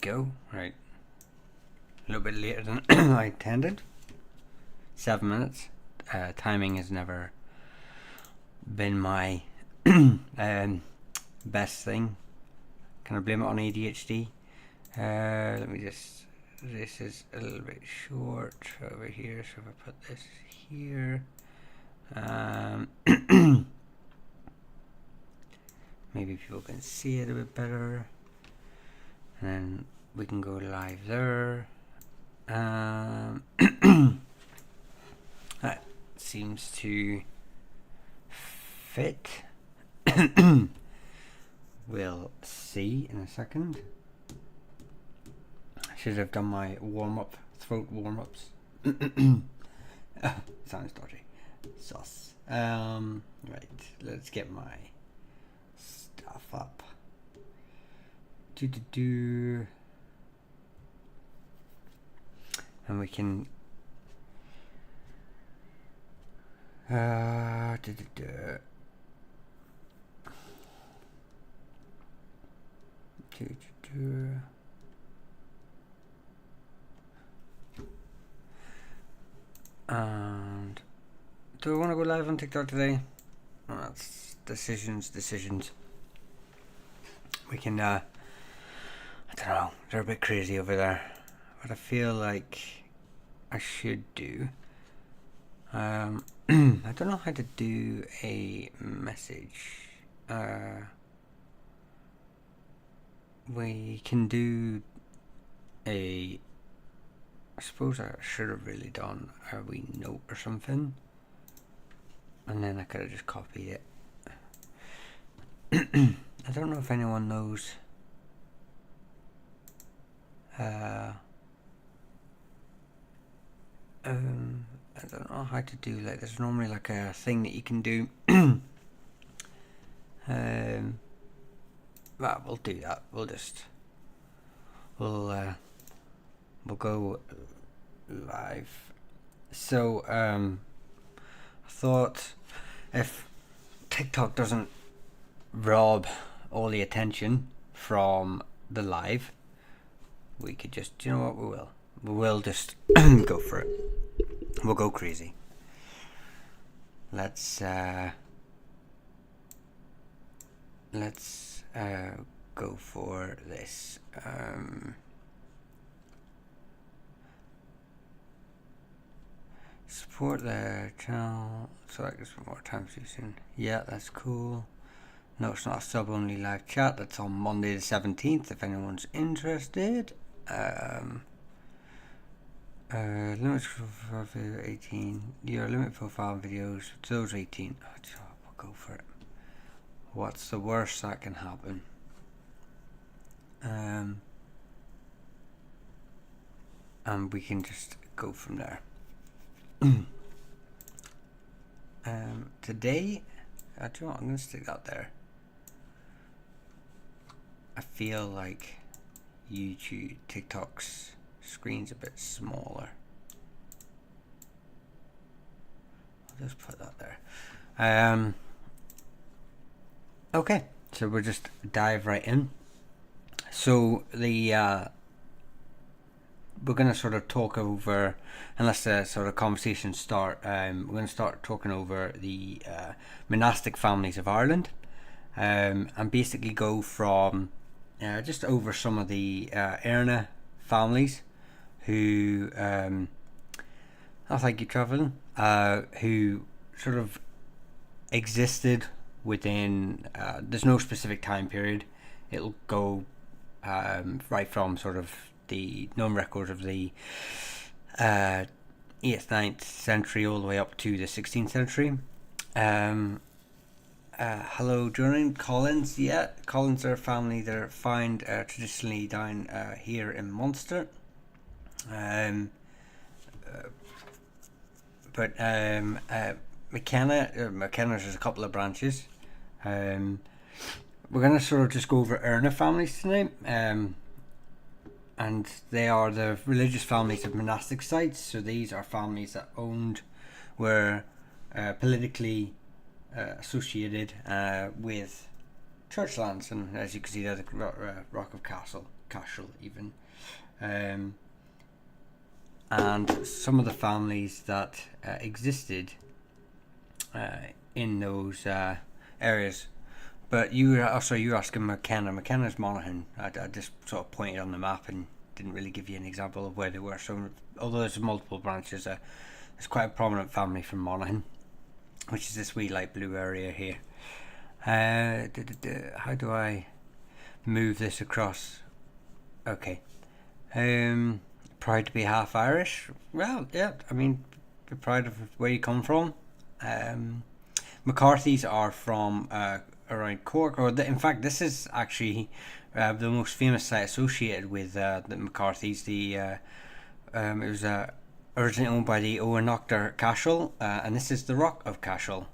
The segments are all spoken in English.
go. Right. A little bit later than I intended. 7 minutes. Timing has never been my best thing. Can I blame it on ADHD? Let me just... This is a little bit short over here, so if I put this here... maybe people can see it a bit better. And then we can go live there. That seems to fit. We'll see in a second. I should have done my warm-up, throat warm-ups. Sounds dodgy. Sus. Right, let's get my stuff up. And we can and do I want to go live on TikTok today? Well, that's decisions. We can I don't know, they're a bit crazy over there, but I feel like I should do I don't know how to do a message. We can do a, I suppose I should have really done a wee note or something, and then I could have just copied it. I don't know if anyone knows I don't know how to do, like, there's normally like a thing that you can do. Well, we'll do that. We'll go live. So I thought if TikTok doesn't rob all the attention from the live, we could just, you know what, we will just go for it. We'll go crazy. Let's go for this. Support the channel. Select this for more time soon. Yeah, that's cool. No, it's not a sub-only live chat. That's on Monday the 17th, if anyone's interested. Limit for 18. Your limit profile videos, those 18. We'll go for it. What's the worst that can happen? And we can just go from there. Today, do you know what? I'm going to stick that there. I feel like YouTube, TikTok's screen's a bit smaller. I'll just put that there. Okay, so we'll just dive right in. So the we're going to sort of talk over, unless the sort of conversation start, we're going to start talking over the monastic families of Ireland, and basically go from just over some of the Erna families who I think you're traveling, who sort of existed within, there's no specific time period. It'll go right from sort of the known records of the 8th, 9th century all the way up to the 16th century. Hello, joining Collins. Yeah, Collins are a family that are found traditionally down here in Munster. But McKenna's there's a couple of branches. We're going to sort of just go over Erna families tonight. And they are the religious families of monastic sites. So these are families that were politically associated with church lands, and as you can see there, the Rock of Castle. Cashel even. And some of the families that existed in those areas. But you were asking McKenna. McKenna's Monaghan. I just sort of pointed on the map and didn't really give you an example of where they were. So although there's multiple branches, there's quite a prominent family from Monaghan, which is this wee light blue area here. How do I move this across? Okay. Proud to be half Irish. Well, yeah. I mean, be proud of where you come from. McCarthy's are from around Cork, in fact, this is actually the most famous site associated with the McCarthy's. It was originally owned by the Owenoctor Cashel, and this is the Rock of Cashel,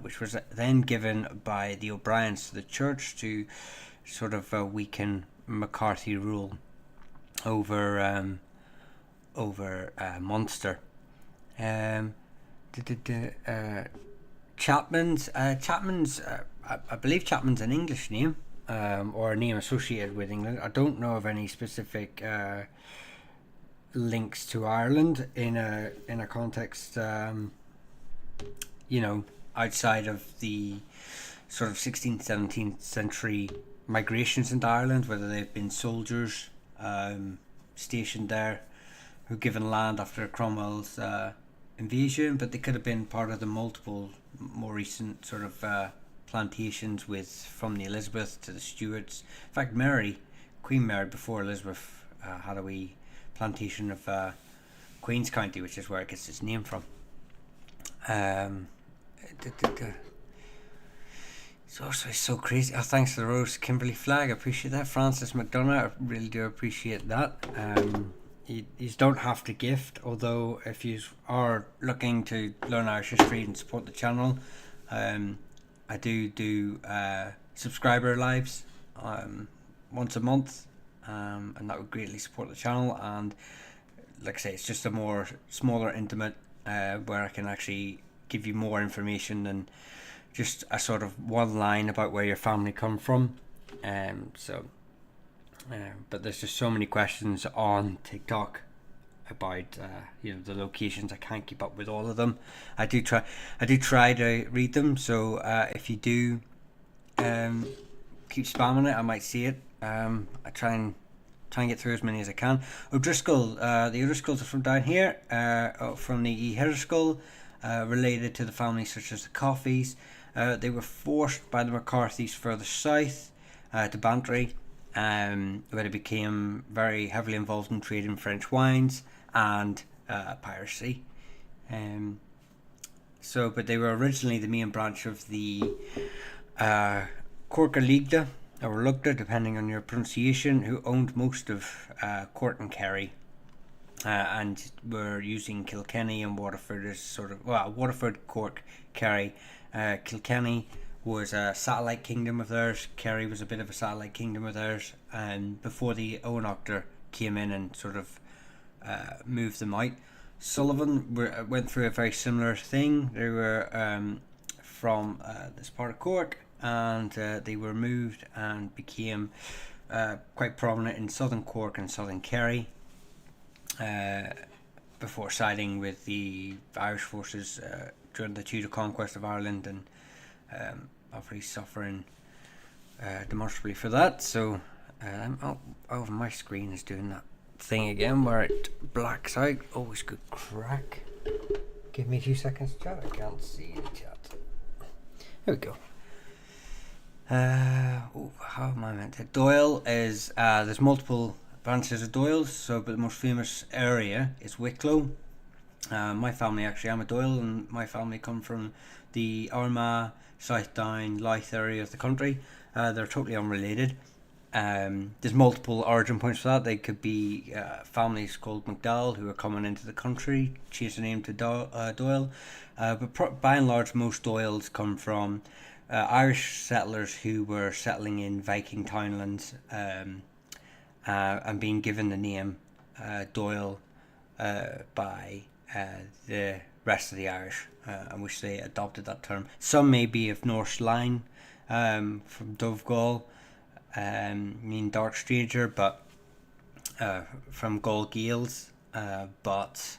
which was then given by the O'Briens to the church to sort of weaken McCarthy rule over Munster. Chapman's, I believe Chapman's an English name, or a name associated with England. I don't know of any specific links to Ireland in a context, outside of the sort of 16th, 17th century migrations into Ireland, whether they've been soldiers stationed there who given land after Cromwell's invasion, but they could have been part of the multiple more recent sort of plantations from the Elizabeth to the Stuarts. In fact, Queen Mary before Elizabeth had a wee plantation of Queen's County, which is where it gets its name from. It's so crazy. Oh, thanks for the rose, Kimberly Flag. I appreciate that. Francis McDonough, I really do appreciate that. You don't have to gift, although if you are looking to learn Irish history and support the channel, I do subscriber lives once a month, and that would greatly support the channel. And like I say, it's just a more smaller, intimate, where I can actually give you more information than just a sort of one line about where your family come from. But there's just so many questions on TikTok about the locations. I can't keep up with all of them. I do try to read them. So if you do keep spamming it, I might see it. I try and get through as many as I can. O'Driscoll, the O'Driscolls are from down here, from the E. Hirschskull, related to the families such as the Coffeys. They were forced by the McCarthys further south to Bantry, where they became very heavily involved in trade in French wines and piracy. But they were originally the main branch of the Corca Ligda, or Lugda, depending on your pronunciation, who owned most of Cork and Kerry, and were using Kilkenny and Waterford as sort of, Waterford, Cork, Kerry. Kilkenny was a satellite kingdom of theirs. Kerry was a bit of a satellite kingdom of theirs, and before the Owenoctor came in and sort of moved them out. Sullivan went through a very similar thing. They were from this part of Cork, and they were moved and became quite prominent in southern Cork and southern Kerry, before siding with the Irish forces during the Tudor conquest of Ireland, and obviously suffering demonstrably for that. So my screen is doing that thing again where it blacks out. Always good crack. Give me 2 seconds, chat. I can't see the chat. There we go. How am I meant to? Doyle is there's multiple branches of Doyle's, but the most famous area is Wicklow. My family, actually, I'm a Doyle, and my family come from the Armagh, South Down, Louth area of the country. They're totally unrelated. There's multiple origin points for that. They could be families called McDowell who are coming into the country, change the name to Doyle. But by and large, most Doyles come from Irish settlers who were settling in Viking townlands, and being given the name Doyle by the rest of the Irish, and which they adopted that term. Some may be of Norse line, from Donegal, mean Dark Stranger, but from Gaul Gaels, but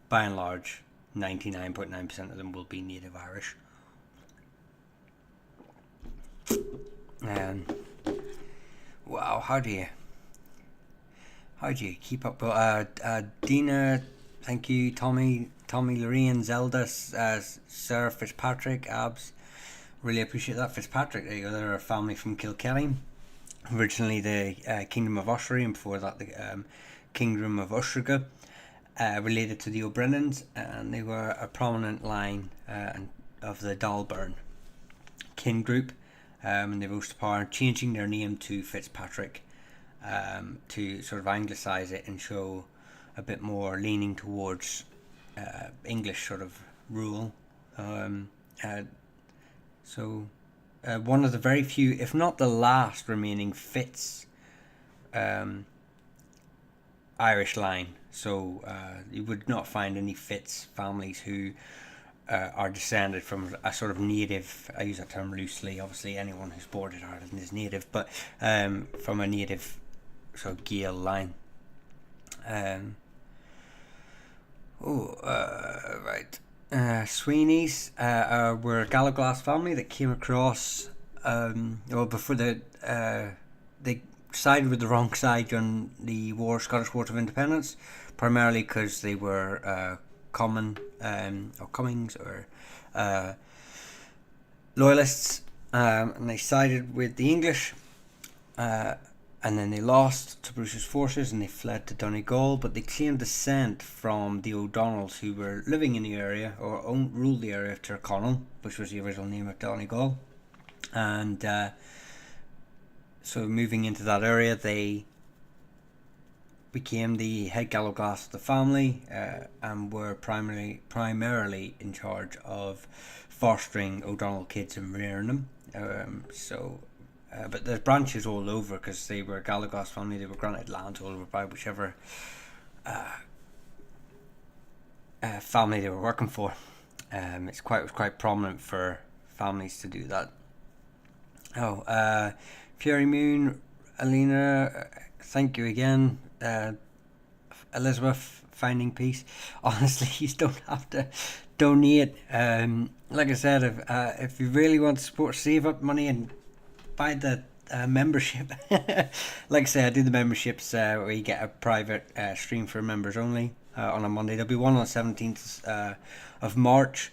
by and large, 99.9% of them will be native Irish. Wow, how do you keep up? Dina, thank you. Tommy, Lorraine, Zelda, Sir Fitzpatrick, Abs. Really appreciate that. Fitzpatrick, there you go. They're a family from Kilkenny. Originally the Kingdom of Ossory, and before that the Kingdom of Usherga, related to the O'Brennans, and they were a prominent line of the Dalburn kin group, and they rose to power, changing their name to Fitzpatrick to sort of anglicise it and show a bit more leaning towards English sort of rule. One of the very few, if not the last, remaining Fitz Irish line. So you would not find any Fitz families who are descended from a sort of native, I use that term loosely, obviously anyone who's born in Ireland is native, but from a native sort of Gael line. Right. Sweeney's were a Gallaglass family that came across before they sided with the wrong side during the Scottish Wars of Independence, primarily because they were Cummings or loyalists, and they sided with the English, and then they lost to Bruce's forces and they fled to Donegal, but they claimed descent from the O'Donnells, who were living in the area or ruled the area of Tyrconnell, which was the original name of Donegal. And so moving into that area, they became the head Gallaglass of the family, and were primarily in charge of fostering O'Donnell kids and rearing them. But there's branches all over, because they were a Gallaglass family. They were granted lands all over by whichever family they were working for. It was quite prominent for families to do that. Fury Moon, Alina, thank you again. Elizabeth, finding peace. Honestly, you don't have to donate. Like I said, if you really want to support, save up money and buy the membership. Like I say, I do the memberships where you get a private stream for members only on a Monday. There'll be one on the 17th of March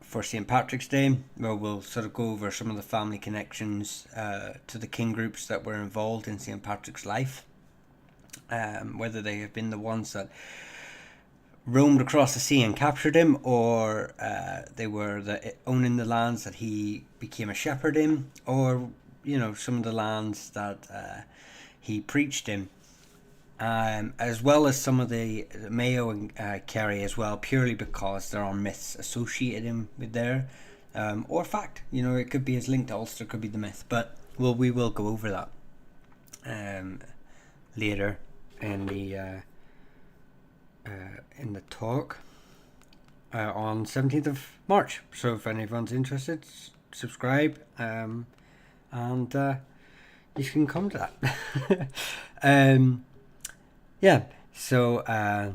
for St. Patrick's Day, where we'll sort of go over some of the family connections to the kin groups that were involved in St. Patrick's life, whether they have been the ones that roamed across the sea and captured him, or they were owning the lands that he became a shepherd in, or some of the lands that he preached in, as well as some of the Mayo and Kerry as well, purely because there are myths associated him with there, or fact. It could be as linked to Ulster, could be the myth, but we will go over that later in the talk on 17th of March. So if anyone's interested, subscribe, and you can come to that. So as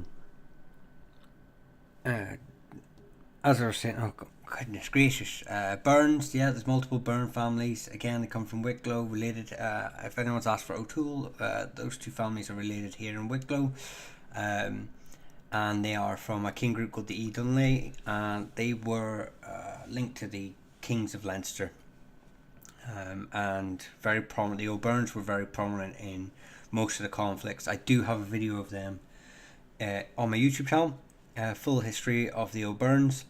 I was saying, oh goodness gracious, Burns, there's multiple Byrne families. Again, they come from Wicklow, related. If anyone's asked for O'Toole, those two families are related here in Wicklow. And they are from a king group called the E. Dunley, and they were linked to the Kings of Leinster, and very prominent. The O'Byrnes were very prominent in most of the conflicts. I do have a video of them on my YouTube channel, full history of the O'Byrnes,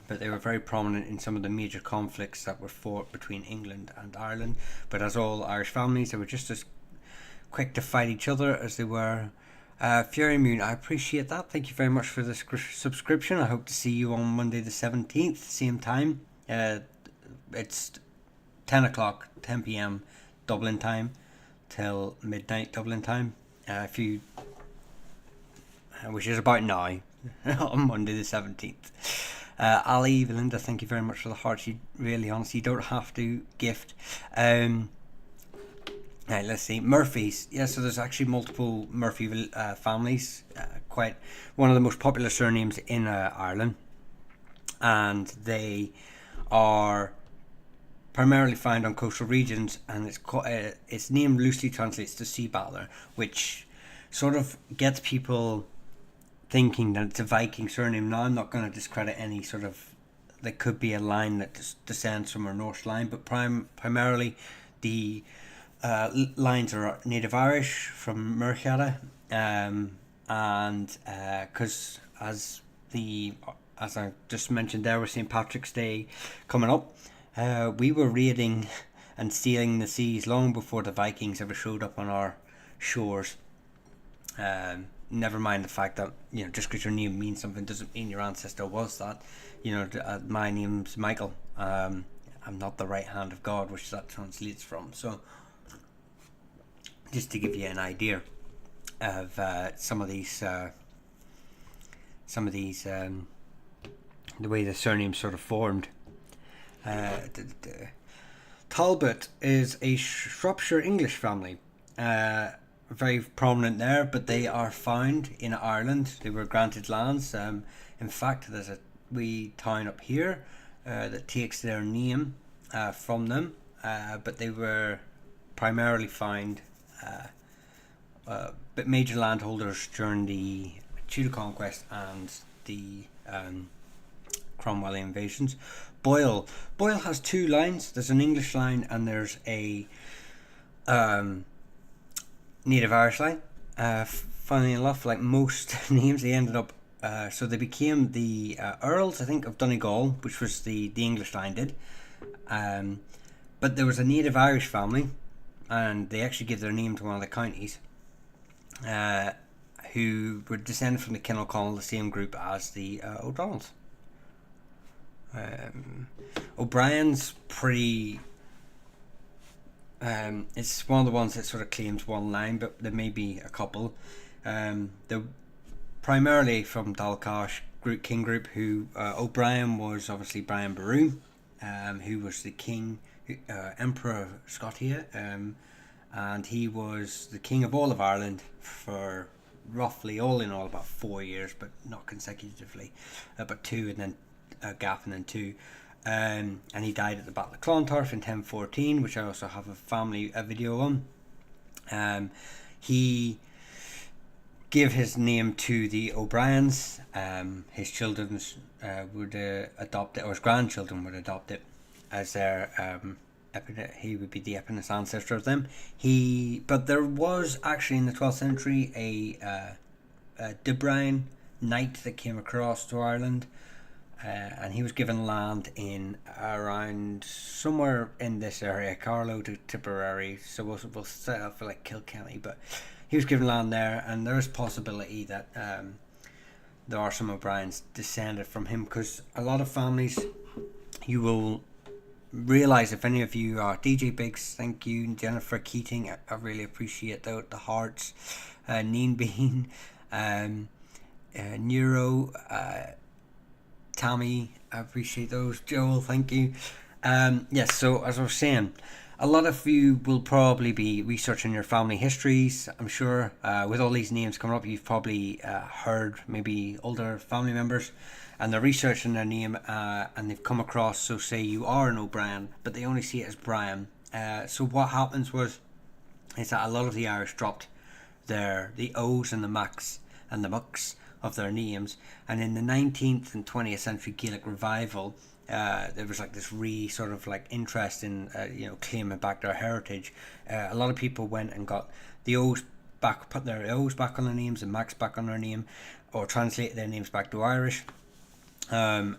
but they were very prominent in some of the major conflicts that were fought between England and Ireland. But as all Irish families, they were just as quick to fight each other as they were. Fury Moon, I appreciate that. Thank you very much for the subscription. I hope to see you on Monday the 17th, same time. It's 10 o'clock, 10 p.m. Dublin time, till midnight Dublin time. Which is about now, on Monday the 17th. Ali, Belinda, thank you very much for the hearts. You really, honestly, don't have to gift. Right, let's see. Murphys. Yeah, so there's actually multiple Murphy families. Quite one of the most popular surnames in Ireland. And they are primarily found on coastal regions, and its name loosely translates to sea battler, which sort of gets people thinking that it's a Viking surname. Now, I'm not going to discredit any sort of. There could be a line that descends from a Norse line, but primarily the lines are Native Irish from Merchada, and because as I just mentioned there, with St. Patrick's Day coming up, we were raiding and stealing the seas long before the Vikings ever showed up on our shores. Never mind the fact that, just because your name means something doesn't mean your ancestor was that. My name's Michael. I'm not the right hand of God, which that translates from. So, just to give you an idea of some of these, the way the surname sort of formed. Talbot is a Shropshire English family. Very prominent there, but they are found in Ireland. They were granted lands. In fact, there's a wee town up here that takes their name from them, but they were primarily found but major landholders during the Tudor conquest and the Cromwellian invasions. Boyle has two lines. There's an English line and there's a Native Irish line. Funnily enough, like most names, they ended up so they became the Earls, I think, of Donegal, which was the English line did. But there was a Native Irish family, and they actually gave their name to one of the counties, who were descended from the Kinoconnell, the same group as the O'Donnells. O'Brien's pretty. It's one of the ones that sort of claims one line, but there may be a couple. They're primarily from Dalcash King group, who O'Brien was obviously Brian Boru, who was the king, Emperor of Scotia, and he was the king of all of Ireland for roughly, all in all, about 4 years, but not consecutively, but two, and then a gap, and then two. And he died at the Battle of Clontarf in 1014, which I also have a video on. He gave his name to the O'Briens. His children would adopt it, or his grandchildren would adopt it as their he would be the eponymus ancestor of them. But there was actually in the 12th century a De Brian knight that came across to Ireland. And he was given land in around somewhere in this area, Carlow to Tipperary. So we'll set up for like Kilkenny, but he was given land there, and there is possibility that there are some O'Briens descended from him, because a lot of families, you will realise, if any of you are DJ Biggs, thank you, Jennifer Keating, I really appreciate the hearts, Neen Bean, Neuro, Tammy, I appreciate those. Joel, thank you. Yes, so as I was saying, a lot of you will probably be researching your family histories. I'm sure with all these names coming up, you've probably heard maybe older family members, and they're researching their name and they've come across, so say you are an O'Brien, but they only see it as Brian. So what happens is that a lot of the Irish dropped the O's and the Macs and the Mucks of their names, and in the 19th and 20th century Gaelic revival, there was like this sort of like interest in claiming back their heritage. A lot of people went and got the O's back, put their O's back on their names and Macs back on their name, or translated their names back to Irish, and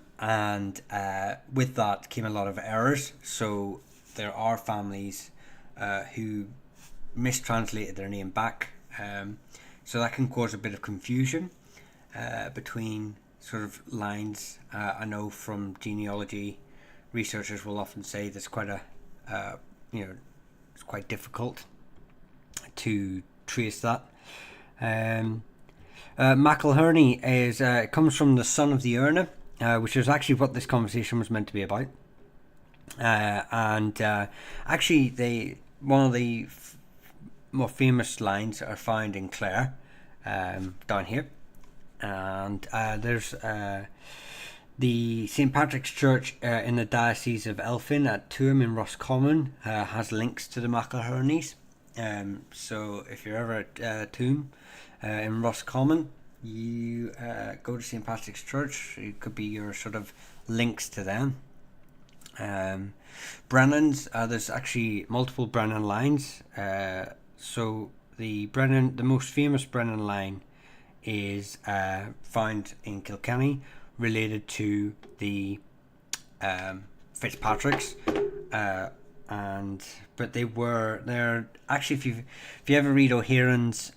with that came a lot of errors. So there are families who mistranslated their name back, so that can cause a bit of confusion between sort of lines. I know from genealogy, researchers will often say there's quite it's quite difficult to trace that. McElherney comes from the son of the Erna, which is actually what this conversation was meant to be about. And actually, one of the more famous lines are found in Clare, down here, and there's the St Patrick's Church in the Diocese of Elphin at Tuam in Roscommon has links to the Macalhernies. So if you're ever at Tuam in Roscommon, you go to St Patrick's Church. It could be your sort of links to them. Brennan's, there's actually multiple Brennan lines. So the most famous Brennan line is found in Kilkenny, related to the Fitzpatricks, but they're actually, if you ever read O'Haron's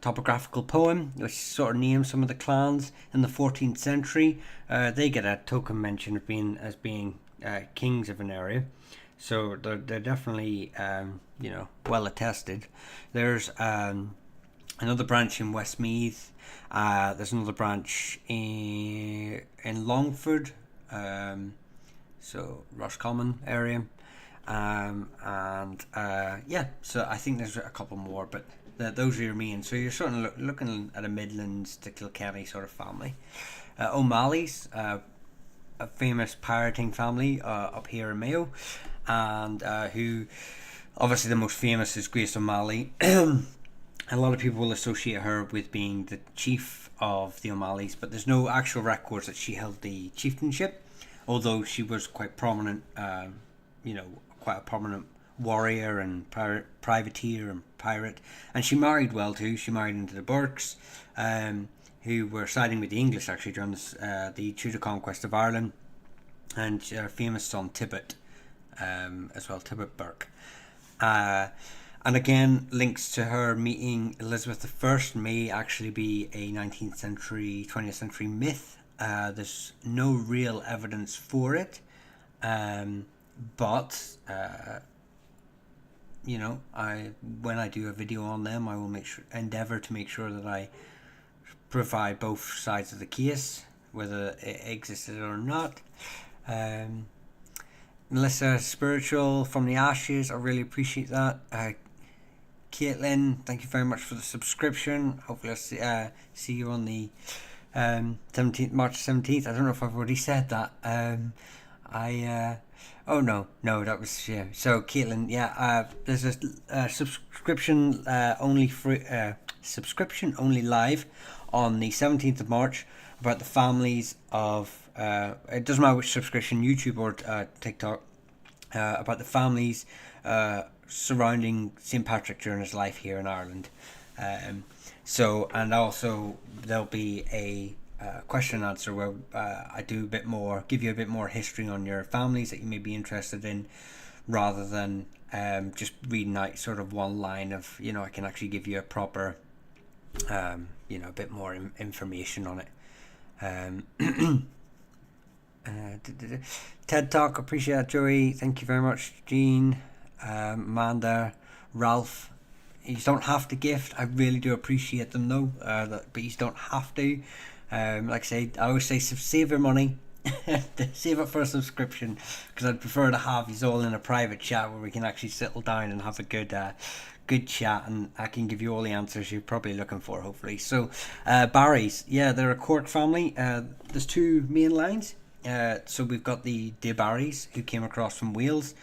topographical poem, which sort of names some of the clans in the 14th century, they get a token mention of being kings of an area. So they're definitely well attested. There's another branch in Westmeath. There's another branch in Longford, so Roscommon area, so I think there's a couple more, but those are your main. So you're sort of looking at a Midlands to Kilkenny sort of family. O'Malley's, a famous pirating family up here in Mayo, and who obviously the most famous is Grace O'Malley. A lot of people will associate her with being the chief of the O'Malleys, but there's no actual records that she held the chieftainship, although she was quite prominent, quite a prominent warrior and privateer and pirate. And she married well too. She married into the Burkes, who were siding with the English actually during the Tudor conquest of Ireland, and her famous son Tibbet, as well, Tibbet Burke. And again, links to her meeting Elizabeth I may actually be a 19th century, 20th century myth. There's no real evidence for it, but when I do a video on them, I will endeavour to make sure that I provide both sides of the case, whether it existed or not. Melissa Spiritual from the Ashes, I really appreciate that. Caitlin, thank you very much for the subscription. Hopefully I'll see you on the 17th, March 17th. I don't know if I've already said that. Oh no, that was, yeah. So Caitlin, there's a subscription only live on the 17th of March about the families of it doesn't matter which subscription, YouTube or TikTok, about the families surrounding St. Patrick during his life here in Ireland. And also there'll be a question and answer where I do give you a bit more history on your families that you may be interested in, rather than just reading out sort of one line of, I can actually give you a proper, a bit more information on it. TED Talk, appreciate that, Joey. Thank you very much, Jean, Amanda, Ralph. You don't have to gift. I really do appreciate them though, but you don't have to. Like I always say, save your money. Save it for a subscription, because I'd prefer to have you all in a private chat where we can actually settle down and have a good chat, and I can give you all the answers you're probably looking for, hopefully. So Barry's, they're a Cork family. There's two main lines. So we've got the De Barrys, who came across from Wales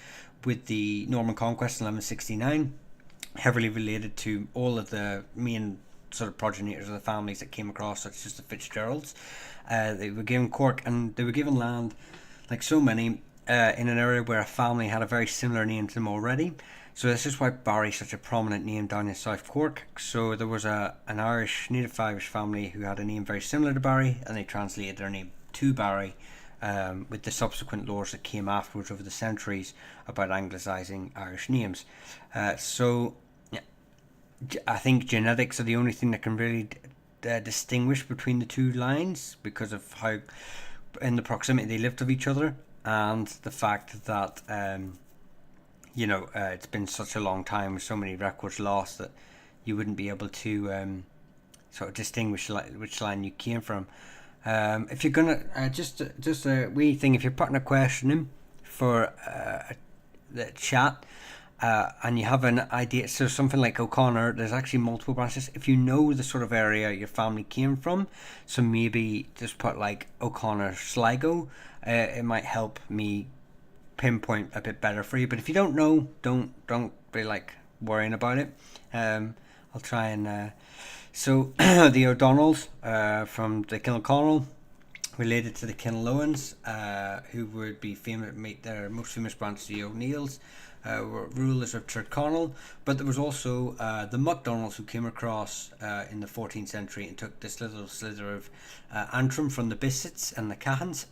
with the Norman Conquest in 1169, heavily related to all of the main sort of progenitors of the families that came across, such as the Fitzgeralds. They were given Cork, and they were given land, like so many, in an area where a family had a very similar name to them already. So this is why Barry's such a prominent name down in South Cork. So there was an native Irish family who had a name very similar to Barry, and they translated their name to Barry, with the subsequent laws that came afterwards over the centuries about anglicising Irish names. I think genetics are the only thing that can really distinguish between the two lines, because of how in the proximity they lived of each other, and the fact that it's been such a long time with so many records lost that you wouldn't be able to sort of distinguish which line you came from. If you're gonna just a wee thing, if you're putting a question in for the chat, and you have an idea, so something like O'Connor, there's actually multiple branches. If you know the sort of area your family came from, so maybe just put like O'Connor Sligo, it might help me pinpoint a bit better for you. But if you don't know, don't be like worrying about it. I'll try and so the O'Donnells from the Kilconnell, related to the Kinloans, who would be famous, make their most famous branch, the O'Neills, were rulers of Tyrconnell. But there was also the MacDonalds, who came across in the 14th century and took this little slither of Antrim from the Bissets and the Cahans.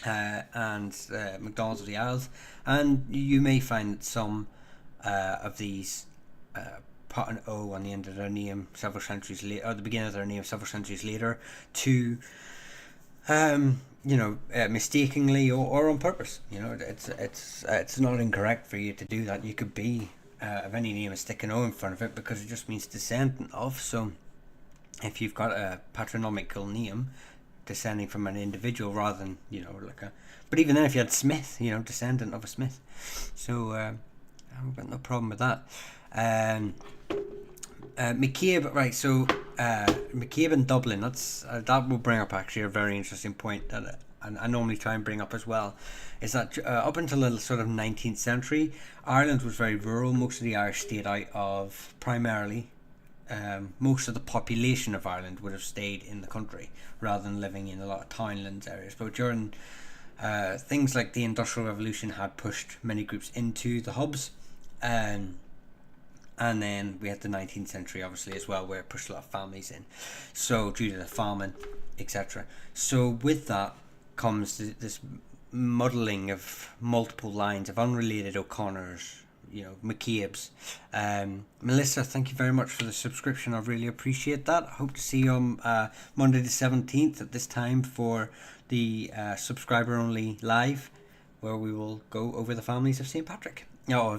And MacDonalds of the Isles, and you may find that some of these put an O on the end of their name several centuries later, or the beginning of their name several centuries later, to mistakenly or on purpose. It's not incorrect for you to do that. You could be of any name and stick an O in front of it because it just means descendant of. So if you've got a patronymical name descending from an individual rather than but even then, if you had Smith, descendant of a Smith, so I've got no problem with that. McCabe, right? So McCabe in Dublin. That will bring up actually a very interesting point that I normally try and bring up as well. Is that up until the sort of 19th century, Ireland was very rural. Most of the Irish stayed out of primarily. Most of the population of Ireland would have stayed in the country rather than living in a lot of townlands areas. But during things like the Industrial Revolution had pushed many groups into the hubs, and then we had the 19th century obviously as well, where it pushed a lot of families in. So due to the famine, etc. So with that comes this muddling of multiple lines of unrelated O'Connors, McCabe's. Melissa, thank you very much for the subscription. I really appreciate that. I hope to see you on Monday the 17th at this time for the subscriber only live, where we will go over the families of St. Patrick,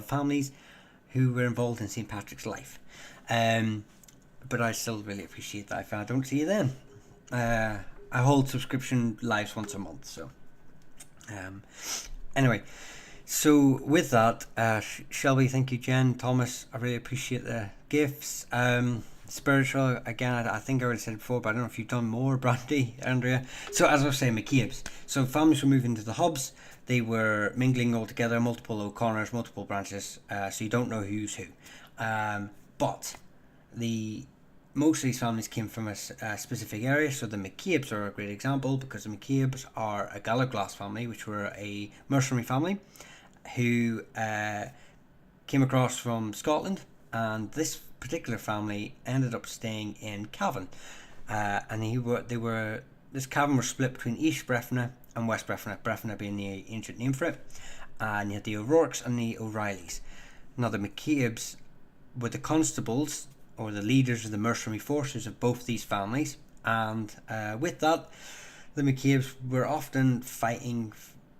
families who were involved in St. Patrick's life. But I still really appreciate that. If I don't see you then, I hold subscription lives once a month, so anyway. So with that, Shelby, thank you, Jen, Thomas, I really appreciate the gifts. Spiritual, again, I think I already said it before, but I don't know if you've done more, Brandy, Andrea. So as I was saying, McCabe's. So families were moving to the hubs. They were mingling all together, multiple O'Connors, multiple branches, so you don't know who's who. But most of these families came from a specific area. So the McCabe's are a great example, because the McCabe's are a Gallowglass family, which were a mercenary family who came across from Scotland, and this particular family ended up staying in Cavan, and this Cavan was split between East Breffna and West Breffna, Breffna being the ancient name for it, and you had the O'Rourke's and the O'Reillys. Now the McCabe's were the constables, or the leaders of the mercenary forces of both these families, and with that, the McCabe's were often fighting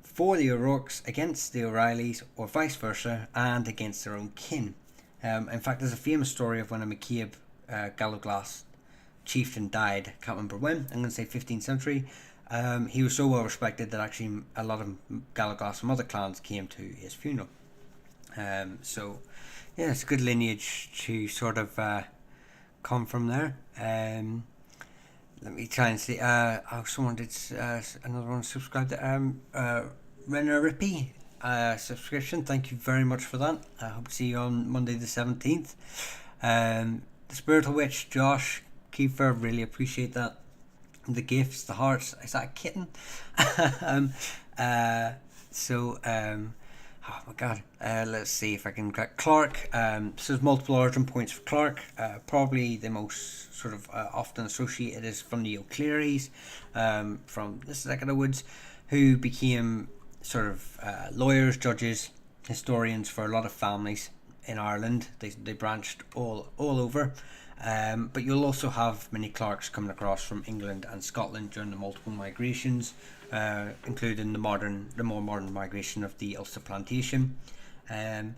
for the O'Rourke's against the O'Reillys, or vice versa, and against their own kin. In fact, there's a famous story of when a McCabe Gallowglass chieftain died. I can't remember when. I'm going to say 15th century. He was so well respected that actually a lot of Gallowglass from other clans came to his funeral. So yeah, it's a good lineage to sort of come from there. Let me try and see. Someone did another one subscribed to Renner Rippy subscription. Thank you very much for that. I hope to see you on Monday the 17th. The Spiritual Witch, Josh Kiefer, really appreciate that. The gifts, the hearts. Is that a kitten? Oh my god. Let's see if I can crack Clark. So there's multiple origin points for Clark. Probably the most sort of often associated is from the O'Clearys, from this neck of the woods, who became sort of lawyers, judges, historians for a lot of families in Ireland. They branched all over. But you'll also have many Clarks coming across from England and Scotland during the multiple migrations, including the more modern migration of the Ulster plantation. Again,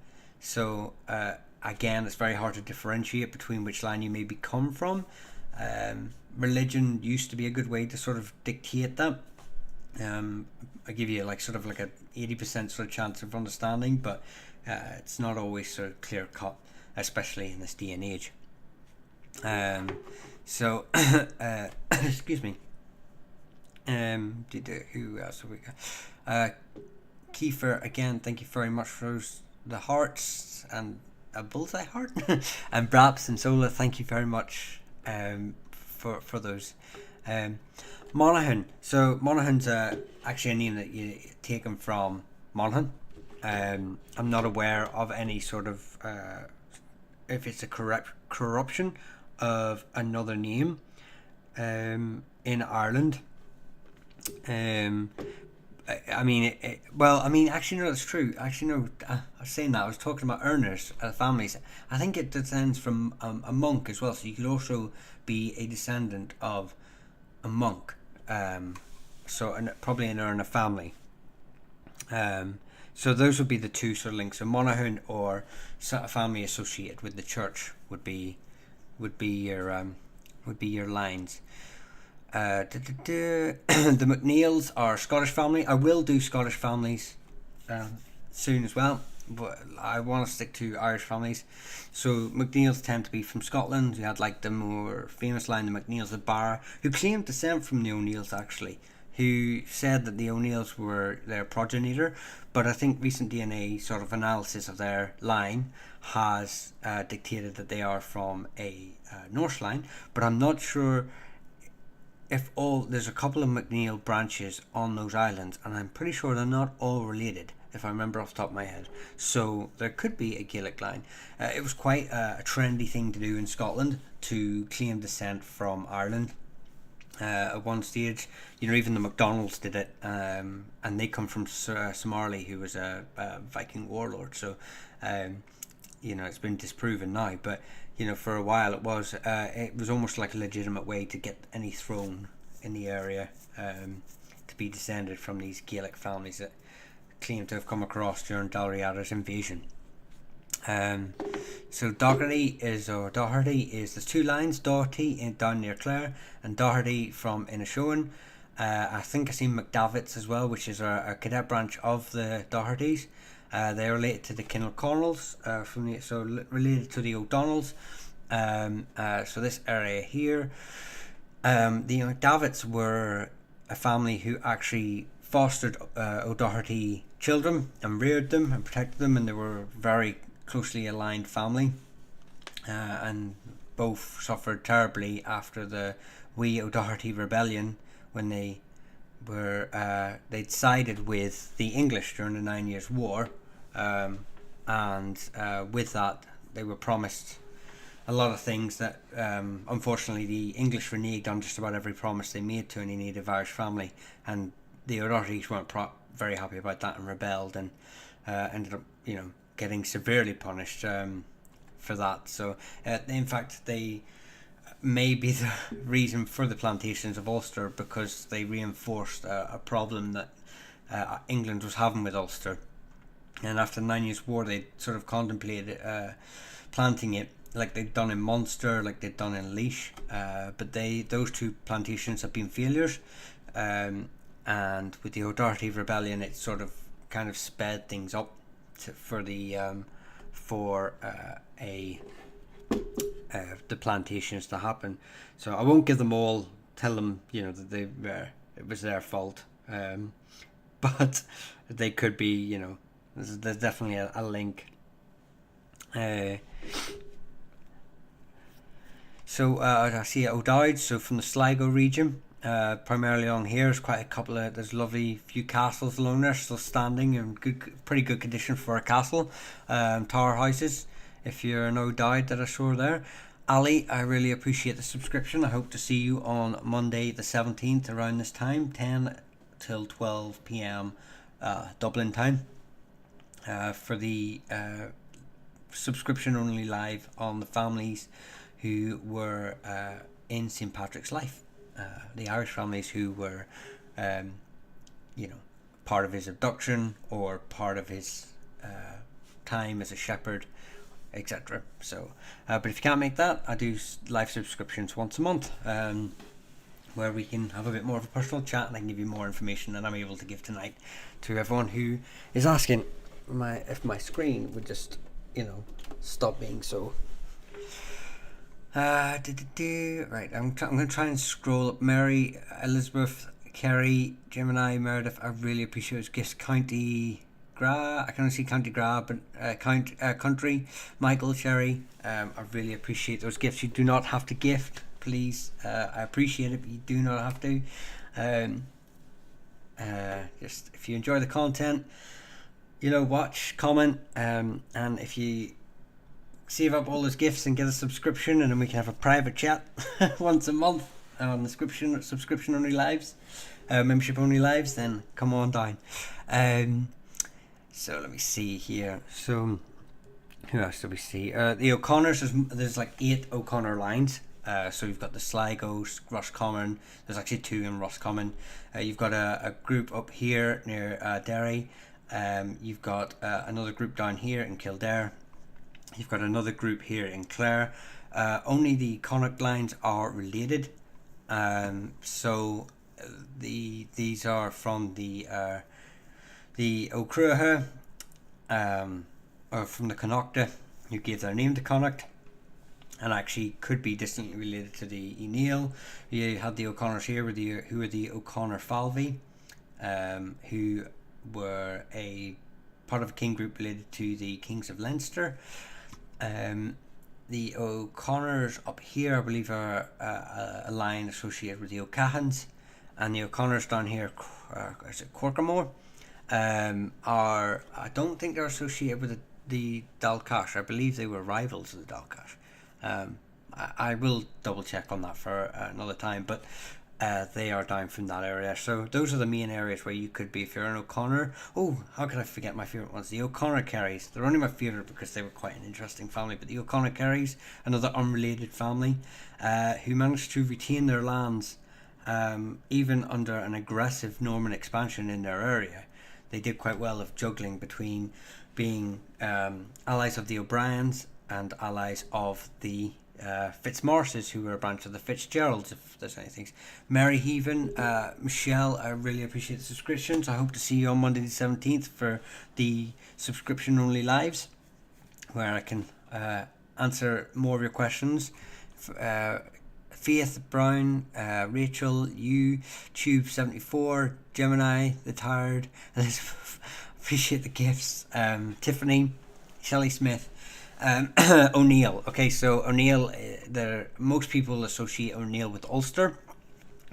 it's very hard to differentiate between which line you maybe come from. Religion used to be a good way to sort of dictate that. I give you like sort of like a 80% sort of chance of understanding, but it's not always sort of clear cut, especially in this day and age. So excuse me. Who else have we got? Kiefer, again, thank you very much for the hearts and a bullseye heart. And Braps and Sola, thank you very much for those. Monaghan. So Monaghan's actually a name that you taken from Monaghan. I'm not aware of any sort of if it's a corruption of another name in Ireland. I mean, actually, no, that's true. Actually, no, I was saying that. I was talking about earners, families. I think it descends from a monk as well, so you could also be a descendant of a monk. Probably an earner family. So those would be the two sort of links. So Monaghan or a family associated with the church would be your lines. The McNeils are Scottish family. I will do Scottish families soon as well, but I want to stick to Irish families. So McNeils tend to be from Scotland. You had like the more famous line, the McNeils of Barra, who claimed descent from the O'Neills actually, who said that the O'Neills were their progenitor, but I think recent DNA sort of analysis of their line has dictated that they are from a Norse line, but I'm not sure if there's a couple of McNeil branches on those islands, and I'm pretty sure they're not all related, if I remember off the top of my head. So there could be a Gaelic line. It was quite a trendy thing to do in Scotland to claim descent from Ireland. At one stage, even the MacDonalds did it, and they come from Sir Marley, who was a Viking warlord. So, it's been disproven now, but for a while it was almost like a legitimate way to get any throne in the area, to be descended from these Gaelic families that claim to have come across during Dalriada's invasion. So Doherty is there's two lines, Doherty down near Clare and Doherty from Inishowen. I think I seen McDavids as well, which is a cadet branch of the Dohertys. They're related to the Kinlochconnells, related to the O'Donnells. So this area here, the McDavids were a family who actually fostered O'Doherty children and reared them and protected them, and they were very closely aligned family, and both suffered terribly after the Wee O'Doherty rebellion, when they'd sided with the English during the 9 Years' War, and with that they were promised a lot of things that unfortunately the English reneged on just about every promise they made to any native Irish family, and the O'Dohertys weren't very happy about that and rebelled, and ended up getting severely punished for that. So in fact they may be the reason for the plantations of Ulster, because they reinforced a problem that England was having with Ulster. And after the 9 Years' War, they sort of contemplated planting it like they'd done in Munster, like they'd done in Laois, but those two plantations have been failures, and with the O'Doherty rebellion, it sort of kind of sped things up for the plantations to happen. So I won't give them all, tell them that it was their fault, but they could be, there's definitely a link. So I see O'Dowd, so from the Sligo region, primarily along here. There's quite a couple of, there's lovely few castles along there still standing in pretty good condition for a castle. Tower houses, if you're an O'Dowd that I saw there. Ali, I really appreciate the subscription. I hope to see you on Monday the 17th around this time, 10 till 12 p.m. Dublin time, for the subscription only live on the families who were in St. Patrick's life, the Irish families who were part of his abduction or part of his time as a shepherd etc. So, but if you can't make that, I do live subscriptions once a month, where we can have a bit more of a personal chat, and I can give you more information than I'm able to give tonight to everyone who is asking if my screen would just, stop being so. Right, I'm going to try and scroll up. Mary, Elizabeth, Kerry, Gemini, Meredith, I really appreciate those gifts. County Gra, I can't see County Gra, but Country, Michael, Sherry, I really appreciate those gifts. You do not have to gift, please. I appreciate it, but you do not have to. Just if you enjoy the content, watch, comment, and if you save up all those gifts and get a subscription, and then we can have a private chat once a month on the subscription only lives, membership only lives, then come on down. So let me see here. So who else do we see? The O'Connors, there's like 8 O'Connor lines. So you've got the Sligo, Roscommon. There's actually 2 in Roscommon. You've got a group up here near Derry. You've got another group down here in Kildare. You've got another group here in Clare. Only the Connacht lines are related. So these are from the O'Cruaha, or from the Connacht, who gave their name to Connacht, and actually could be distantly related to the O'Neill. You had the O'Connors here, who were the O'Connor Falvey, who were a part of a king group related to the Kings of Leinster. The O'Connors up here, I believe, are a line associated with the O'Cahans, and the O'Connors down here, is it Corkermore, I don't think they're associated with the Dalcash. I believe they were rivals of the Dalcash. I will double check on that for another time, but they are down from that area. So those are the main areas where you could be if you're an O'Connor. Oh, how could I forget my favourite ones? The O'Connor Kerrys. They're only my favourite because they were quite an interesting family. But the O'Connor Kerrys, another unrelated family, who managed to retain their lands even under an aggressive Norman expansion in their area. They did quite well of juggling between being allies of the O'Briens and allies of the Fitzmaurices, who were a branch of the Fitzgeralds, if there's anything. Mary Heaven, Michelle, I really appreciate the subscriptions. I hope to see you on Monday the 17th for the subscription only lives, where I can answer more of your questions. Faith Brown, Rachel, you, Tube74, Gemini, The Tired, Elizabeth, appreciate the gifts, Tiffany, Shelley Smith, O'Neill. Okay, so O'Neill, most people associate O'Neill with Ulster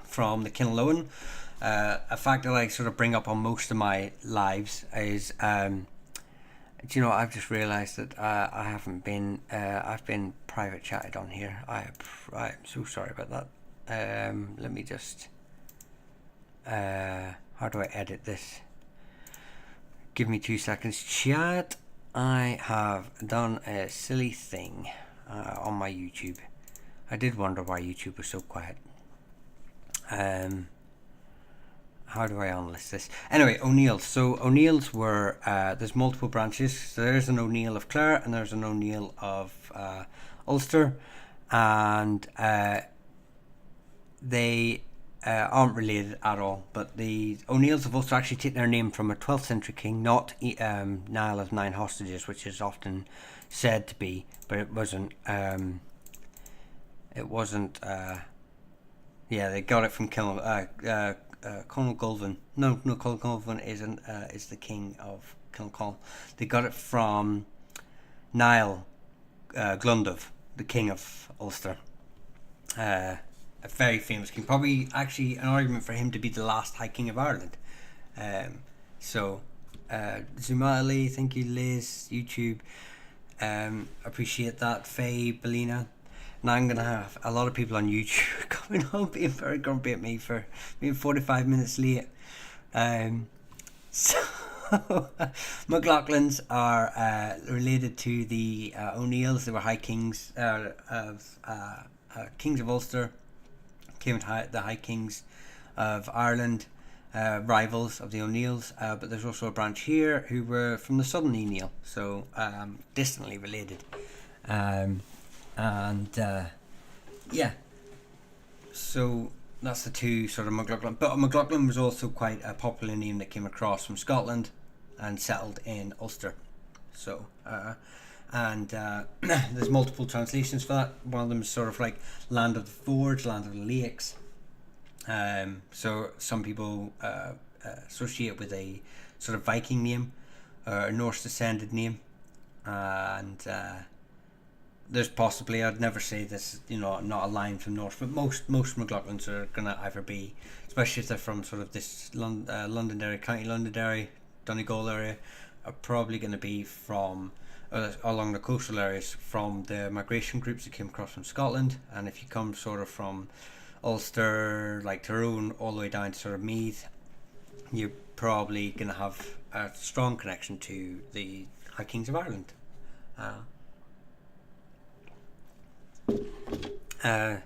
from the Kinlowen. A fact that I sort of bring up on most of my lives is, I've just realised that I haven't been, I've been private chatted on here. I'm so sorry about that. Let me just, how do I edit this? Give me 2 seconds. Chat. I have done a silly thing on my YouTube. I did wonder why YouTube was so quiet. How do I unlist this? Anyway, O'Neill. So O'Neills were, there's multiple branches. So there's an O'Neill of Clare and there's an O'Neill of Ulster. And they aren't related at all. But the O'Neills of Ulster actually take their name from a 12th century king, not Niall of Nine Hostages, which is often said to be. But it wasn't. They got it from Conall Gulvin. No, Conall Gulvin is the king of Kilcall. They got it from Niall Glundov, the king of Ulster. A very famous king. Probably actually an argument for him to be the last High King of Ireland. Zumali, thank you, Liz, YouTube. Appreciate that. Faye, Belina. Now I'm going to have a lot of people on YouTube coming on being very grumpy at me for being 45 minutes late. So McLaughlins are related to the O'Neills. They were High Kings Kings of Ulster. Came with the High Kings of Ireland, rivals of the O'Neills. But there's also a branch here who were from the Southern O'Neill, so distantly related. And yeah, so that's the two sort of MacLachlan. But MacLachlan was also quite a popular name that came across from Scotland and settled in Ulster. So there's multiple translations for that. One of them is sort of like land of the forge, land of the lakes. So some people associate with a sort of Viking name or a Norse descended name, and there's possibly, I'd never say this, not a line from Norse, but most MacLachlans are gonna either be, especially if they're from sort of this Londonderry, County Londonderry, Donegal area, are probably going to be from along the coastal areas from the migration groups that came across from Scotland. And if you come sort of from Ulster, like Tyrone, all the way down to sort of Meath, you're probably going to have a strong connection to the High Kings of Ireland. Dear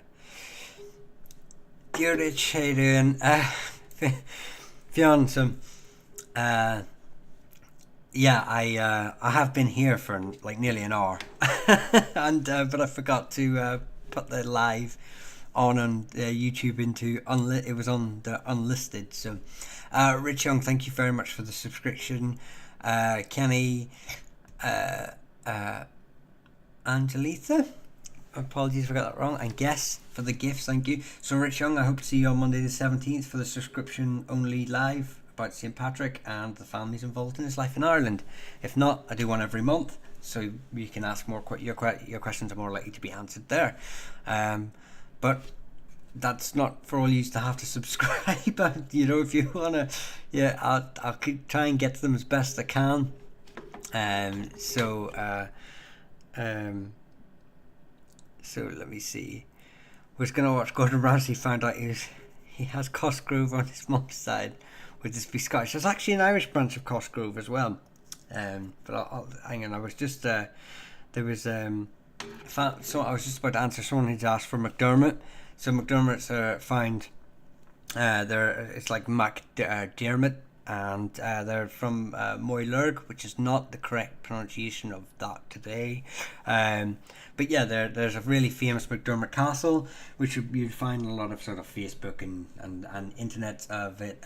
Rich, how you doing? Fionn, so yeah, I have been here for like nearly an hour, and but I forgot to put the live on YouTube into it was on the unlisted. So, Rich Young, thank you very much for the subscription. Kenny, Angelita, apologies if I got that wrong. And Guess for the gifts, thank you. So, Rich Young, I hope to see you on Monday the 17th for the subscription only live about St. Patrick and the families involved in his life in Ireland. If not, I do one every month, so you can ask more. Your questions are more likely to be answered there. But that's not for all you to have to subscribe. If you wanna, I'll keep try and get to them as best I can. So let me see. Was gonna watch Gordon Ramsay. Found out he has Cosgrove on his mum's side. Would this be Scottish? There's actually an Irish branch of Cosgrove as well. But I'll hang on. I was just there was so I was just about to answer someone who's asked for McDermott. So McDermott's found it's like MacDermott, and they're from Moylurg, which is not the correct pronunciation of that today. But yeah, there's a really famous McDermott Castle, which you'd find a lot of sort of Facebook and internet of it.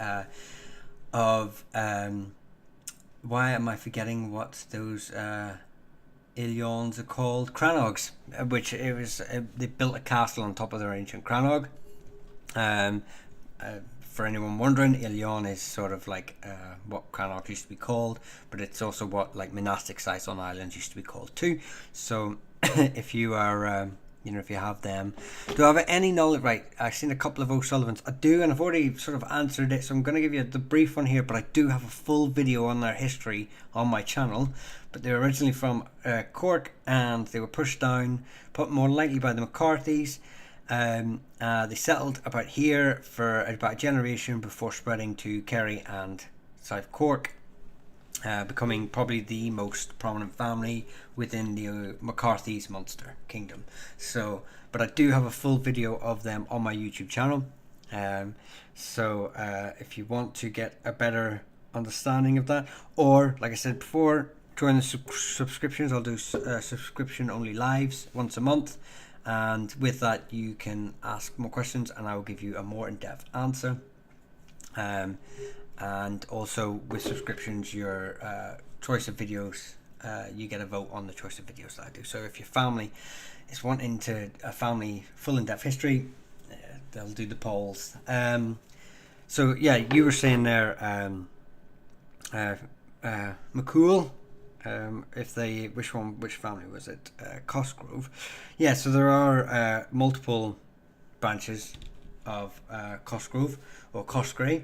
Why am I forgetting what those Ilions are called? Crannogs, which it was they built a castle on top of their ancient Crannog. For anyone wondering, Ilion is sort of like what Crannog used to be called, but it's also what like monastic sites on islands used to be called too. So if you are if you have them, do I have any knowledge? Right, I've seen a couple of O'Sullivans. I do, and I've already sort of answered it, so I'm going to give you the brief one here, but I do have a full video on their history on my channel. But they were originally from Cork, and they were pushed down, put more likely by the McCarthys. They settled about here for about a generation before spreading to Kerry and South Cork, becoming probably the most prominent family within the McCarthy's Munster Kingdom. So, but I do have a full video of them on my YouTube channel. So if you want to get a better understanding of that, or like I said before, join the subscriptions. I'll do subscription only lives once a month, and with that you can ask more questions and I will give you a more in-depth answer. And also with subscriptions, your choice of videos, you get a vote on the choice of videos that I do. So if your family is wanting to a family full in-depth history, they'll do the polls. So yeah, you were saying there, McCool. Which family was it? Cosgrove. Yeah, so there are multiple branches of Cosgrove or Cosgray.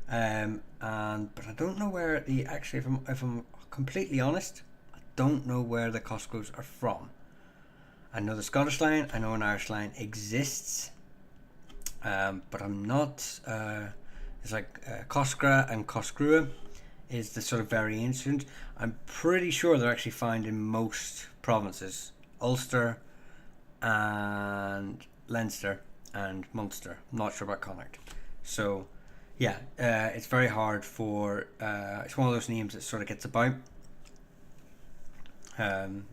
But I don't know where if I'm completely honest, I don't know where the Cosgroves are from. I know the Scottish line, I know an Irish line exists, but I'm not. It's like Cosgra and Cosgrua is the sort of variation. I'm pretty sure they're actually found in most provinces, Ulster and Leinster and Munster. I'm not sure about Connacht. So yeah, it's very hard for it's one of those names that sort of gets about, and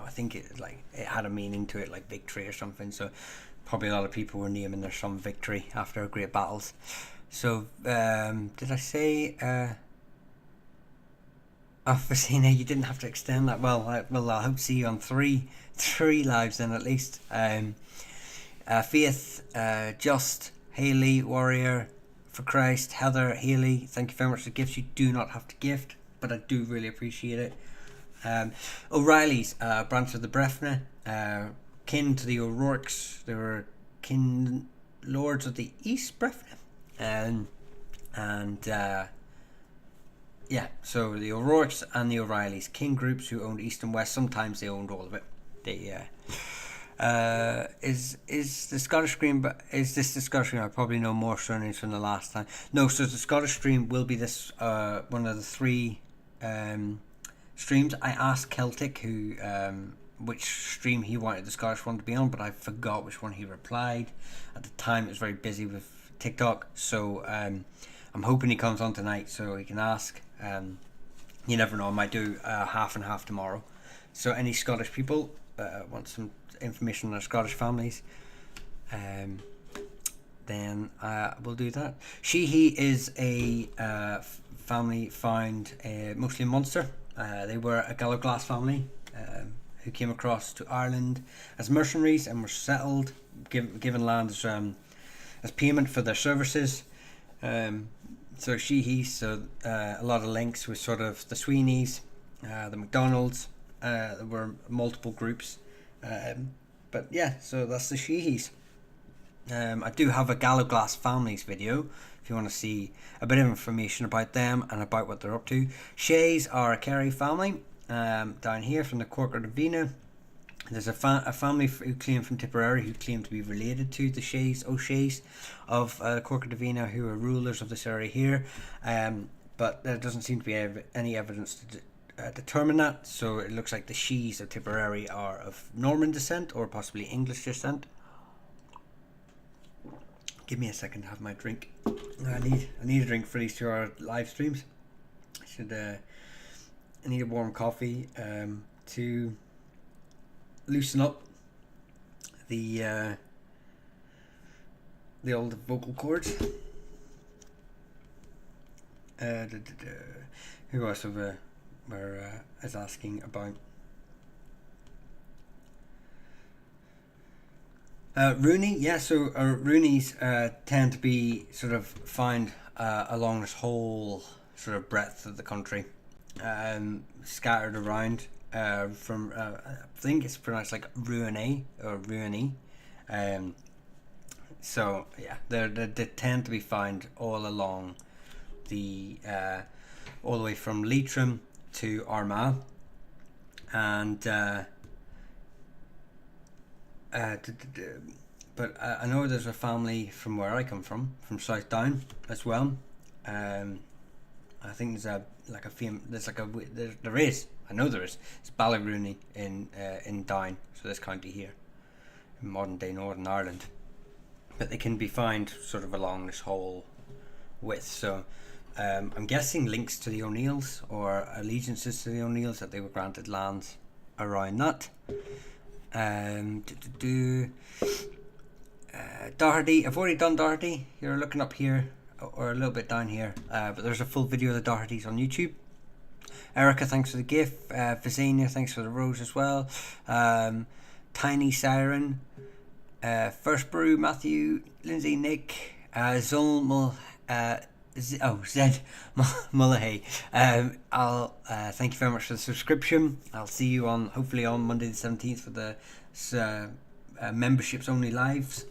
I think it had a meaning to it, like victory or something. So probably a lot of people were naming their son Victory after great battles. So did I say? Oh, Vicina, you didn't have to extend that. Well, I hope to see you on three lives then at least. Faith, Just, Haley, Warrior, for Christ, Heather, Haley, thank you very much for the gifts. You do not have to gift, but I do really appreciate it. O'Reilly's, branch of the Brefna, kin to the O'Rourke's. They were kin lords of the East Brefna. Yeah, so the O'Rourke's and the O'Reillys, kin groups who owned East and West. Sometimes they owned all of it. They is the Scottish stream, but is this the Scottish stream? I probably know more surnames from the last time. No, so the Scottish stream will be this one of the three streams. I asked Celtic who which stream he wanted the Scottish one to be on, but I forgot which one he replied. At the time, it was very busy with TikTok, so I'm hoping he comes on tonight so he can ask. You never know, I might do half and half tomorrow. So any Scottish people want some information on their Scottish families, then we'll do that. He is a family found mostly in Munster. They were a Gallowglass family who came across to Ireland as mercenaries and were settled, given land as payment for their services. So a lot of links with sort of the Sweeneys, the McDonalds. There were multiple groups, but yeah, so that's the Sheeheys. I do have a Gallowglass families video if you want to see a bit of information about them and about what they're up to. Shays are a Kerry family down here from the Corker Davina. There's a family who claim from Tipperary who claim to be related to the O'Sheas of Corker Davina, who are rulers of this area here, but there doesn't seem to be any evidence to determine that. So it looks like the Shees of Tipperary are of Norman descent or possibly English descent. Give me a second to have my drink. I need a drink for these 2 hour live streams. I need a warm coffee to loosen up the old vocal cords. Who else is asking about? Rooney, yeah. So Roonies tend to be sort of found along this whole sort of breadth of the country, scattered around. From I think it's pronounced like Ruiné or Ruini. So yeah, they tend to be found all along the all the way from Leitrim to Armagh, and but I know there's a family from where I come from South Down as well. I think there is. I know there is. It's Ballyrooney in Down, so this county here, in modern day Northern Ireland. But they can be found sort of along this whole width. So I'm guessing links to the O'Neills or allegiances to the O'Neills, that they were granted lands around that. Doherty, I've already done Doherty. You're looking up here or a little bit down here, but there's a full video of the Dohertys on YouTube. Erica, thanks for the gift. Visania, thanks for the rose as well. Tiny Siren, First Brew, Matthew, Lindsay, Nick, Zul Zed Mullahay. I'll thank you very much for the subscription. I'll see you hopefully on Monday the 17th for the memberships only lives,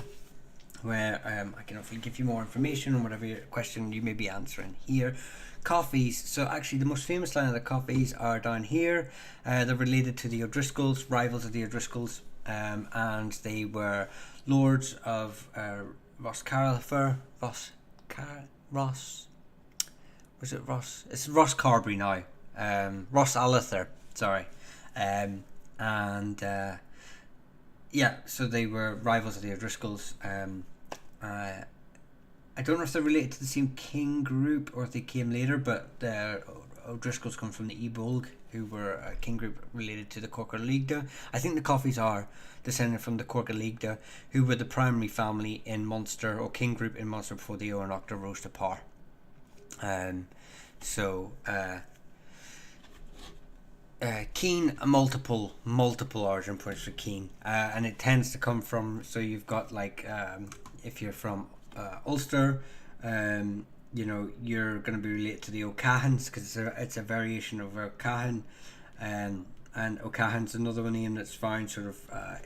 where I can hopefully give you more information on whatever question you may be answering here. Coffees. So actually the most famous line of the coffees are down here. They're related to the O'Driscolls, rivals of the O'Driscolls, and they were lords of Rosscarfer. Was it Ross? It's Ross Carberry now. Ross Alather, sorry. Yeah, so they were rivals of the O'Driscolls. I don't know if they're related to the same king group or if they came later, but the O'Driscolls come from the Ebolg who were a kin group related to the Corcaralegda. I think the Coffeys are descended from the Corcaralegda, who were the primary family in Munster, or kin group in Munster, before the Owenachta rose to power. Keen, multiple origin points for Keen, and it tends to come from, so you've got like, if you're from Ulster, you're going to be related to the O'Cahans, because it's a variation of O'Cahan, and O'Cahan's another one name that's found sort of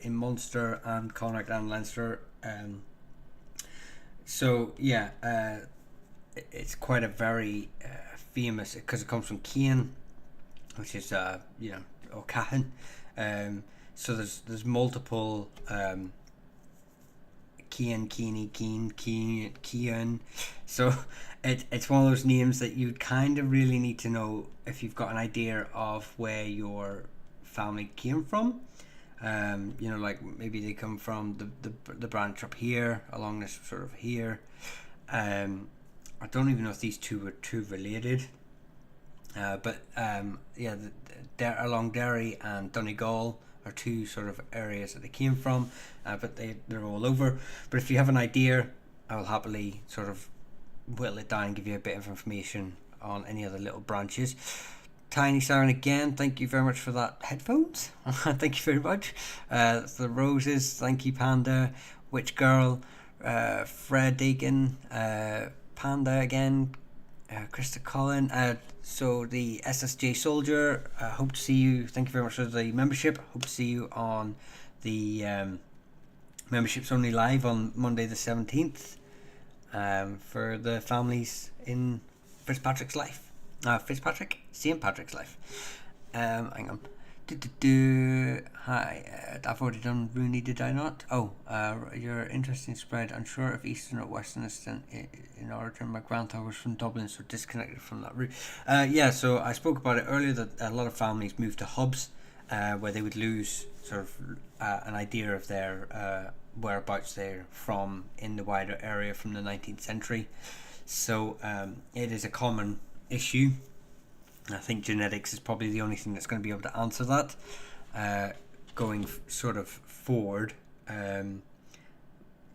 in Munster and Connacht and Leinster. It's quite a very famous, because it comes from Cian, which is O'Cahan. So there's multiple Cian, Keany, Cian. So it's one of those names that you kind of really need to know if you've got an idea of where your family came from. Like maybe they come from the branch up here, along this sort of here. I don't even know if these two were too related. Along Derry and Donegal are two sort of areas that they came from, but they're all over. But if you have an idea, I will happily sort of whittle it down and give you a bit of information on any other little branches. Tiny Siren again, thank you very much for that headphones. Thank you very much. The Roses, thank you Panda, Witch Girl, Fred Deacon, Panda again, Krista Collin. So the SSJ Soldier, hope to see you. Thank you very much for the membership. Hope to see you on the memberships only live on Monday the 17th for the families in Fitzpatrick's life. St. Patrick's life. Hang on. Hi, I've already done Rooney, did I not? Your interesting spread. Unsure if Eastern or Western is in origin. My grandfather was from Dublin, so disconnected from that route. So I spoke about it earlier, that a lot of families moved to hubs where they would lose sort of an idea of their whereabouts they're from in the wider area from the 19th century. So it is a common issue. I think genetics is probably the only thing that's going to be able to answer that going sort of forward. And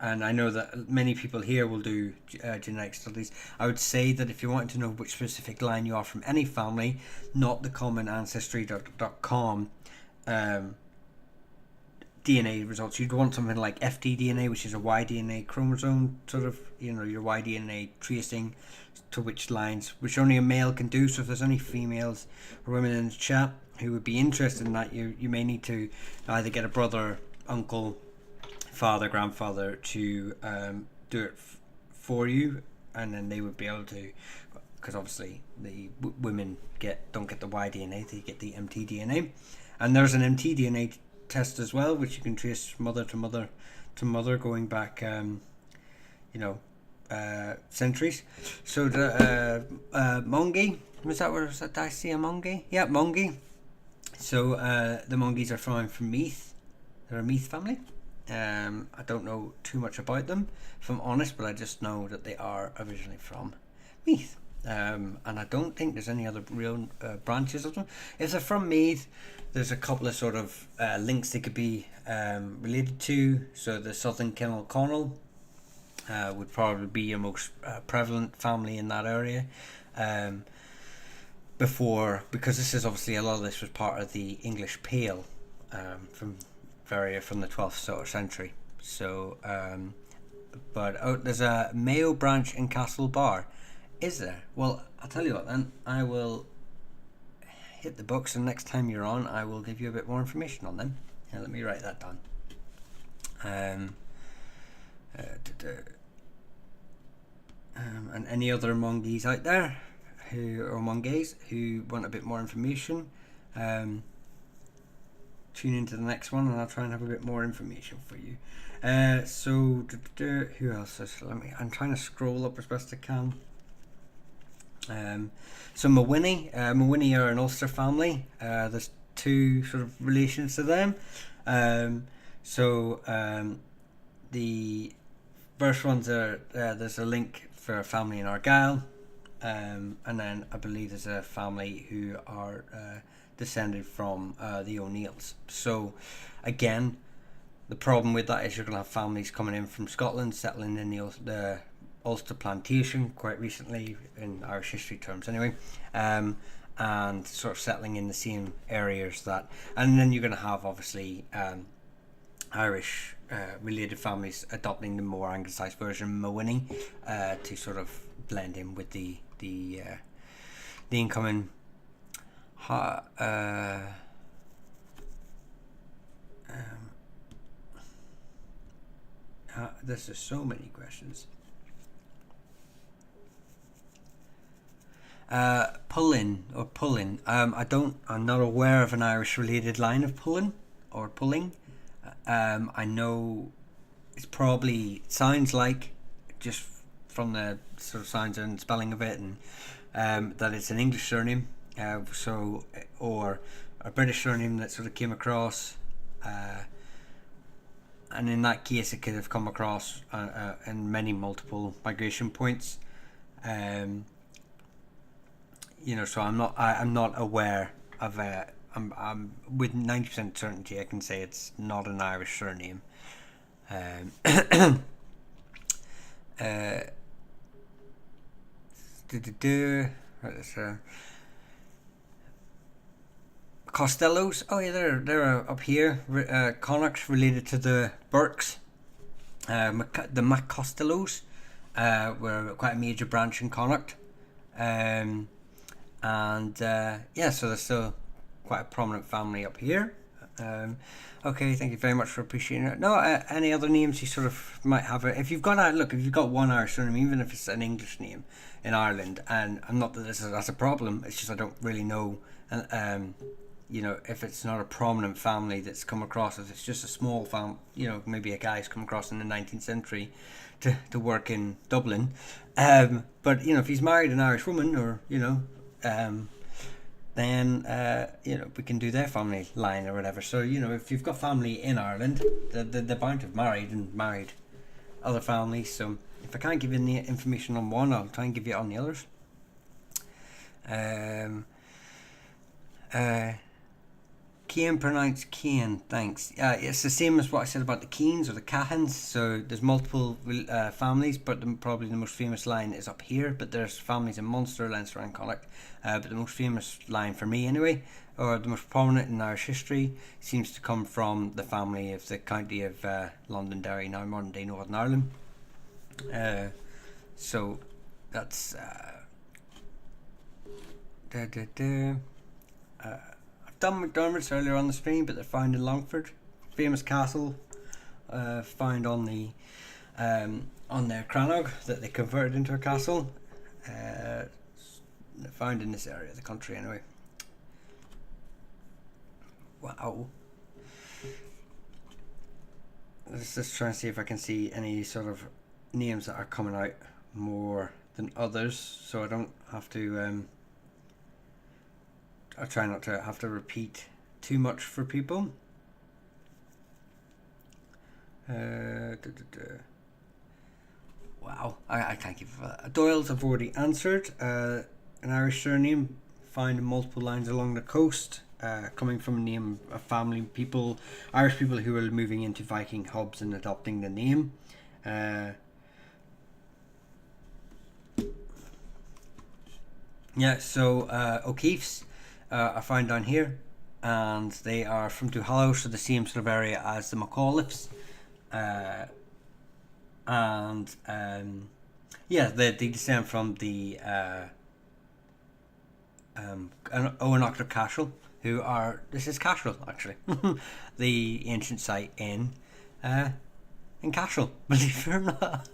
I know that many people here will do genetic studies. I would say that if you want to know which specific line you are from any family, not the common ancestry.com DNA results. You'd want something like FTDNA, which is a Y-DNA chromosome, sort of, your Y-DNA tracing to which lines, which only a male can do. So if there's any females or women in the chat who would be interested in that, you may need to either get a brother, uncle, father, grandfather to do it for you, and then they would be able to, because obviously the women don't get the Y-DNA, they get the mtDNA, and there's an mtDNA test as well, which you can trace mother to mother to mother, going back centuries. So the Mongi, was that, did I see a Mongi? Yeah, Mongi. So the Mongis are from Meath. They're a Meath family. I don't know too much about them, if I'm honest, but I just know that they are originally from Meath. And I don't think there's any other real branches of them. If they're from Meath, there's a couple of sort of links they could be related to. So the Southern Kennel Connell would probably be your most prevalent family in that area. Because this is obviously, a lot of this was part of the English Pale from the 12th sort of century. So, there's a Mayo branch in Castlebar. Is there? Well, I'll tell you what then. I will hit the books, and next time you're on, I will give you a bit more information on them. Let me write that down. And any other Mongies out there who want a bit more information, tune into the next one, and I'll try and have a bit more information for you. Who else is? I'm trying to scroll up as best I can. So Mawinny are an Ulster family. There's two sort of relations to them. The first ones are there's a link for a family in Argyll, and then I believe there's a family who are descended from the O'Neills. So again, the problem with that is you're going to have families coming in from Scotland, settling in the Ulster plantation quite recently, in Irish history terms anyway, and sort of settling in the same areas that, and then you're going to have obviously Irish related families adopting the more anglicised version Mawinning to sort of blend in with the incoming there's just so many questions. Pullin or Pullin. I'm not aware of an Irish related line of Pullin or Pulling. I know it's probably sounds like, just from the sort of sounds and spelling of it, and that it's an English surname, or a British surname that sort of came across, and in that case it could have come across in many multiple migration points. So I'm not aware of a. I'm with 90% certainty I can say it's not an Irish surname. Costellos. Oh yeah, they're up here. Connacht related to the Burkes. The MacCostellos were quite a major branch in Connacht. So there's still quite a prominent family up here. Okay, thank you very much for appreciating it. No, any other names you sort of might have? If you've got one Irish surname, even if it's an English name in Ireland, and I'm not that that's a problem. It's just I don't really know. If it's not a prominent family that's come across, if it's just a small family, maybe a guy's come across in the 19th century to work in Dublin. But if he's married an Irish woman, or then we can do their family line or whatever. So if you've got family in Ireland, they're bound to have married other families. So if I can't give you the information on one, I'll try and give you it on the others. Cian, pronounced Cian, thanks. It's the same as what I said about the Keens or the Cahans. So there's multiple families, but probably the most famous line is up here. But there's families in Munster, Leinster and Connacht. But the most famous line for me anyway, or the most prominent in Irish history, seems to come from the family of the county of Londonderry, now modern day Northern Ireland. So that's I've done McDermott's earlier on the stream, but they're found in Longford, famous castle, found on their Crannog that they converted into a castle. Found in this area of the country anyway. Wow. Let's just try and see if I can see any sort of names that are coming out more than others, so I don't have to I try not to have to repeat too much for people. Wow, I can't give Doyle's I've already answered. An Irish surname found in multiple lines along the coast, coming from a name of family people, Irish people who were moving into Viking hubs and adopting the name. O'Keefe's are found down here, and they are from Duhallow, so the same sort of area as the McAuliffes. They descend from the Owenoctor Cashel, who are, this is Cashel actually, the ancient site in Cashel, believe it or not.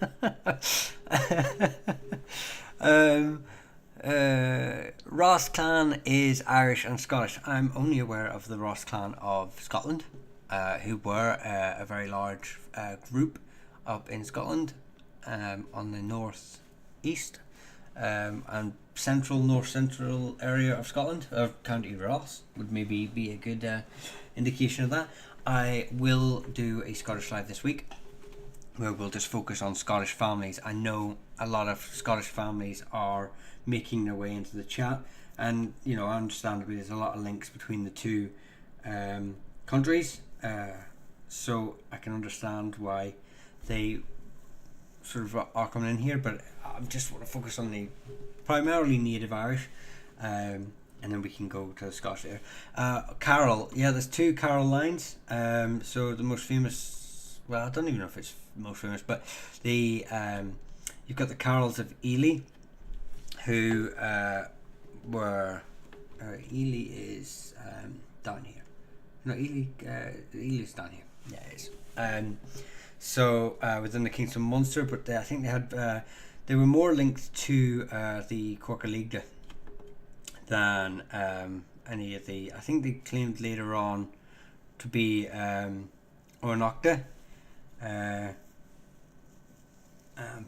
Ross clan is Irish and Scottish. I'm only aware of the Ross clan of Scotland, who were a very large group up in Scotland, on the north east and north central area of Scotland, County Ross would maybe be a good indication of that. I will do a Scottish live this week where we'll just focus on Scottish families. I know a lot of Scottish families are making their way into the chat, and understandably, there's a lot of links between the two countries. So I can understand why they sort of are coming in here, but I just want to focus on the primarily native Irish, and then we can go to the Scottish there. Carol, there's two Carol lines. So the most famous, well, I don't even know if it's most famous, but the you've got the Carols of Ely, who were Ely is down here. No, Ely's down here. Yeah, it is. So within the Kingdom of Munster, but I think they were more linked to the Corca League than any of the. I think they claimed later on to be Ornocta,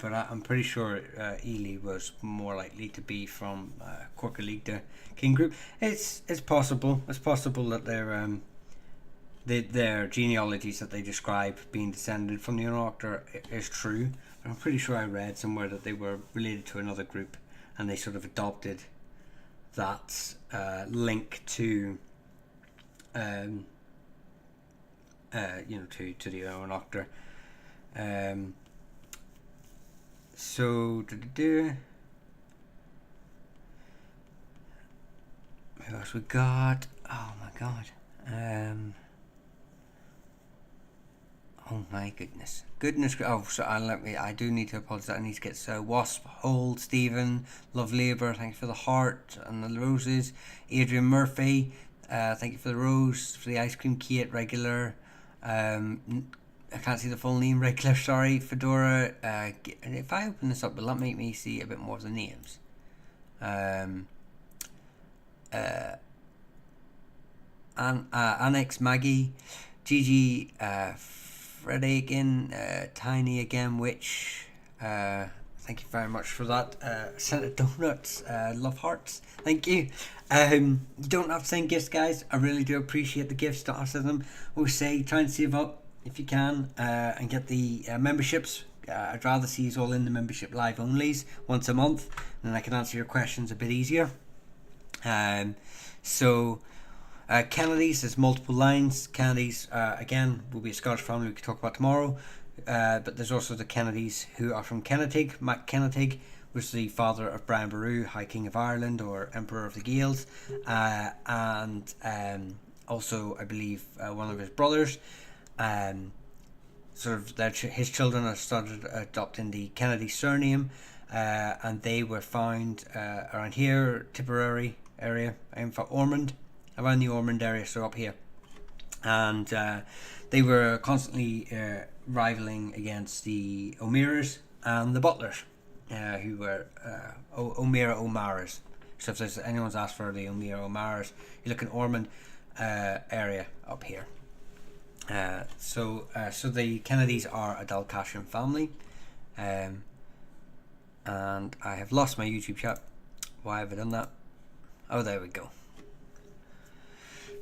but I'm pretty sure Ely was more likely to be from Corca League King group. It's possible. It's possible that their genealogies that they describe being descended from the Ornocta is true. I'm pretty sure I read somewhere that they were related to another group, and they sort of adopted that link to, to the Ornocta. So who else we got? Oh my god. Oh my goodness. Oh, so I do need to apologise. I need to get Wasp, Hold, Stephen, Love Labour, thank you for the heart and the roses. Adrian Murphy, thank you for the rose, for the ice cream, Kate, regular. I can't see the full name, regular, sorry. Fedora, if I open this up, will that make me see a bit more of the names? Annex, Maggie, Gigi, Freddy again, Tiny again, Witch, thank you very much for that. Scented Donuts, love hearts, thank you. You don't have to send gifts, guys. I really do appreciate the gifts. Don't have to send them. Always say, try and save up if you can, and get the memberships. I'd rather see you all in the membership live onlys once a month, and then I can answer your questions a bit easier. Kennedy's, there's multiple lines. Kennedy's, again, will be a Scottish family we could talk about tomorrow. But there's also the Kennedys who are from Kennetig. Mac Kennetig was the father of Brian Boru, High King of Ireland or Emperor of the Gaels. And also, I believe, one of his brothers. His children have started adopting the Kennedy surname. And they were found around here, Tipperary area, in fact, Ormond. Around the Ormond area, so up here, and they were constantly rivaling against the O'Mearas and the Butlers, who were O'Meara O'Maras. So if there's anyone's asked for the O'Meara O'Maras, you look in Ormond area up here. So the Kennedys are a Dalcassian family, and I have lost my YouTube chat. Why have I done that? Oh, there we go.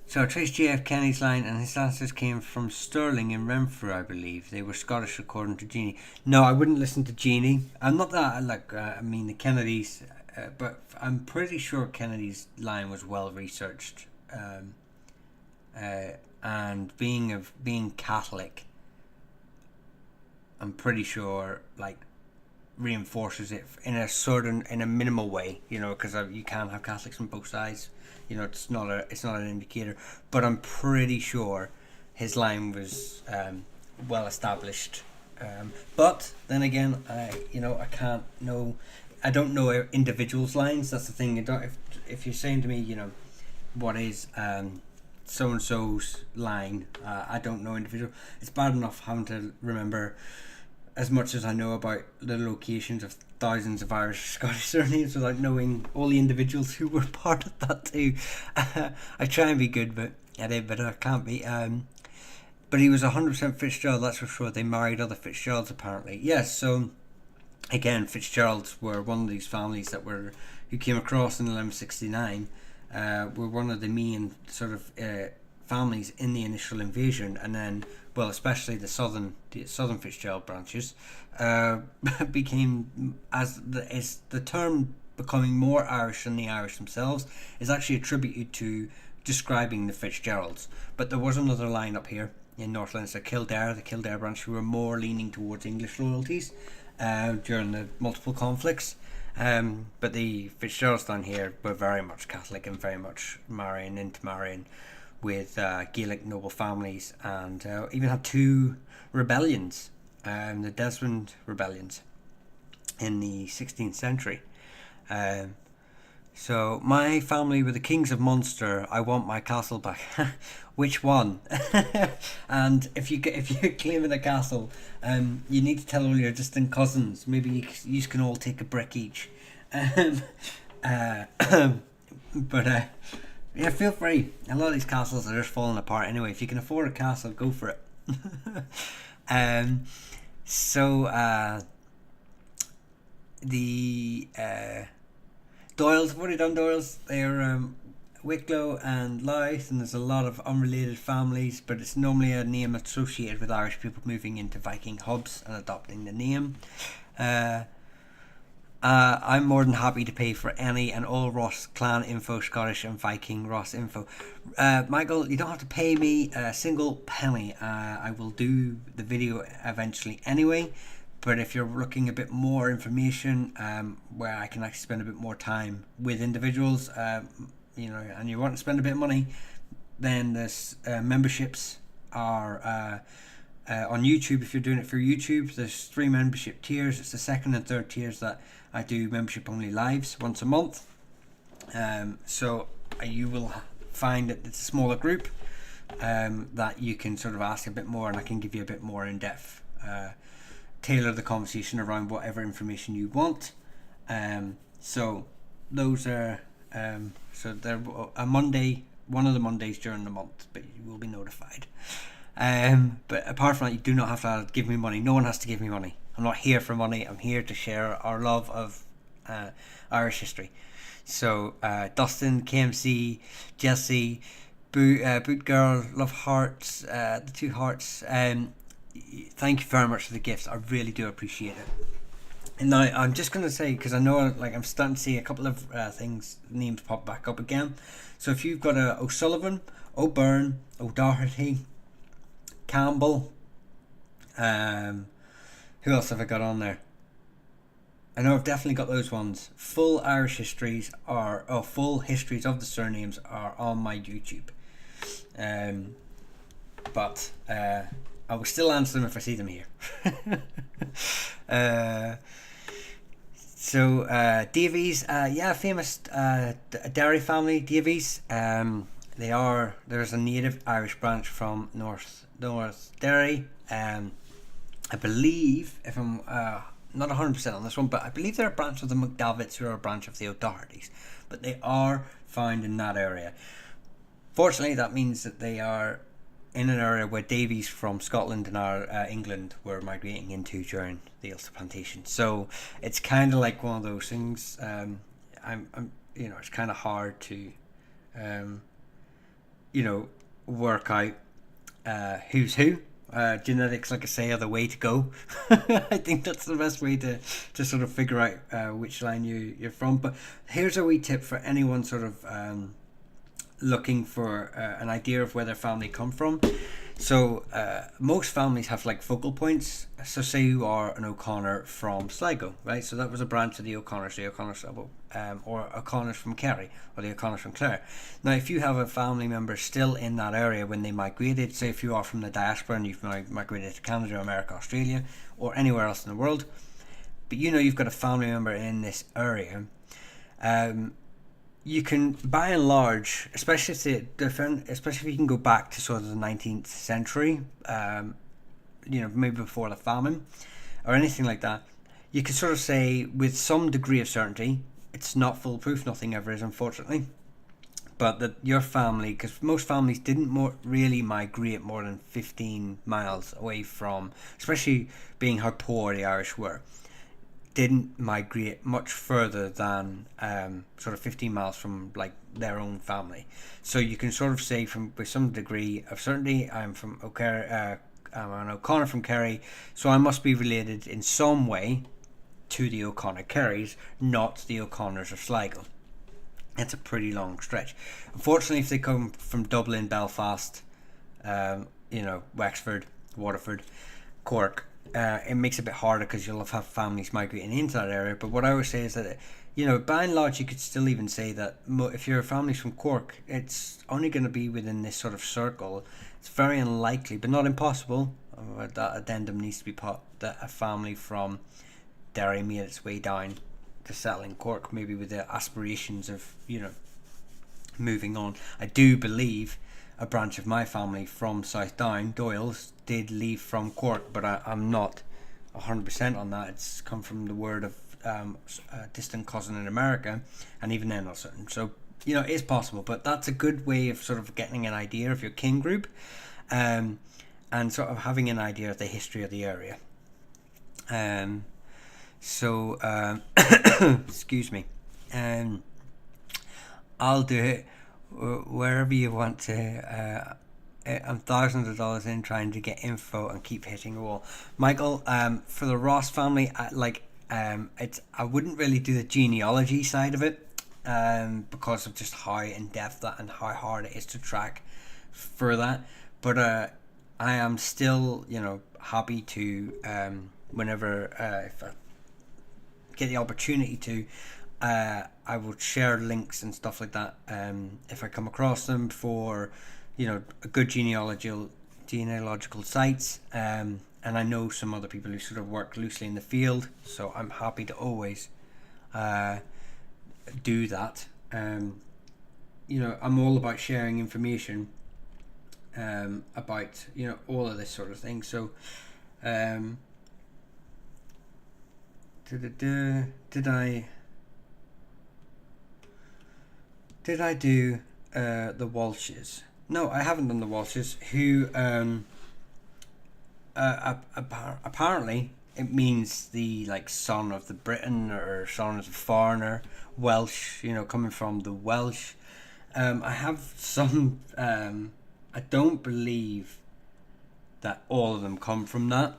So I traced J.F. Kennedy's line, and his ancestors came from Stirling in Renfrew, I believe. They were Scottish according to Jeannie. No, I wouldn't listen to Jeannie. I'm not that, the Kennedys, but I'm pretty sure Kennedy's line was well researched. And being Catholic, I'm pretty sure, reinforces it in a minimal way, because you can have Catholics on both sides. It's not an indicator, but I'm pretty sure his line was well established. But then again, I can't know. I don't know individuals' lines. That's the thing. If you're saying to me, what is so and so's line, I don't know individual. It's bad enough having to remember as much as I know about the locations of thousands of Irish Scottish surnames without knowing all the individuals who were part of that too. I try and be good, but I can't be. But he was 100% Fitzgerald, that's for sure. They married other Fitzgeralds apparently. Yes, so again, Fitzgeralds were one of these families who came across in 1169. Were one of the main sort of families in the initial invasion, and then, well, especially the southern Fitzgerald branches became, as the term becoming more Irish than the Irish themselves is actually attributed to describing the Fitzgeralds. But there was another line up here in North Leinster, Kildare, the Kildare branch, who were more leaning towards English loyalties during the multiple conflicts. But the Fitzgeralds down here were very much Catholic and very much intermarrying with Gaelic noble families, and even had two rebellions, the Desmond rebellions in the 16th century. So my family were the kings of Munster. I want my castle back. Which one? And if you're claiming a castle, you need to tell all your distant cousins. Maybe you can all take a brick each. But yeah, feel free. A lot of these castles are just falling apart anyway. If you can afford a castle, go for it. The Doyles, I've already done Doyles. They're Wicklow and Louth, and there's a lot of unrelated families, but it's normally a name associated with Irish people moving into Viking hubs and adopting the name. I'm more than happy to pay for any and all Ross clan info, Scottish and Viking Ross info. Michael, you don't have to pay me a single penny. I will do the video eventually anyway. But if you're looking a bit more information, where I can actually spend a bit more time with individuals, and you want to spend a bit of money, then there's memberships are on YouTube. If you're doing it for YouTube, there's 3 membership tiers. It's the second and third tiers that I do membership only lives once a month. So you will find that it's a smaller group that you can sort of ask a bit more, and I can give you a bit more in depth. Tailor the conversation around whatever information you want. So those are so they're a Monday, one of the Mondays during the month, but you will be notified. But apart from that, you do not have to give me money. No one has to give me money. I'm not here for money. I'm here to share our love of Irish history. So Dustin, KMC, Jesse, Boot Girl, Love Hearts, the 2 hearts. Thank you very much for the gifts. I really do appreciate it. And now I'm just going to say, because I know I'm starting to see a couple of names pop back up again. So if you've got a O'Sullivan, O'Byrne, O'Doherty, Campbell, who else have I got on there? I know I've definitely got those ones. Full Irish histories full histories of the surnames are on my YouTube. But I will still answer them if I see them here. Davies, famous dairy family, Davies. There's a native Irish branch from North Derry. I believe, if I'm not 100% on this one, but I believe they're a branch of the McDavids, who are a branch of the O'Dohertys. But they are found in that area. Fortunately, that means that they are in an area where Davies from Scotland and England were migrating into during the Ulster plantation. So it's kind of like one of those things. It's kind of hard to, work out who's who. Genetics, like I say, are the way to go. I think that's the best way to sort of figure out which line you're from. But here's a wee tip for anyone sort of looking for an idea of where their family come from. So most families have like focal points. So say you are an O'Connor from Sligo, right? So that was a branch of the O'Connors, or O'Connors from Kerry, or the O'Connors from Clare. Now if you have a family member still in that area when they migrated, say if you are from the diaspora and you've migrated to Canada, America, Australia, or anywhere else in the world, but you've got a family member in this area, you can, by and large, especially if you can go back to sort of the 19th century, maybe before the famine or anything like that, you can sort of say with some degree of certainty, it's not foolproof, nothing ever is, unfortunately, but that your family, because most families didn't really migrate more than 15 miles away from, especially being how poor the Irish were, didn't migrate much further than sort of 15 miles from like their own family. So you can sort of say with some degree of certainty, I'm an O'Connor from Kerry, so I must be related in some way to the O'Connor Kerrys, not the O'Connors or Sligo. It's a pretty long stretch. Unfortunately, if they come from Dublin, Belfast, Wexford, Waterford, Cork, it makes it a bit harder because you'll have families migrating into that area. But what I always say is that, by and large, you could still even say that if your family's from Cork, it's only going to be within this sort of circle. It's very unlikely, but not impossible. That addendum needs to be put that a family from Derry made its way down to settle in Cork, maybe with the aspirations of, moving on. I do believe a branch of my family from South Down, Doyle's, did leave from Cork, but I'm not 100% on that. It's come from the word of a distant cousin in America, and even then not certain. So, it is possible, but that's a good way of sort of getting an idea of your kin group, and sort of having an idea of the history of the area. Excuse me. I'll do it wherever you want to. I'm thousands of dollars in trying to get info and keep hitting a wall. Michael, for the Ross family, I wouldn't really do the genealogy side of it, because of just how in depth that and how hard it is to track for that. But I am still, happy to whenever if I get the opportunity to. I would share links and stuff like that if I come across them for a good genealogical sites, and I know some other people who sort of work loosely in the field, so I'm happy to always do that. I'm all about sharing information about all of this sort of thing. So Did I do the Walshes? No, I haven't done the Walshes, who apparently it means the son of the Briton or son of the foreigner, Welsh, coming from the Welsh. I have some, I don't believe that all of them come from that.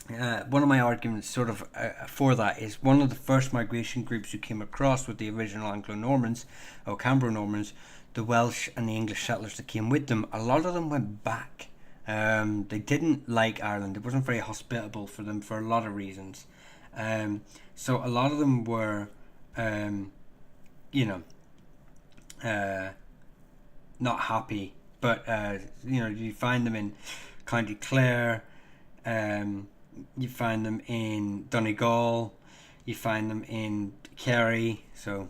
One of my arguments sort of for that is one of the first migration groups who came across with the original Anglo-Normans or Cambro-Normans, the Welsh and the English settlers that came with them. A lot of them went back. They didn't like Ireland. It wasn't very hospitable for them for a lot of reasons. So a lot of them were, not happy. But, you find them in County Clare, you find them in Donegal, you find them in Kerry, so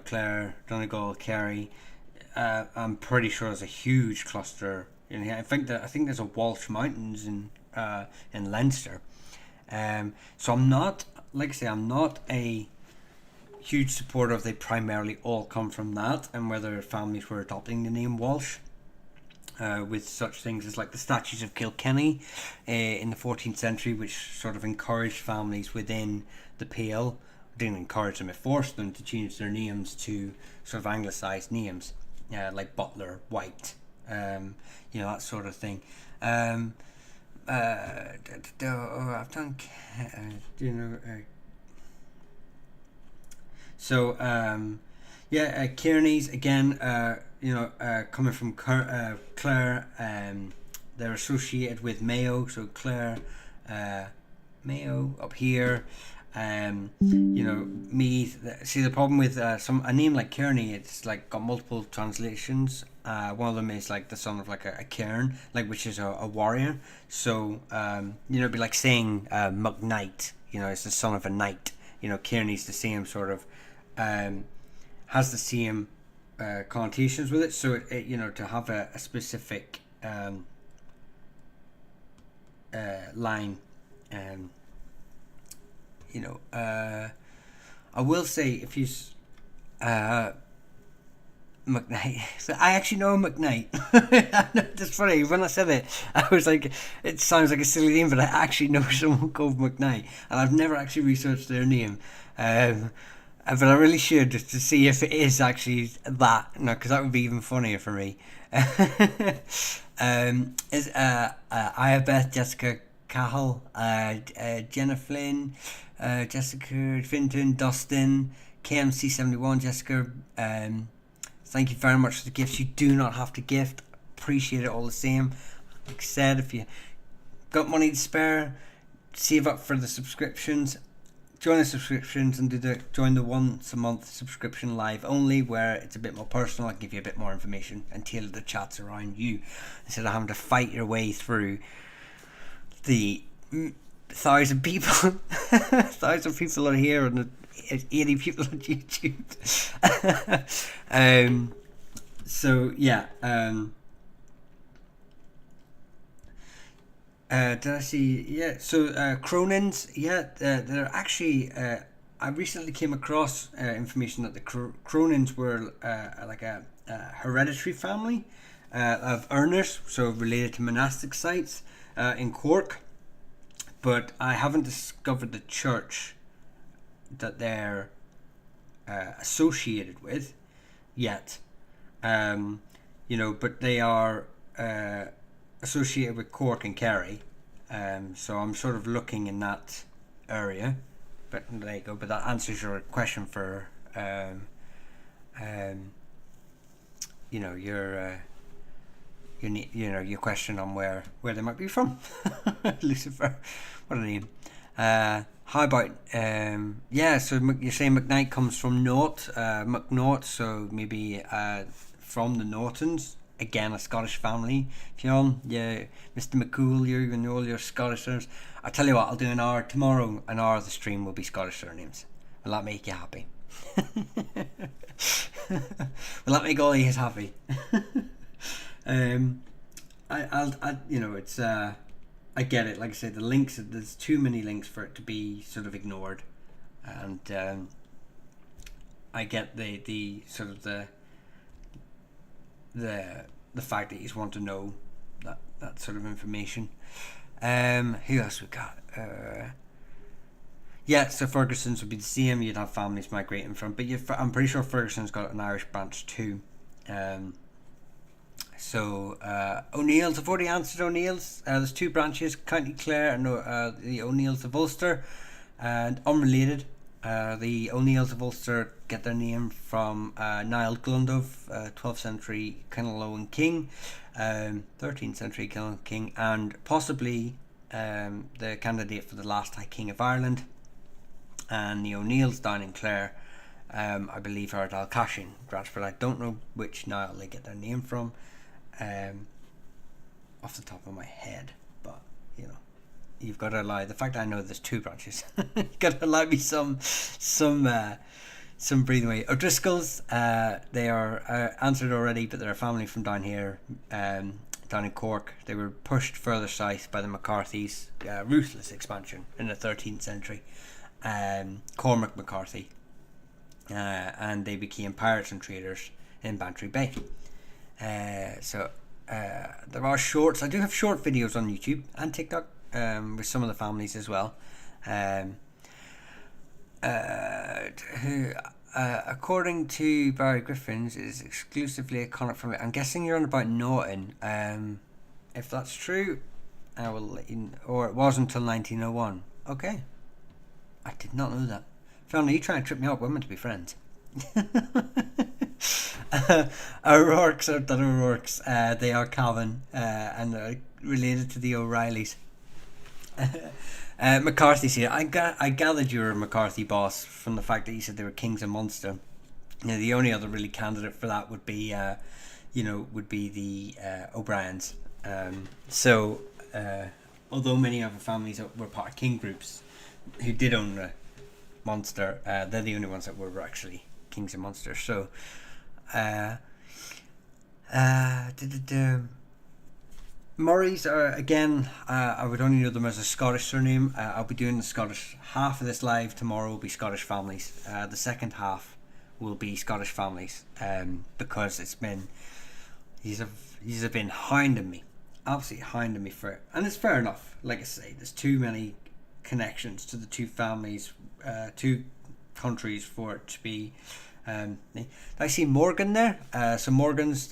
Clare, Donegal, Kerry. I'm pretty sure there's a huge cluster in here. I think there's a Walsh Mountains in Leinster. So I'm not, I'm not a huge supporter of they primarily all come from that, and whether families were adopting the name Walsh. With such things as the statues of Kilkenny in the 14th century, which sort of encouraged families within the Pale, didn't encourage them, it forced them to change their names to sort of anglicised names, like Butler, White, that sort of thing. I've done, Kearneys again. Coming from Clare, they're associated with Mayo, so Clare, Mayo up here. Meath. See, the problem with a name like Kearney, it's got multiple translations. One of them is the son of a cairn, which is a warrior. So it'd be like saying McKnight. It's the son of a knight. Kearney's the same sort of, has the same connotations with it, so it to have a specific line, I will say if you McKnight, so I actually know McKnight. That's funny, when I said it I was like, it sounds like a silly name, but I actually know someone called McKnight, and I've never actually researched their name. But I really should, just to see if it is actually that. No, because that would be even funnier for me. Is Ayabeth Jessica Cahill, Jenna Flynn, Jessica Finton, Dustin, KMC71, Jessica. Thank you very much for the gifts. You do not have to gift. Appreciate it all the same. Like I said, if you got money to spare, save up for the subscriptions. Join the subscriptions and join the once a month subscription live only, where it's a bit more personal. I can give you a bit more information and tailor the chats around you instead of having to fight your way through the 1,000 people, 1,000 people are here and 80 people on YouTube. So yeah. Did I see? Yeah. So Cronins, yeah, they're actually. I recently came across information that the Cronins were like a hereditary family of earners, so related to monastic sites in Cork. But I haven't discovered the church that they're associated with yet. But they are associated with Cork and Kerry. So I'm sort of looking in that area. But there you go. But that answers your question for your question on where they might be from. Lucifer, what a name. How about so you're saying McKnight comes from Naut, McNaught, so maybe from the Nortons, again a Scottish family. Fionn, yeah, Mr. McCool, you and all your Scottish surnames. I tell you what, I'll do an hour tomorrow. An hour of the stream will be Scottish surnames. Will that make you happy? Will that make all of you happy? I get it. Like I said, the links, there's too many links for it to be sort of ignored, and I get the sort of the fact that you want to know that sort of information. Who else we got? So Ferguson's would be the same. You'd have families migrating from, but I'm pretty sure Ferguson's got an Irish branch too. O'Neill's, I've already answered O'Neill's. There's two branches, County Clare and the O'Neills of Ulster. And unrelated, the O'Neills of Ulster get their name from Niall Glundov, 12th century Kinlowen king, 13th century Kinlowen king, and possibly the candidate for the last High King of Ireland. And the O'Neills down in Clare, I believe, are Dalcashian branch, but I don't know which Niall they get their name from. Off the top of my head, but you've got to allow the fact that I know there's two branches. You've got to allow me some breathing way. O'Driscolls, they are answered already, but they're a family from down here, down in Cork. They were pushed further south by the McCarthys, ruthless expansion in the 13th century. Cormac McCarthy, and they became pirates and traders in Bantry Bay. There are shorts. I do have short videos on YouTube and TikTok with some of the families as well. According to Barry Griffins, is exclusively a Connacht family. I'm guessing you're on about Norton. If that's true, I will let you. Or it was until 1901. Okay, I did not know that. Family, you trying to trip me up? We're meant to be friends. O'Rourke's are not O'Rourke's. They are Calvin and are related to the O'Reillys. McCarthy's here. I gathered you were a McCarthy boss from the fact that you said they were kings of Munster. The only other really candidate for that would be the O'Briens. Although many other families were part of king groups who did own the Munster, they're the only ones that were actually kings of Munster. So Murray's are, again, I would only know them as a Scottish surname. I'll be doing the Scottish half of this live tomorrow will be Scottish families. The second half will be Scottish families, because it's been these have been hounding me, absolutely hounding me for it, and it's fair enough. Like I say, there's too many connections to the two families, two countries for it to be. I see Morgan there. So Morgan's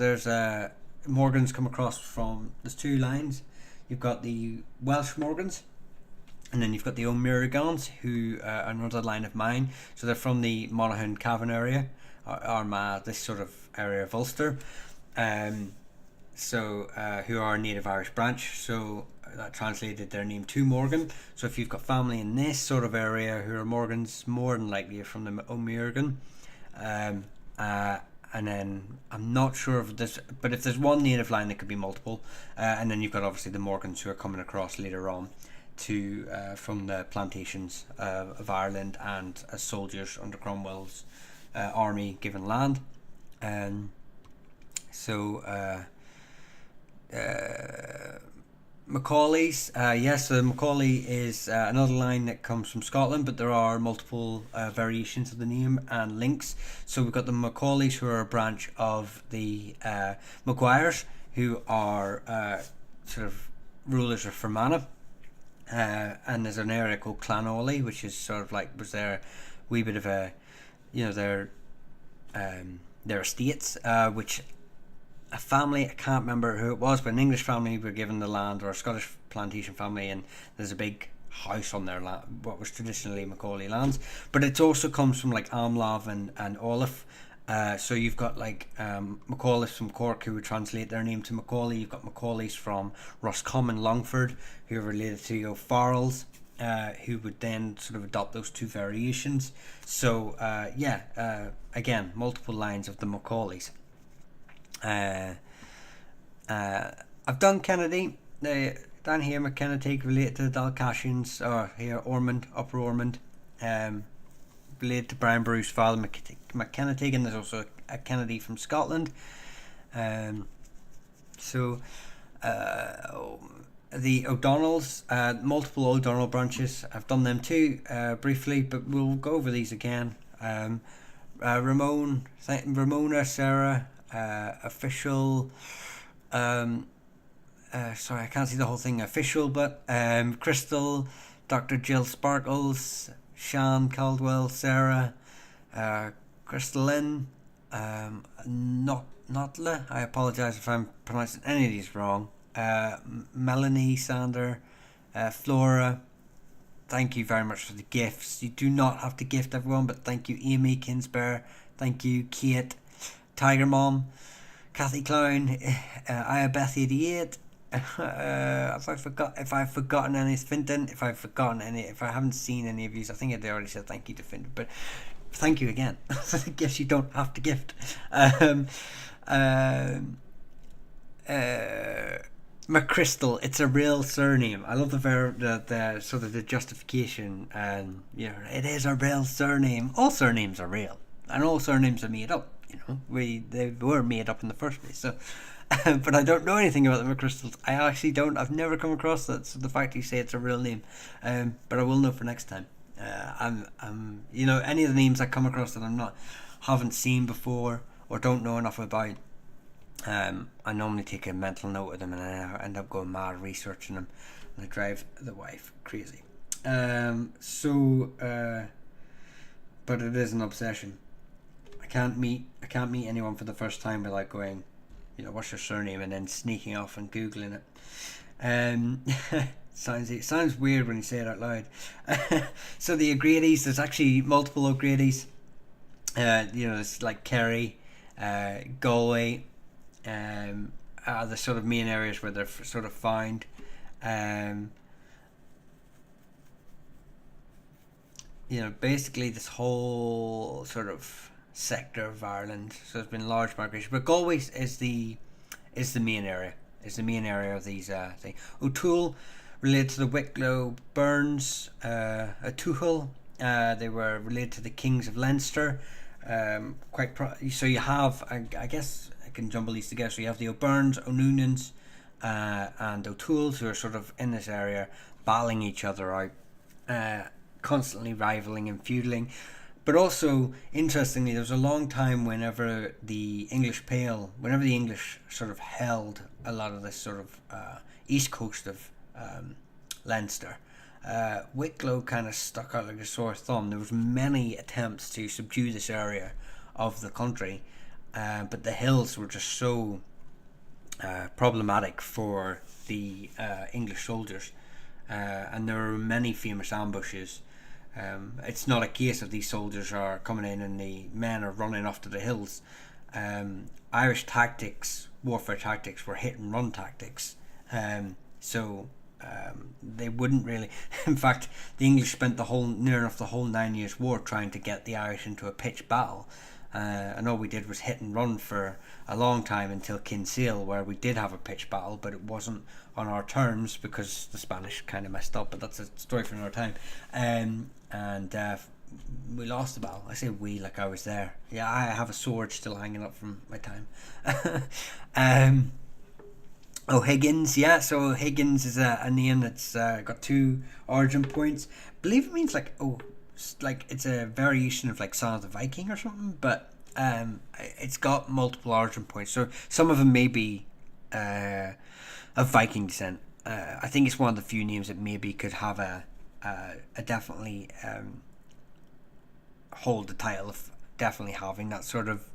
come across from, there's two lines. You've got the Welsh Morgans, and then you've got the O'Mearigans, who are another line of mine. So they're from the Monaghan Cavan area, Armagh, this sort of area of Ulster. Um, who are a native Irish branch. So that translated their name to Morgan. So if you've got family in this sort of area who are Morgans, more than likely you're from the O'Mearigan. Um, and then I'm not sure if this, but if there's one native line, there could be multiple. And then you've got obviously the Morgans who are coming across later on to from the plantations of Ireland and as soldiers under Cromwell's army given land. So Macaulay's, yes, so Macaulay is another line that comes from Scotland, but there are multiple variations of the name and links. So we've got the Macaulays, who are a branch of the Maguires, who are sort of rulers of Fermanagh. And there's an area called Clanolly, which is sort of like, was there a wee bit of a, their estates, which a family, I can't remember who it was, but an English family were given the land, or a Scottish plantation family, and there's a big house on their land, what was traditionally Macaulay lands. But it also comes from like Amlav and Olaf. So you've got like Macaulays from Cork, who would translate their name to Macaulay. You've got Macaulays from Roscommon, Longford, who are related to O'Farrells, who would then sort of adopt those two variations. So again, multiple lines of the Macaulays. I've done Kennedy. Down here, McKennatig related to the Dalcassians, or here Ormond, Upper Ormond, related to Brian Bruce, Father McKennatig, and there's also a Kennedy from Scotland. The O'Donnells, multiple O'Donnell branches. I've done them too, briefly, but we'll go over these again. Ramona, Sarah, official. Sorry, I can't see the whole thing. Official, but Crystal, Dr. Jill Sparkles, Shan Caldwell, Sarah, Crystalline, Notla. I apologise if I'm pronouncing any of these wrong. Melanie Sander, Flora. Thank you very much for the gifts. You do not have to gift everyone, but thank you, Amy Kinsbear. Thank you, Kate, Tiger Mom, Kathy Clown, Iabeth88. If I've forgotten any, Finton, if I haven't seen any of these, I think I already said thank you to Finton, but thank you again for the gifts you don't have to gift. McChrystal, it's a real surname. I love the sort of the justification, and it is a real surname. All surnames are real, and all surnames are made up. They were made up in the first place. So, but I don't know anything about the McChrystals. I actually don't. I've never come across that. So the fact you say it's a real name, but I will know for next time. Any of the names I come across that haven't seen before or don't know enough about. I normally take a mental note of them, and I end up going mad researching them, and I drive the wife crazy. But it is an obsession. I can't meet anyone for the first time without going, what's your surname, and then sneaking off and googling it. Sounds weird when you say it out loud. So the O'Grady's, there's actually multiple O'Grady's. It's like Kerry, Galway, are the sort of main areas where they're sort of found. Basically this whole sort of sector of Ireland. So there's been large migration, but Galway is the main area. Is the main area of these things. O'Toole related to the Wicklow Burns, O'Tuchel. They were related to the Kings of Leinster. So you have, I guess I can jumble these together. So you have the O'Byrnes, O'Noonans, and O'Tooles, who are sort of in this area battling each other out, constantly rivaling and feuding. But also, interestingly, there was a long time whenever the English sort of held a lot of this sort of east coast of Leinster, Wicklow kind of stuck out like a sore thumb. There was many attempts to subdue this area of the country, but the hills were just so problematic for the English soldiers, and there are many famous ambushes. It's not a case of these soldiers are coming in and the men are running off to the hills. Irish tactics, warfare tactics, were hit and run tactics. So they wouldn't really. In fact, the English spent near enough the whole 9 Years' War trying to get the Irish into a pitched battle. And all we did was hit and run for a long time until Kinsale, where we did have a pitched battle, but it wasn't on our terms because the Spanish kind of messed up. But that's a story for another time. And we lost the battle. I say we, like I was there. Yeah, I have a sword still hanging up from my time. O'Higgins, yeah. So O'Higgins is a name that's got 2 origin points. I believe it means like it's a variation of like Son of the Viking or something, but it's got multiple origin points. So some of them may be of Viking descent. I think it's one of the few names that maybe could have a definitely hold the title of definitely having that sort of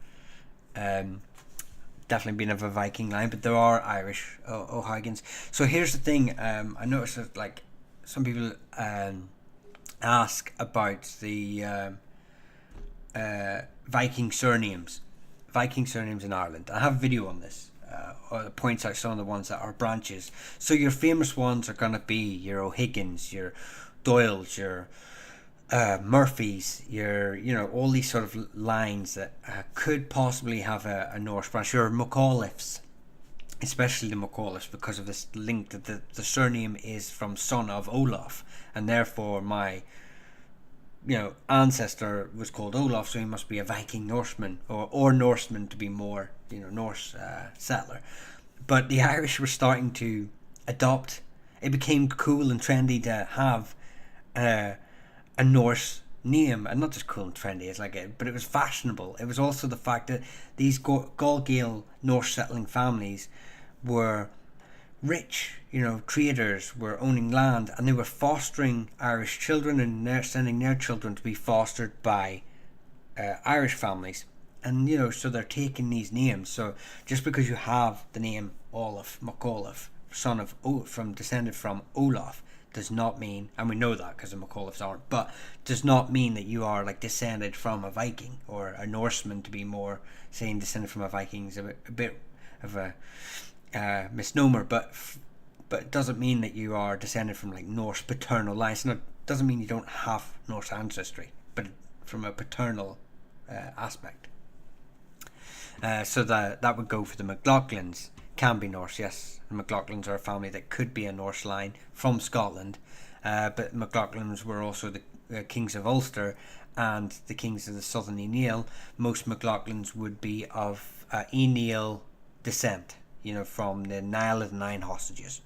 definitely being of a Viking line, but there are Irish O'Higgins. So here's the thing, I noticed that like some people ask about the Viking surnames in Ireland. I have a video on this, or it points out some of the ones that are branches. So your famous ones are going to be your O'Higgins, your Doyles, your Murphys, your all these sort of lines that could possibly have a Norse branch. Your McAuliffes, especially the McAuliffes, because of this link that the surname is from son of Olaf, and therefore my ancestor was called Olaf, so he must be a Viking Norseman, or Norseman to be more Norse settler. But the Irish were starting to adopt. It became cool and trendy to have a Norse name, and not just cool and trendy, it's like it, but it was fashionable. It was also the fact that these Gael Norse settling families were rich, traders, were owning land, and they were fostering Irish children, and they're sending their children to be fostered by Irish families. And so they're taking these names. So just because you have the name Olaf, McAuliffe, son of descended from Olaf, does not mean, and we know that because the McAuliffes aren't, but does not mean that you are like descended from a Viking or a Norseman. To be more saying descended from a Viking is a bit of a misnomer, but it doesn't mean that you are descended from like Norse paternal lines. It doesn't mean you don't have Norse ancestry, but from a paternal aspect. So that would go for the McLaughlins. Can be Norse, yes. The McLaughlins are a family that could be a Norse line from Scotland, but McLaughlins were also the kings of Ulster and the kings of the southern Aeneal. Most McLaughlins would be of Aeneal descent, from the Nile of the Nine Hostages.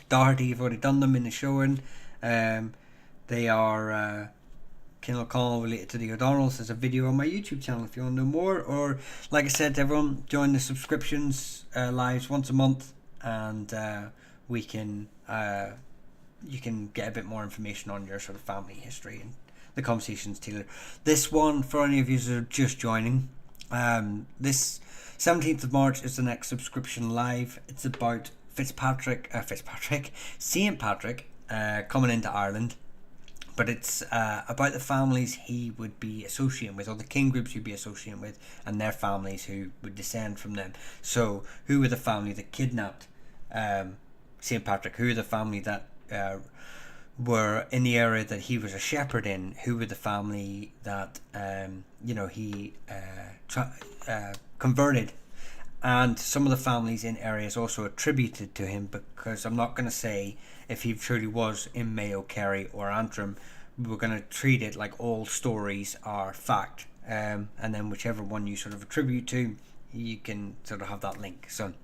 Doherty, you've already done them in the showing. They are Ken O'Connell related to the O'Donnells. There's a video on my YouTube channel if you want to know more. Or, like I said to everyone, join the subscriptions lives once a month, and we can you can get a bit more information on your sort of family history and the conversations tailored. This one, for any of you who are just joining, this 17th of March is the next subscription live. It's about St. Patrick coming into Ireland. But it's about the families he would be associating with, or the king groups he'd be associating with, and their families who would descend from them. So, who were the family that kidnapped St. Patrick? Who were the family that were in the area that he was a shepherd in? Who were the family that he converted? And some of the families in areas also attributed to him, because I'm not going to say if he truly was in Mayo, Kerry or Antrim. We're going to treat it like all stories are fact, and then whichever one you sort of attribute to, you can sort of have that link. So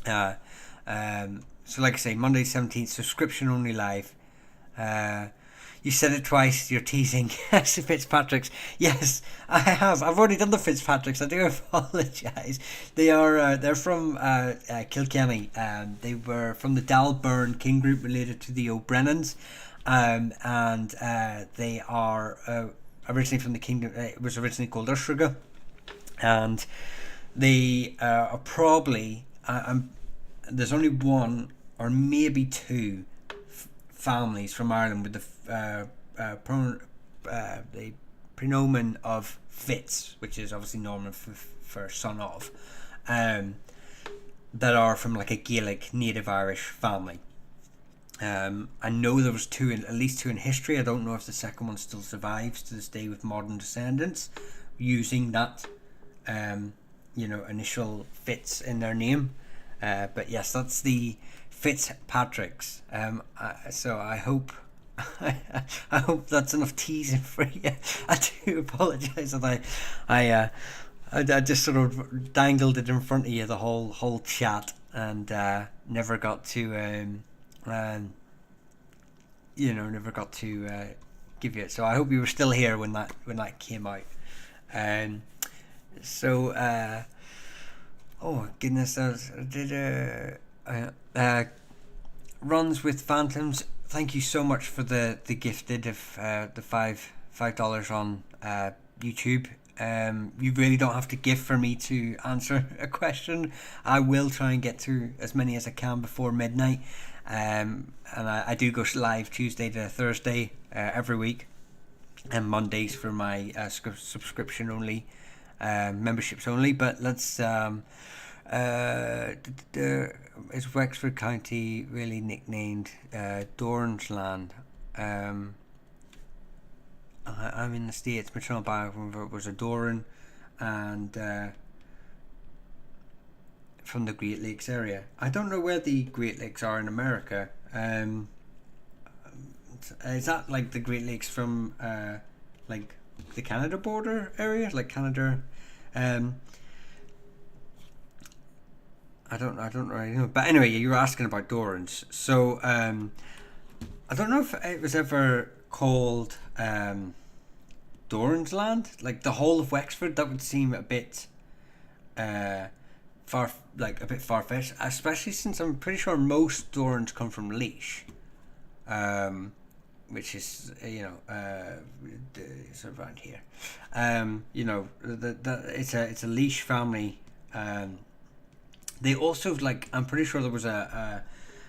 like I say, Monday 17th, subscription only live. You said it twice, you're teasing. Fitzpatrick's. Yes, I have. I've already done the Fitzpatrick's. I do apologise. They're from Kilkenny. They were from the Dalburn king group related to the O'Brennans. And they are originally from the kingdom. It was originally called Ushriga. And They are probably there's only one or maybe two families from Ireland with the pronomen of Fitz, which is obviously Norman for son of, um, that are from like a Gaelic native Irish family. I know there was at least two in history. I don't know if the second one still survives to this day with modern descendants using that, initial Fitz in their name. But yes, that's the Fitzpatricks. So I hope I hope that's enough teasing for you. I do apologise that I just sort of dangled it in front of you the whole chat and never got to never got to give you it. So I hope you were still here when that came out. Um, so oh goodness, runs with phantoms. Thank you so much for the gifted of the $5 on YouTube. You really don't have to gift for me to answer a question. I will try and get through as many as I can before midnight. And I do go live Tuesday to Thursday every week, and Mondays for my subscription only, memberships only. But let's is Wexford County really nicknamed Dorn's Land? I'm in the States. Maternal biographer was a Doran, and from the Great Lakes area. I don't know where the Great Lakes are in America. Is that like the Great Lakes from like the Canada border area, like Canada? I don't really know. But anyway, you were asking about Dorans. So I don't know if it was ever called Doran's Land, like the whole of Wexford. That would seem a bit a bit far-fetched, especially since I'm pretty sure most Dorans come from Laois, which is sort of around here. It's a Laois family. They also, like, I'm pretty sure there was an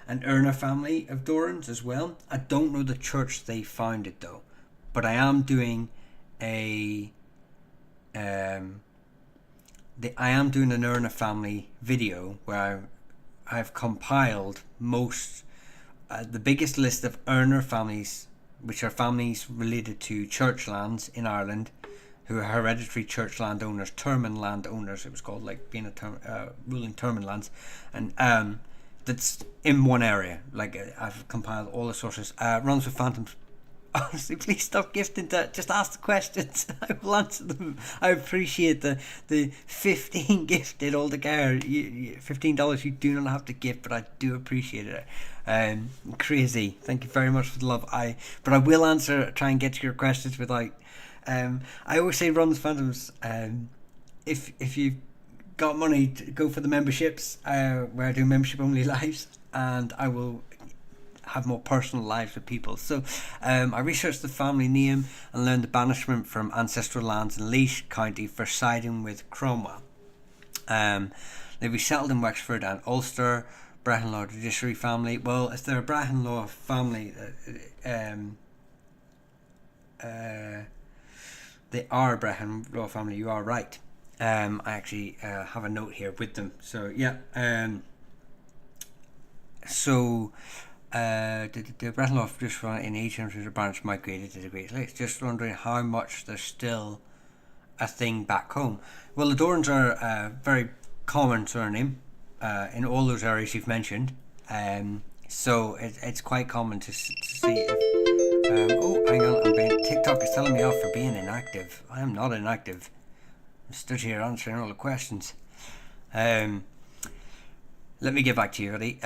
Erna family of Dorans as well. I don't know the church they founded though, but I am doing I am doing an Erna family video where I've compiled the biggest list of Erna families, which are families related to church lands in Ireland, who are hereditary church landowners, termin landowners. It was called, like being ruling termin lands, and that's in one area. Like I've compiled all the sources. Runs with phantoms. Honestly, please stop gifting that. Just ask the questions. I will answer them. I appreciate the 15 gifted altogether. $15 you do not have to gift, but I do appreciate it. Crazy. Thank you very much for the love. But I will try and get to your questions without. I always say runs phantoms. If you've got money, to go for the memberships. Where I do membership only lives, and I will have more personal lives with people. So I researched the family name and learned the banishment from ancestral lands in Laois County for siding with Cromwell. They resettled in Wexford and Ulster. Brehon Law judiciary family. Well, if they're a Brehon Law family, they are a Brehon Law family. You are right. I actually have a note here with them. So yeah. The Brehon Law just in ancient branch migrated to the Great Lakes. Just wondering how much there's still a thing back home. Well, the Dorans are a very common surname in all those areas you've mentioned. So it's quite common to see if. Oh, hang on! TikTok is telling me off for being inactive. I am not inactive. I'm stood here answering all the questions. Let me get back to you, ready?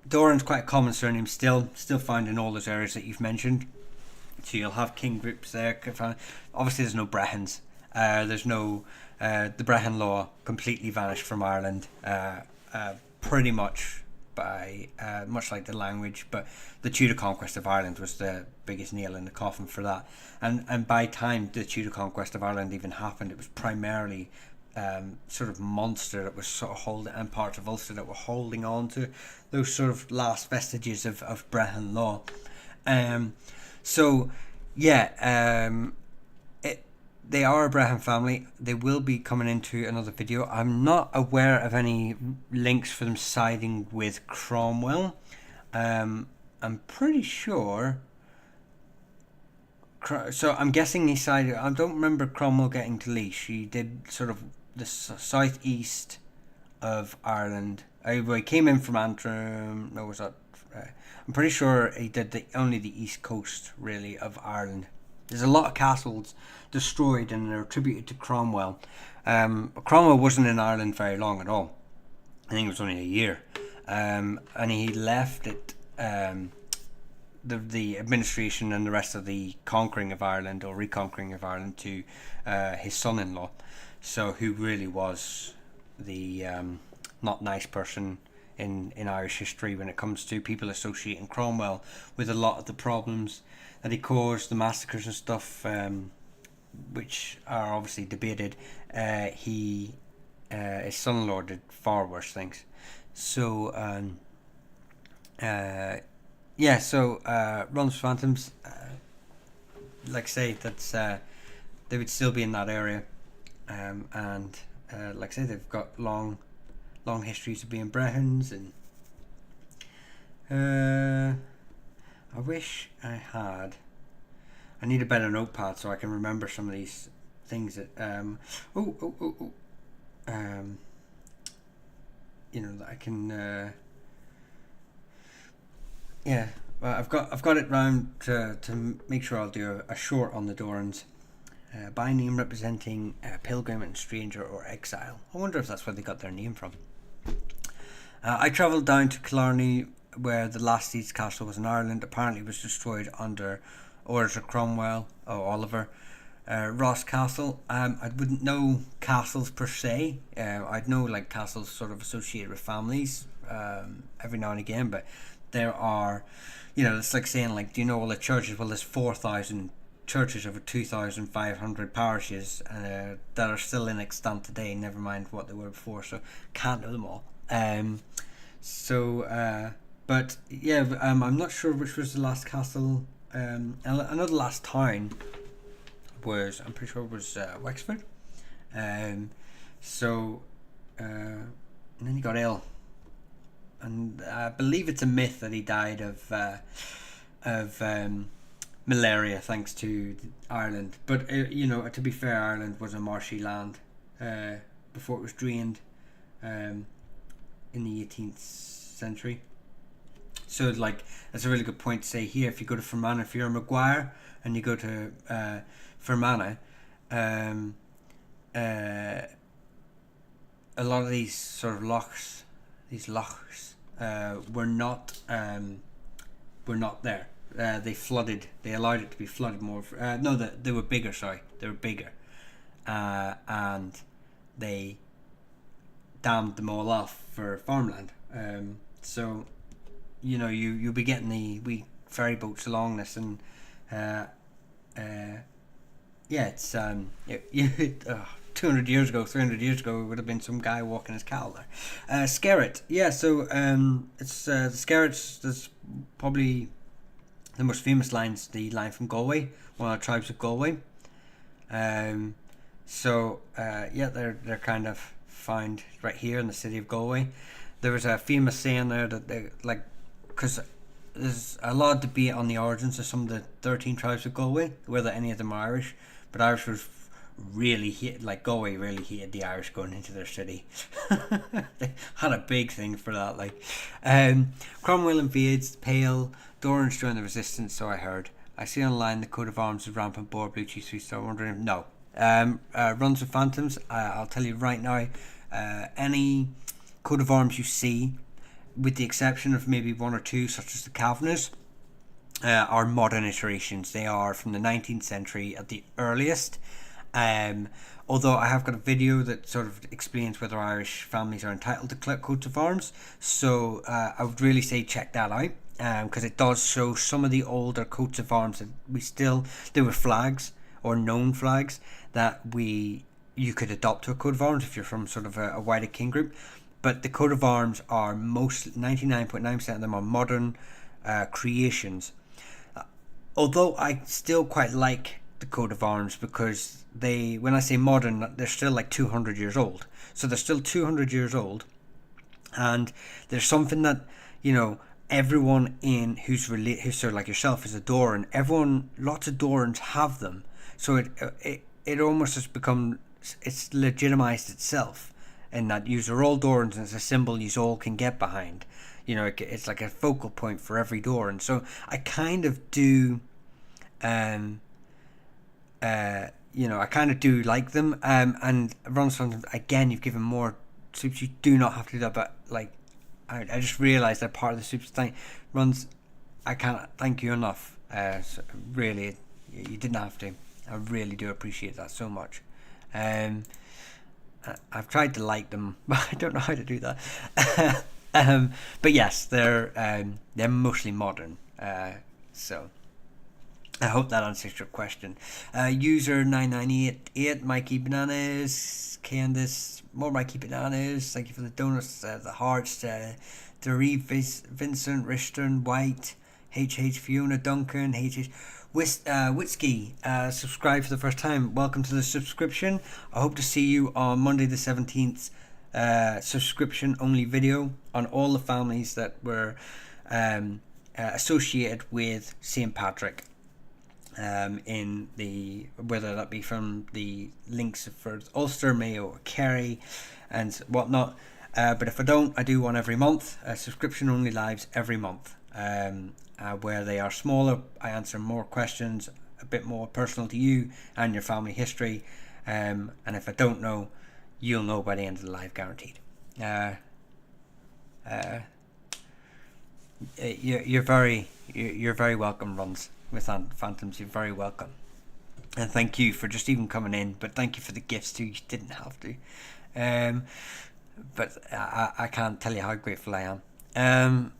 Doran's quite a common surname still found in all those areas that you've mentioned. So you'll have king groups there. Obviously, there's no Brehons. There's no the Brehon Law completely vanished from Ireland. Pretty much by much like the language, but the Tudor conquest of Ireland was the biggest nail in the coffin for that. And by time the Tudor conquest of Ireland even happened, it was primarily sort of Munster that was sort of holding, and parts of Ulster that were holding on to those sort of last vestiges of Brehon law. So yeah, they are a Brehon family. They will be coming into another video. I'm not aware of any links for them siding with Cromwell. I'm pretty sure. So I'm guessing he sided. I don't remember Cromwell getting to Laois. He did sort of the southeast of Ireland. He came in from Antrim. No, was that? I'm pretty sure he did only the east coast, really, of Ireland. There's a lot of castles destroyed and they're attributed to Cromwell. Cromwell wasn't in Ireland very long at all. I think it was only a year. And he left it, the administration and the rest of the conquering of Ireland or reconquering of Ireland to his son-in-law. So who really was the not nice person in Irish history when it comes to people associating Cromwell with a lot of the problems that he caused, the massacres and stuff, which are obviously debated. His son-in-law did far worse things. So Runs Phantoms, like I say, that's they would still be in that area, and like I say, they've got long histories of being Brehons, and I wish I need a better notepad so I can remember some of these things that that I can well, I've got it round to make sure I'll do a short on the Dorans. By name representing pilgrim and stranger or exile. I wonder if that's where they got their name from. I travelled down to Killarney, where the last siege castle was in Ireland. Apparently it was destroyed under orders of Cromwell or Oliver. Ross Castle. I wouldn't know castles per se. I'd know like castles sort of associated with families every now and again, but there are, it's like saying, like, do you know all the churches? Well, there's 4,000 churches over 2,500 parishes that are still in extant today, never mind what they were before, so can't know them all. But yeah, I'm not sure which was the last castle. I know the last town was, I'm pretty sure it was Wexford. And then he got ill, and I believe it's a myth that he died of malaria thanks to Ireland. But to be fair, Ireland was a marshy land before it was drained in the 18th century. So like that's a really good point to say here. If you go to Fermanagh, if you're a Maguire and you go to Fermanagh, a lot of these sort of lochs were not there. They flooded. They allowed it to be flooded more. They were bigger. Sorry, they were bigger, and they dammed them all off for farmland. So, you'll be getting the wee ferry boats along this, and it's 200 years ago, 300 years ago, it would have been some guy walking his cow there. Skerrit, it's the Skerrits. That's probably the most famous line's the line from Galway, one of the tribes of Galway. They're kind of found right here in the city of Galway. There was a famous saying there that they because there's a lot of debate on the origins of some of the 13 tribes of Galway, whether any of them are Irish, but Irish was Galway really hated the Irish going into their city. They had a big thing for that. Cromwell invades Pale. Dorans joined the resistance, so I heard. I see online the coat of arms of rampant boar, blue cheese 3-star. Wondering, no. Runs of Phantoms. I'll tell you right now. Any coat of arms you see, with the exception of maybe one or two, such as the Calviners, are modern iterations. They are from the 19th century at the earliest. Um, Although I have got a video that sort of explains whether Irish families are entitled to collect coats of arms, so I would really say check that out, because it does show some of the older coats of arms that there were flags or known flags that you could adopt to a coat of arms if you're from sort of a wider king group. But the coat of arms are 99.9% of them are modern creations. Although I still quite like the coat of arms, because when I say modern, they're still like 200 years old. So they're still 200 years old, and there's something that, everyone who's sort of like yourself is a Doran. Lots of Dorans have them. So it almost has become, it's legitimized itself, in that yous are all Dorans, and it's a symbol yous all can get behind. It's like a focal point for every Doran. So I kind of do, I kind of do like them. And runs from, again, you've given more soups. You do not have to do that, but like, I just realised that part of the soups thing runs. I can't thank you enough. So really, you didn't have to. I really do appreciate that so much. I've tried to like them, but I don't know how to do that. But yes, they're mostly modern. So I hope that answers your question. User 9988, Mikey Bananas, Candice, more Mikey Bananas. Thank you for the donuts, the hearts. Doree, Vincent, Rishton, White, HH, Fiona, Duncan, HH. Witsky, subscribe for the first time. Welcome to the subscription. I hope to see you on Monday the 17th. Subscription only video on all the families that were associated with St. Patrick, in whether that be from the links for Ulster, Mayo, or Kerry, and whatnot. But if I don't, I do one every month. Subscription only lives every month. Where they are smaller, I answer more questions, a bit more personal to you and your family history. And if I don't know, you'll know by the end of the live, guaranteed. You're very welcome, Runs with Phantoms. You're very welcome, and thank you for just even coming in. But thank you for the gifts too. You didn't have to. But I can't tell you how grateful I am.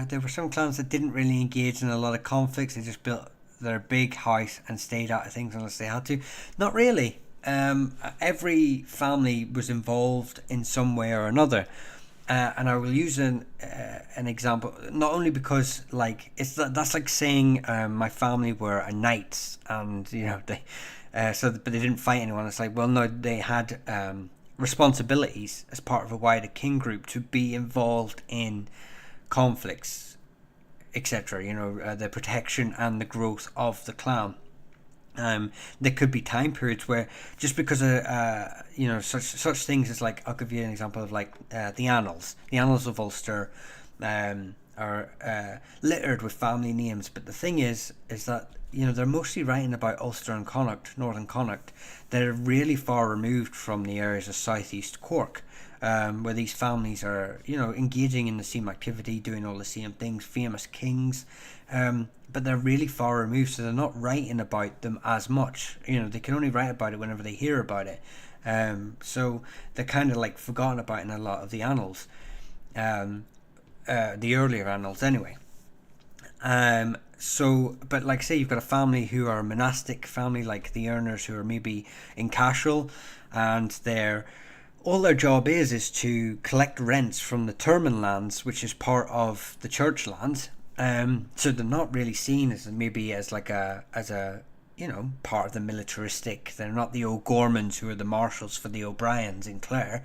There were some clans that didn't really engage in a lot of conflicts. They just built their big house and stayed out of things unless they had to. Not really. Every family was involved in some way or another, and I will use an example. Not only because that's like saying my family were a knights, and they but they didn't fight anyone. It's like, well, no, they had responsibilities as part of a wider king group to be involved in conflicts, etc. The protection and the growth of the clan. There could be time periods where, just because such things as, like, I'll give you an example of the annals of Ulster are littered with family names. But the thing is that they're mostly writing about Ulster and Connacht, Northern Connacht. They're really far removed from the areas of southeast Cork, where these families are, engaging in the same activity, doing all the same things, famous kings, but they're really far removed, so they're not writing about them as much. They can only write about it whenever they hear about it. So they're kind of forgotten about in a lot of the annals, the earlier annals anyway. But say you've got a family who are a monastic family, like the Earners, who are maybe in Cashel, and all their job is to collect rents from the Termin lands, which is part of the church land. So they're not really seen as a part of the militaristic. They're not the O'Gormans who are the marshals for the O'Briens in Clare,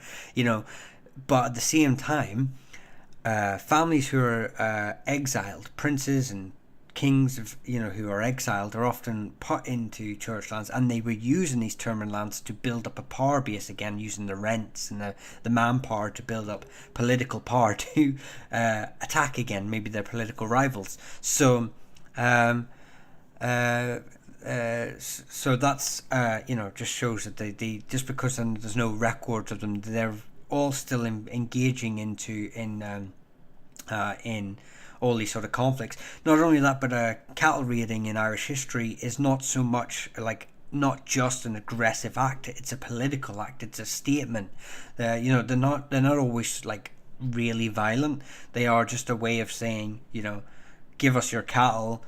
But at the same time, families who are exiled, princes and kings who are exiled, are often put into church lands, and they were using these Termin lands to build up a power base again, using the rents and the manpower to build up political power to attack again maybe their political rivals. So so that's just shows that they just because there's no records of them, they're all still engaging in all these conflicts. Not only that, but cattle raiding in Irish history is not so much not just an aggressive act; it's a political act. It's a statement. They're not always like really violent. They are just a way of saying, give us your cattle,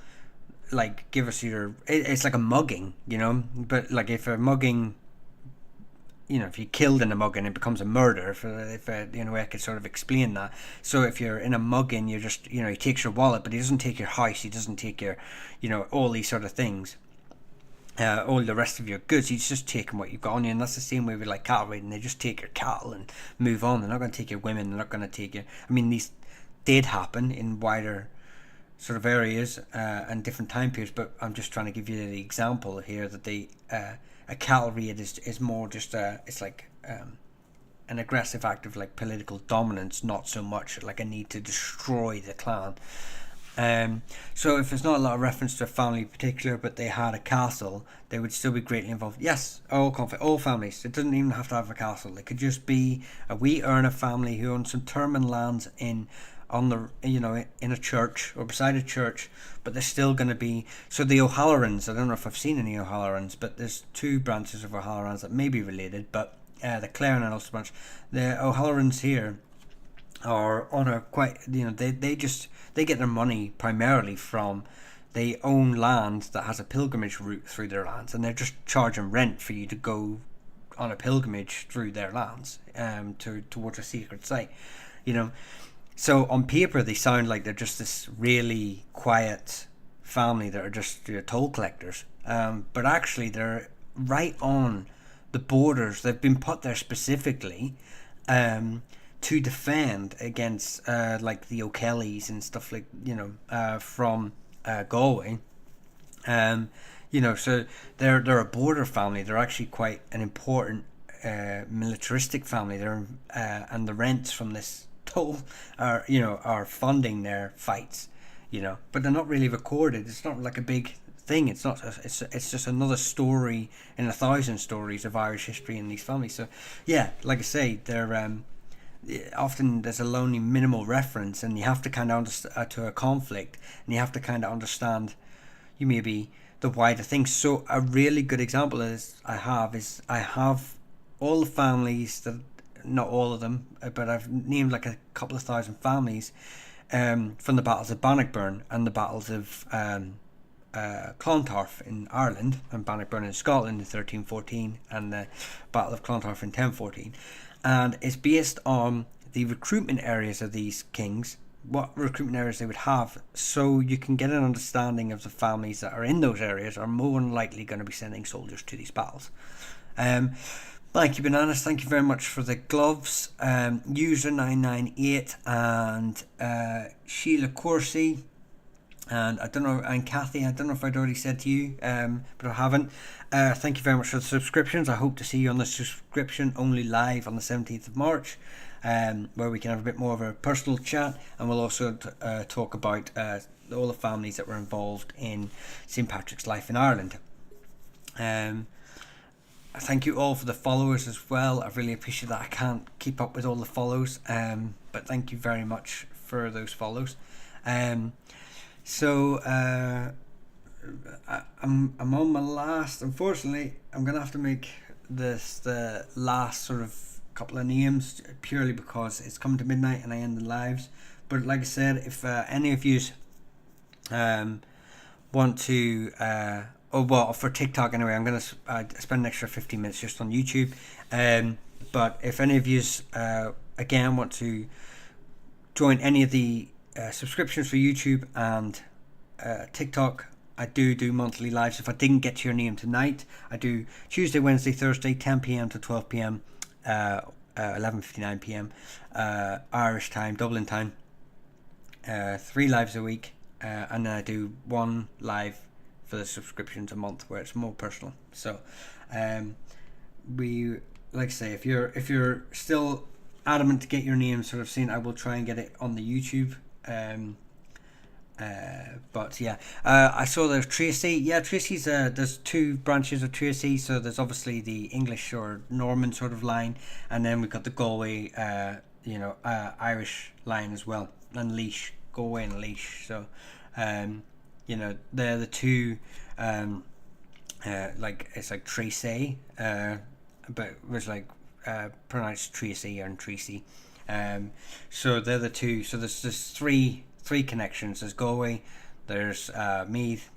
like give us your. It's like a mugging, But like if a mugging, if you killed in a mugging, it becomes a murder. If I could sort of explain that. So if you're in a mugging, you're just, he takes your wallet, but he doesn't take your house. He doesn't take your, all these sort of things. All the rest of your goods. He's just taking what you've got on you, and that's the same way with like cattle raiding. They just take your cattle and move on. They're not going to take your women. They're not going to take your. I mean, these did happen in wider sort of areas and different time periods, but I'm just trying to give you the example here that a cattle raid is more just it's like an aggressive act of like political dominance, not so much like a need to destroy the clan. So if there's not a lot of reference to a family in particular, but they had a castle, they would still be greatly involved. Yes, all families. It doesn't even have to have a castle. It could just be a wee Erna family who own some termine lands in a church or beside a church, but they're still going to be. So the O'Hallorans, I don't know if I've seen any O'Hallorans, but there's two branches of O'Hallorans that may be related, but the Clare and Ulster branch, the O'Hallorans here are on a quite, they get their money primarily from, they own land that has a pilgrimage route through their lands, and they're just charging rent for you to go on a pilgrimage through their lands towards a sacred site, So on paper they sound like they're just this really quiet family that are just toll collectors, but actually they're right on the borders. They've been put there specifically to defend against like the O'Kellys and stuff like from Galway. So they're a border family. They're actually quite an important militaristic family. They're and the rents from this toll are funding their fights. But they're not really recorded. It's not like a big thing. It's not. It's just another story in 1,000 stories of Irish history in these families. So yeah, like I say, they're often there's a lonely minimal reference, and you have to kind of understand to a conflict, and you have to kind of understand maybe the wider thing. So a really good example I have all the families that, not all of them, but I've named like a couple of thousand families from the battles of Bannockburn and the battles of Clontarf in Ireland and Bannockburn in Scotland in 1314 and the Battle of Clontarf in 1014. And it's based on the recruitment areas of these kings, what recruitment areas they would have, so you can get an understanding of the families that are in those areas are more than likely going to be sending soldiers to these battles. Thank you, Bananas. Thank you very much for the gloves. User 998 and Sheila Corsi. And I don't know, and Kathy, I don't know if I'd already said to you, but I haven't. Thank you very much for the subscriptions. I hope to see you on the subscription only live on the 17th of March, where we can have a bit more of a personal chat, and we'll also talk about all the families that were involved in St. Patrick's life in Ireland. Thank you all for the followers as well. I really appreciate that. I can't keep up with all the follows, but thank you very much for those follows. So I'm on my last. Unfortunately, I'm gonna have to make this the last sort of couple of names purely because it's come to midnight and I end the lives. But like I said, if any of you want to, for TikTok anyway, I'm gonna spend an extra 15 minutes just on YouTube. But if any of you again want to join any of the subscriptions for YouTube and TikTok, I do monthly lives. If I didn't get to your name tonight, I do Tuesday, Wednesday, Thursday, 10 p.m. to 12 p.m, 11:59 p.m, Irish time, Dublin time. 3 lives a week, and then I do 1 live for the subscriptions a month, where it's more personal. So, we, like I say, if you're still adamant to get your name sort of seen, I will try and get it on the YouTube. But yeah, I saw there's Tracy. Yeah, Tracy's there's 2 branches of Tracy. So there's obviously the English or Norman sort of line, and then we've got the Galway, Irish line as well, and Laois, Galway and Laois. So, they're the 2 like it's like Tracy, but it was like pronounced Tracy and Tracy. So they're the two. So there's three connections. There's Galway, there's Meath,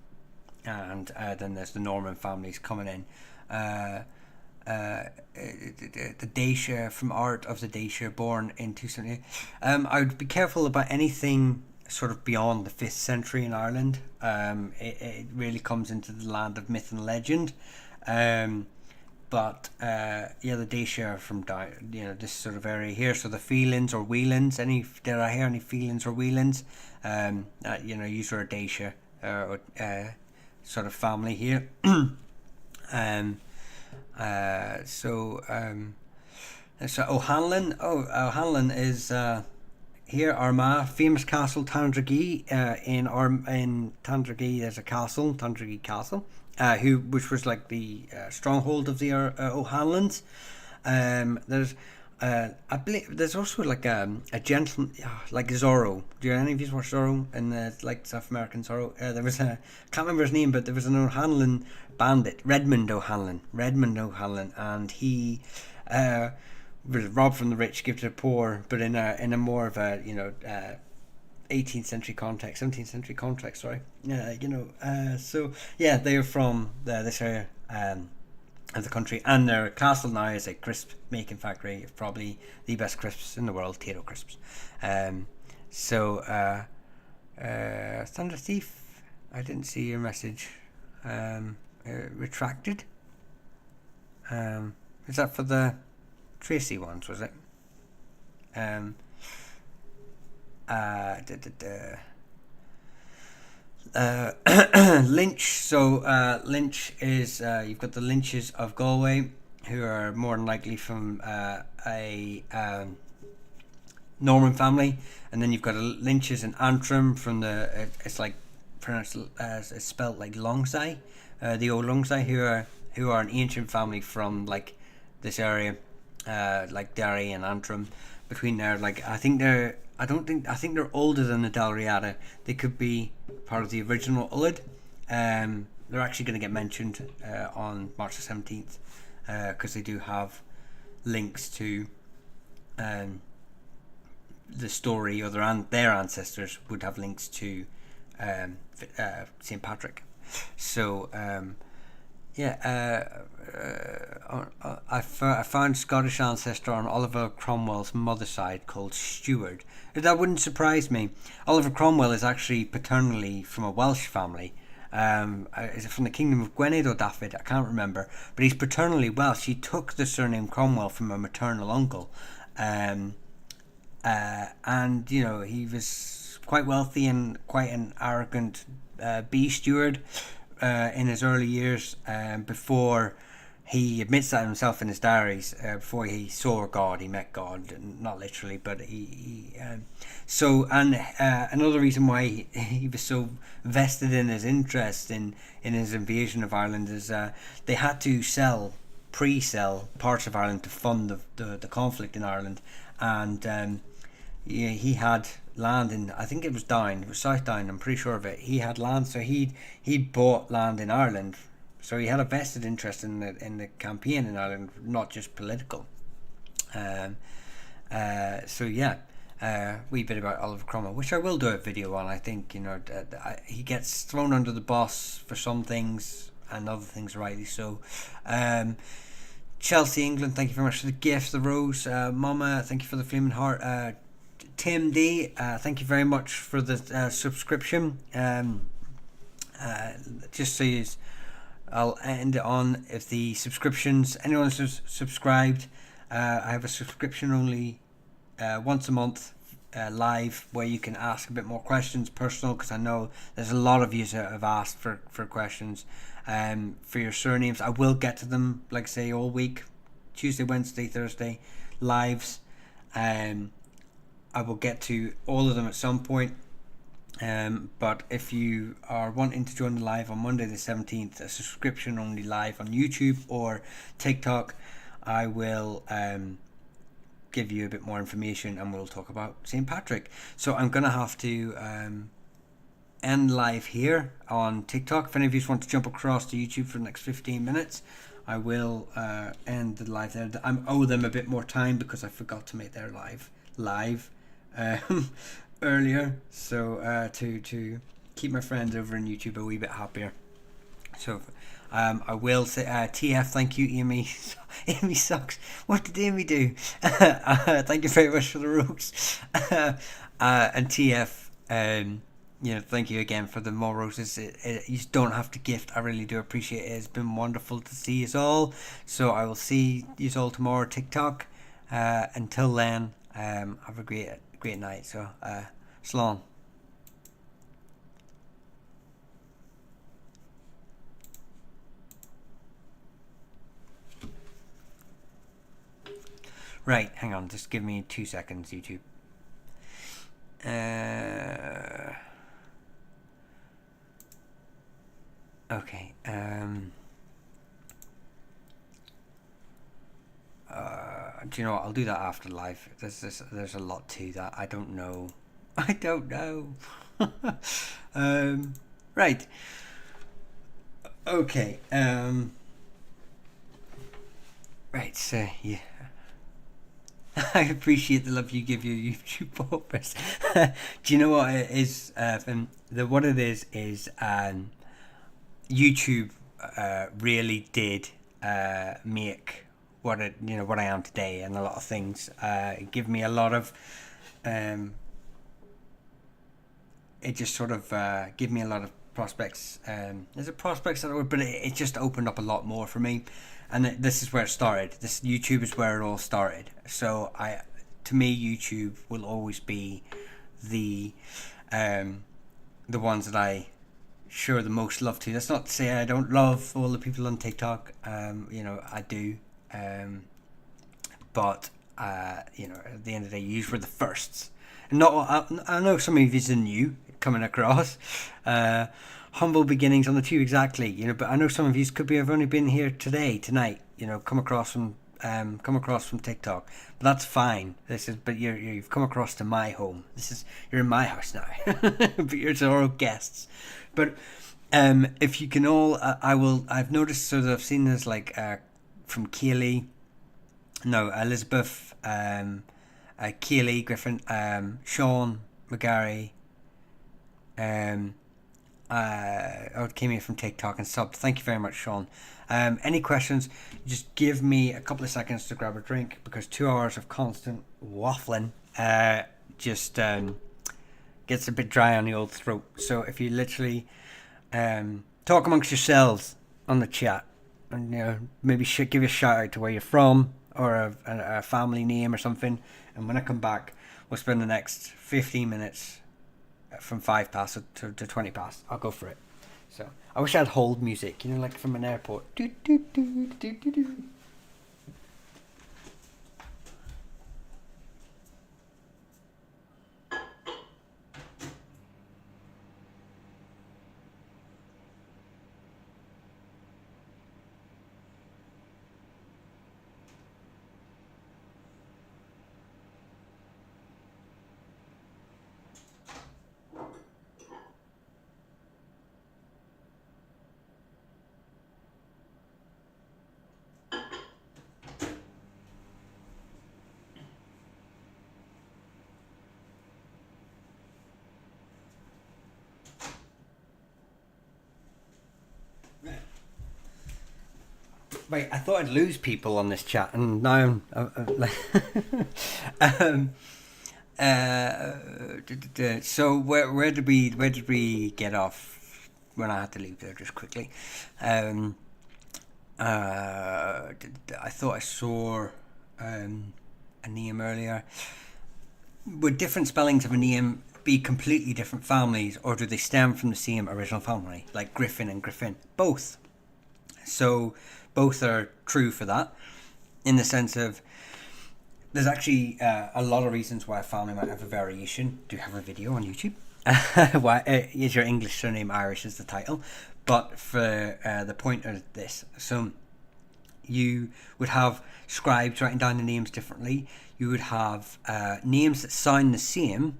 and then there's the Norman families coming in. The Dacia from Art of the Dacia, born in 278. I would be careful about anything sort of beyond the 5th century in Ireland. It really comes into the land of myth and legend. But the Dacia from this sort of area here. So the Phelans or Whelans. Did I hear any Phelans or Whelans? User a Dacia sort of family here. So O'Hanlon. O'Hanlon is here Armagh, famous castle Tandragee. In Tandragee, there's a castle, Tandragee Castle, which was like the stronghold of the O'Hanlons. There's I believe there's also like a gentleman like Zorro. Do any of you watch Zorro and like South American Zorro? There was I can't remember his name, but there was an O'Hanlon bandit, Redmond O'Hanlon, and he was robbed from the rich, give to the poor, but in a more of a 18th century context, 17th century context. Sorry, so yeah, they are from this area. Of the country, and their castle now is a crisp making factory, probably the best crisps in the world, Tito crisps. Thunder Thief, I didn't see your message. Retracted. Is that for the Tracy ones? Was it? Lynch. So Lynch is you've got the Lynches of Galway, who are more than likely from a Norman family, and then you've got Lynches in Antrim from the it's like pronounced it's spelled like Longside, the old Longside, who are an ancient family from like this area, like Derry and Antrim. Between there, like I think they're older than the Dalriada. They could be part of the original Ullid. They're actually going to get mentioned on March the 17th because they do have links to the story, or their ancestors would have links to St. Patrick. So I found Scottish ancestor on Oliver Cromwell's mother's side called Stewart. That wouldn't surprise me. Oliver Cromwell is actually paternally from a Welsh family. Is it from the Kingdom of Gwynedd or Dafydd? I can't remember. But he's paternally Welsh. He took the surname Cromwell from a maternal uncle. And he was quite wealthy and quite an arrogant bee steward in his early years, before he admits that himself in his diaries. Before he saw God, he met God, not literally, but another reason why he was so vested in his interest in his invasion of Ireland is they had to pre-sell parts of Ireland to fund the conflict in Ireland, and he had land in, I think it was South Down, I'm pretty sure of it. He had land, so he'd bought land in Ireland, so he had a vested interest in the campaign in Ireland, not just political. Wee bit about Oliver Cromwell, which I will do a video on. I think he gets thrown under the bus for some things and other things rightly so. Chelsea, England, thank you very much for the gift, the rose. Mama, thank you for the flaming heart. Tim D, thank you very much for the subscription. Just so I'll end it on, if the subscriptions, anyone who's subscribed, I have a subscription only once a month live, where you can ask a bit more questions, personal, because I know there's a lot of you that have asked for questions for your surnames. I will get to them, like I say, all week, Tuesday, Wednesday, Thursday, lives. I will get to all of them at some point. But if you are wanting to join the live on Monday the 17th, a subscription only live on YouTube or TikTok, I will give you a bit more information and we'll talk about St. Patrick. So I'm going to have to end live here on TikTok. If any of you want to jump across to YouTube for the next 15 minutes, I will end the live there. I owe them a bit more time because I forgot to make their live earlier. So to keep my friends over in YouTube a wee bit happier. So I will say TF, thank you, Amy. Amy sucks. What did Amy do? Thank you very much for the rose. And TF, thank you again for the more roses. You don't have to gift. I really do appreciate it. It's been wonderful to see you all. So I will see you all tomorrow TikTok. Until then, have a great night. So, slán. Right, hang on, just give me 2 seconds, YouTube. Okay. Do you know what? I'll do that after live. There's a lot to that. I don't know. Right. Okay. Right. So yeah. I appreciate the love you give your YouTube followers. Do you know what it is? What it is YouTube really did make what I am today, and a lot of things give me a lot of it just sort of give me a lot of prospects. There's a prospects that but it just opened up a lot more for me. And this is where it started. This YouTube is where it all started. So to me, YouTube will always be the ones that I show the most love to. That's not to say I don't love all the people on TikTok. I do. But at the end of the day, you were the firsts. And I know some of you are new coming across. Humble beginnings on the tube, exactly. But I know some of you have only been here tonight. Come across from TikTok, but that's fine. But you've come across to my home. You're in my house now, but you're all guests. But if you can all, I've noticed. So that I've seen this from Keely, Elizabeth, Keely Griffin, Sean McGarry, came here from TikTok and subbed. Thank you very much, Sean. Any questions, just give me a couple of seconds to grab a drink, because 2 hours of constant waffling just gets a bit dry on the old throat. So if you literally talk amongst yourselves on the chat, and maybe give a shout out to where you're from, or a family name or something, and when I come back, we'll spend the next 15 minutes from 5 past to 20 past. I'll go for it. So I wish I had hold music, like from an airport. Do, do, do, do, do, do. Right, I thought I'd lose people on this chat, and now I'm so where did we get off when I had to leave there just quickly? I thought I saw a name earlier. Would different spellings of a name be completely different families, or do they stem from the same original family, like Griffin and Griffin? Both. So both are true for that, in the sense of there's actually a lot of reasons why a family might have a variation. Do have a video on YouTube. Why is your English surname Irish is the title, but for the point of this, so you would have scribes writing down the names differently. You would have names that sound the same.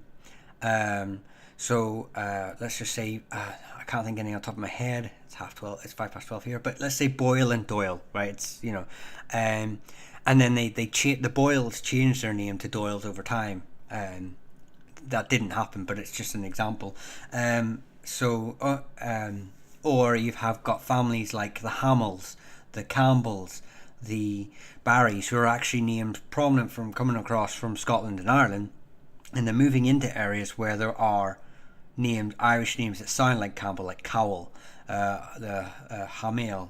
So let's just say I can't think of any on top of my head. It's 12. It's 5 past 12 here. But let's say Boyle and Doyle, right? It's and then the Boyles changed their name to Doyles over time. That didn't happen, but it's just an example. Or you have got families like the Hamills, the Campbells, the Barrys, who are actually named prominent from coming across from Scotland and Ireland, and they're moving into areas where there are named Irish names that sound like Campbell, like Cowell, the Hamiel,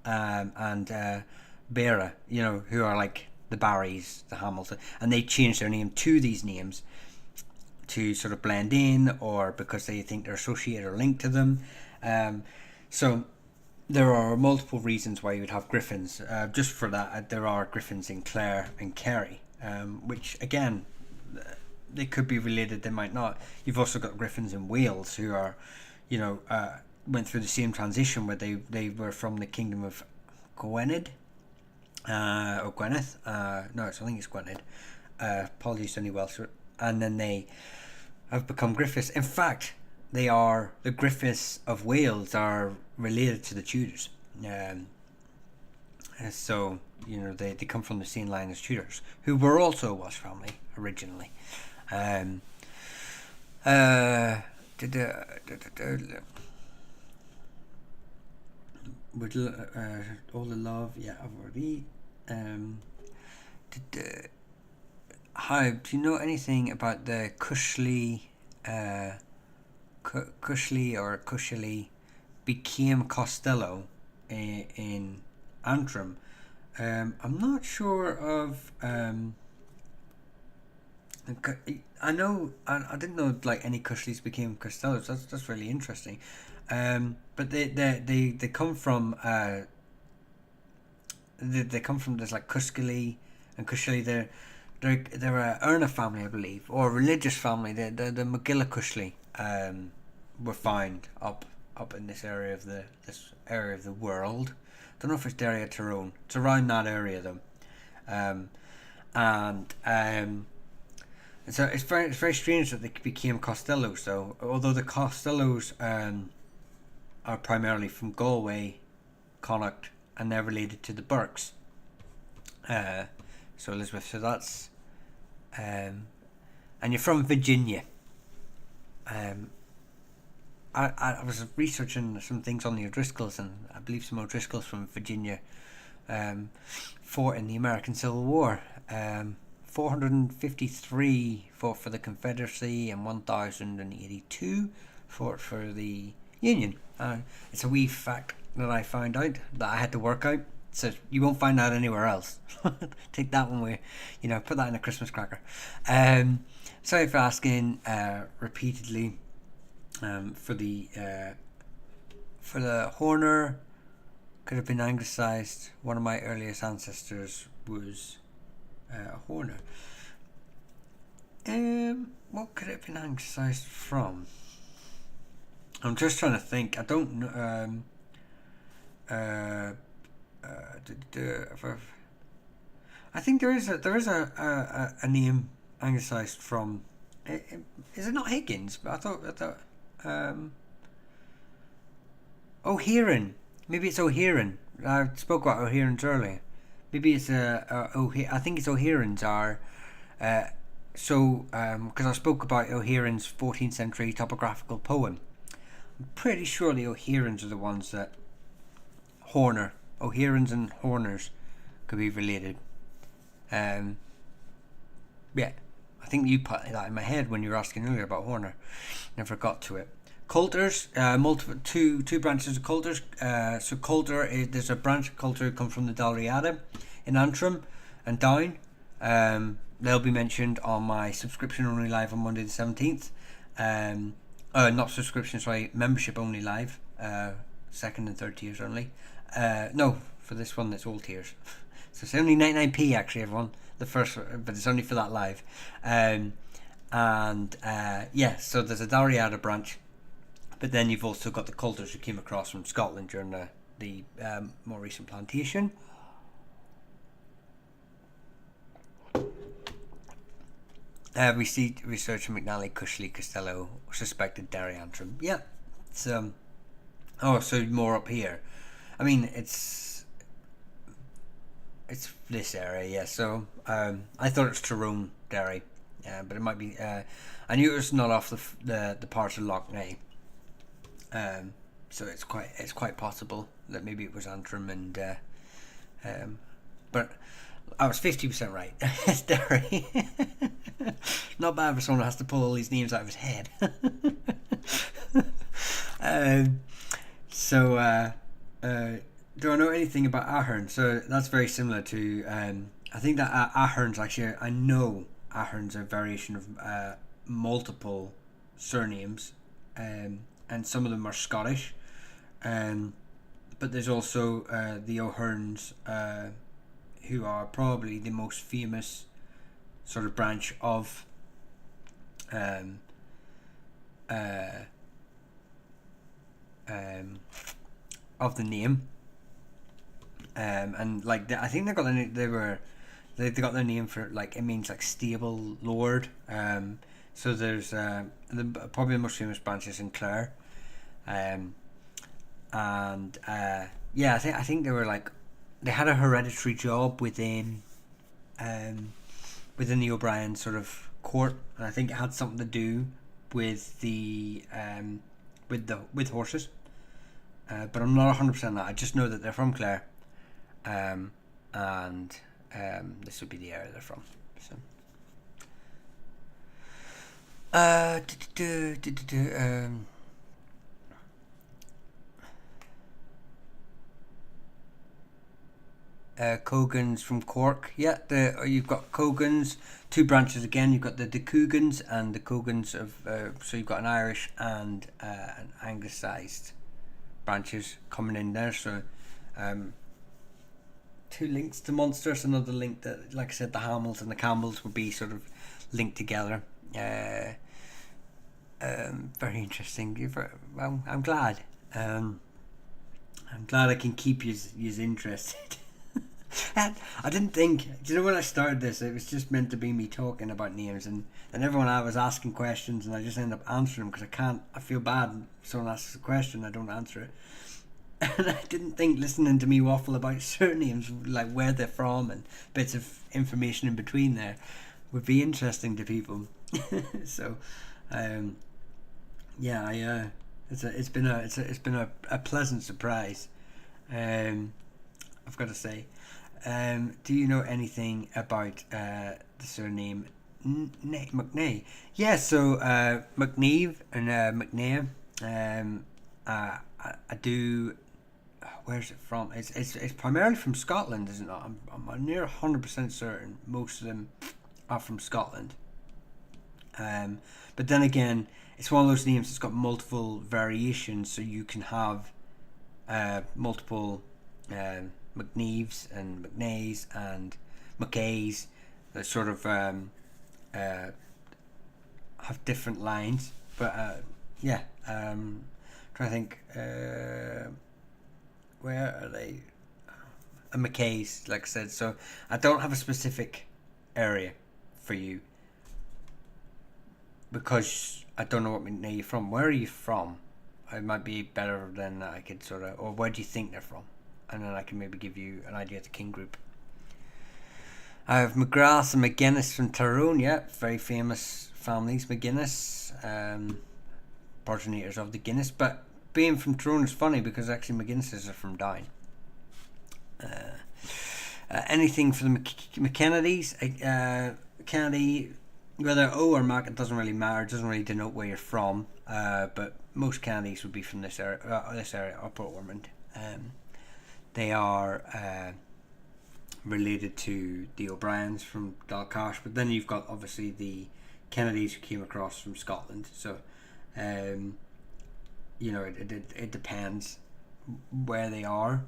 and Bera, who are like the Barrys, the Hamilton, and they change their name to these names to sort of blend in, or because they think they're associated or linked to them. So there are multiple reasons why you would have Griffins. Just for that, there are Griffins in Clare and Kerry, which again, they could be related, they might not. You've also got Griffins in Wales who are, went through the same transition where they were from the kingdom of Gwynedd, or Gwynedd. No, I think it's Gwynedd. Apologies to any Welsh. And then they have become Griffiths. In fact, the Griffiths of Wales are related to the Tudors. So, they come from the same line as Tudors, who were also a Welsh family originally. With all the love, yeah, I've already. Hi, do you know anything about the Cushley, Cushley became Costello in Antrim? I'm not sure of. I know I didn't know like any Cushleys became Costellos. That's really interesting. But they come from they come from this like Cuskilly and Cushley. They're a Erna family, I believe, or a religious family. The McGillicushley were found up in this area of the world. Don't know if it's Derry or Tyrone. It's around that area though, so it's very strange that they became Costellos though. Although the Costellos are primarily from Galway, Connacht, and they're related to the Burkes. So Elizabeth, so that's and you're from Virginia. I was researching some things on the O'Driscolls, and I believe some O'Driscolls from Virginia fought in the American Civil War. 453 fought for the Confederacy, and 1,082 fought for the Union. It's a wee fact that I found out that I had to work out. So you won't find that anywhere else. Take that one with, put that in a Christmas cracker. Sorry for asking repeatedly. For the Horner, could have been anglicised. One of my earliest ancestors was a Horner. What could it have been anglicised from? I'm just trying to think. I don't know. I think there is a name anglicised from. Is it not Higgins? But I thought. O'Hearn. Maybe it's O'Hearn. I spoke about O'Hearns earlier. Maybe it's I think it's O'Hearns are. Because I spoke about O'Hearn's 14th century topographical poem. I'm pretty sure the O'Hearns are the ones that O'Hearns and Horners could be related. Yeah, I think you put that in my head when you were asking earlier about Horner. Never got to it. Coulters, two branches of Coulters. So Coulter, there's a branch of Coulter who come from the Dalriada in Antrim and down. They'll be mentioned on my subscription only live on Monday the 17th. Not subscription, sorry, membership only live. Second and third tiers only. No, for this one it's all tiers. So it's only 99p actually, everyone. The first, but it's only for that live. So there's a Dalriada branch, but then you've also got the Coulters who came across from Scotland during the more recent plantation. Researcher McNally, Cushley, Costello, suspected Derry Antrim. Yeah. It's oh, so more up here. I mean, it's this area, yeah. So I thought it was Tyrone, Derry, but it might be. I knew it was not off the parts of Lough Neagh. So it's quite possible that maybe it was Antrim and but I was 50% right. It's Derry. Not bad for someone who has to pull all these names out of his head. um, so do I know anything about Ahern? So that's very similar to I think that Ahern's actually, I know Ahern's a variation of multiple surnames, and some of them are Scottish, but there's also the O'Hearns, who are probably the most famous sort of branch um, um, of the name, and like I think they got their name for, like, it means like stable lord. So there's probably the most famous branch is in Clare, and yeah, I think they were like, they had a hereditary job within the O'Brien sort of court, and I think it had something to do with with horses. But I'm not 100% that. I just know that they're from Clare, and this would be the area they're from. So, Cogans from Cork. Yeah, you've got Cogans, two branches again. You've got the Coogans and the Cogans of. So you've got an Irish and an Anglicised branches coming in there. So, two links to Munster. Another link that, like I said, the Hamills and the Campbells would be sort of linked together. Very interesting. Well, I'm glad. I'm glad I can keep you interested. And I didn't think, do you know, when I started this, it was just meant to be me talking about names, and everyone I was asking questions, and I just end up answering them because I feel bad if someone asks a question, I don't answer it. And I didn't think listening to me waffle about surnames, like where they're from and bits of information in between there, would be interesting to people. So, yeah, it's been a pleasant surprise. I've got to say. Do you know anything about the surname McNeigh? Yeah, so McNeeve and McNeigh. I do. Where's it from? It's primarily from Scotland, isn't it? I'm near 100% certain most of them are from Scotland. But then again, it's one of those names that's got multiple variations, so you can have multiple McNeeves and McNeighs and McKays that sort of have different lines. But yeah, trying to think, where are they? McKays, like I said. So I don't have a specific area for you because I don't know what McNeigh you're from. Where are you from? It might be better than I could sort of, or where do you think they're from? And then I can maybe give you an idea of the king group. I have McGrath and McGuinness from Tyrone. Yeah, very famous families. McGuinness, progenitors of the Guinness. But being from Tyrone is funny because actually McGuinnesses are from Down. Anything for the McKennedys? Kennedy, whether O or Mac, it doesn't really matter. It doesn't really denote where you're from. But most Kennedys would be from this area, Upper Ormond. They are related to the O'Briens from Dalcash, but then you've got obviously the Kennedys who came across from Scotland. So, it depends where they are.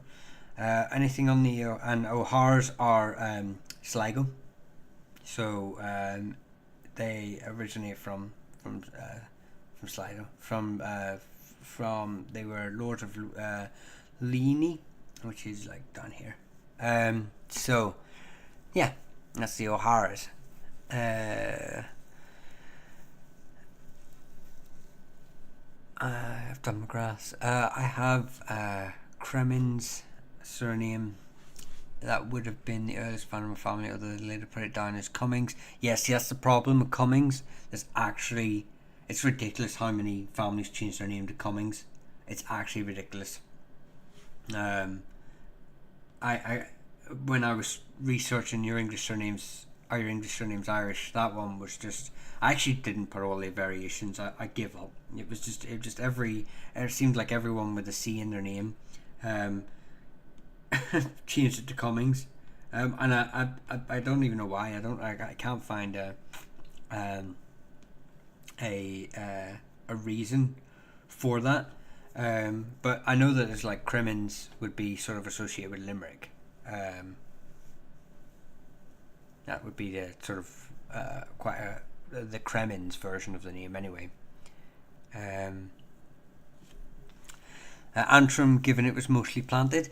Anything on the and O'Hara's are Sligo, so they originate from Sligo. From they were lords of Leany, which is like down here. So yeah, that's the O'Haras. I've done McGrath's. I have Kremen's surname. That would have been the earliest founder of my family, although they later put it down as Cummings. Yes, that's the problem with Cummings. It's ridiculous how many families change their name to Cummings. It's actually ridiculous. I when I was researching your English surnames, are your English surnames Irish? That one was just. I actually didn't put all the variations. I give up. It seemed like everyone with a C in their name, changed it to Cummings, and I don't even know why. I can't find a reason for that. But I know that it's like Cremens would be sort of associated with Limerick. That would be the sort of the Cremens version of the name anyway. Antrim, given it was mostly planted,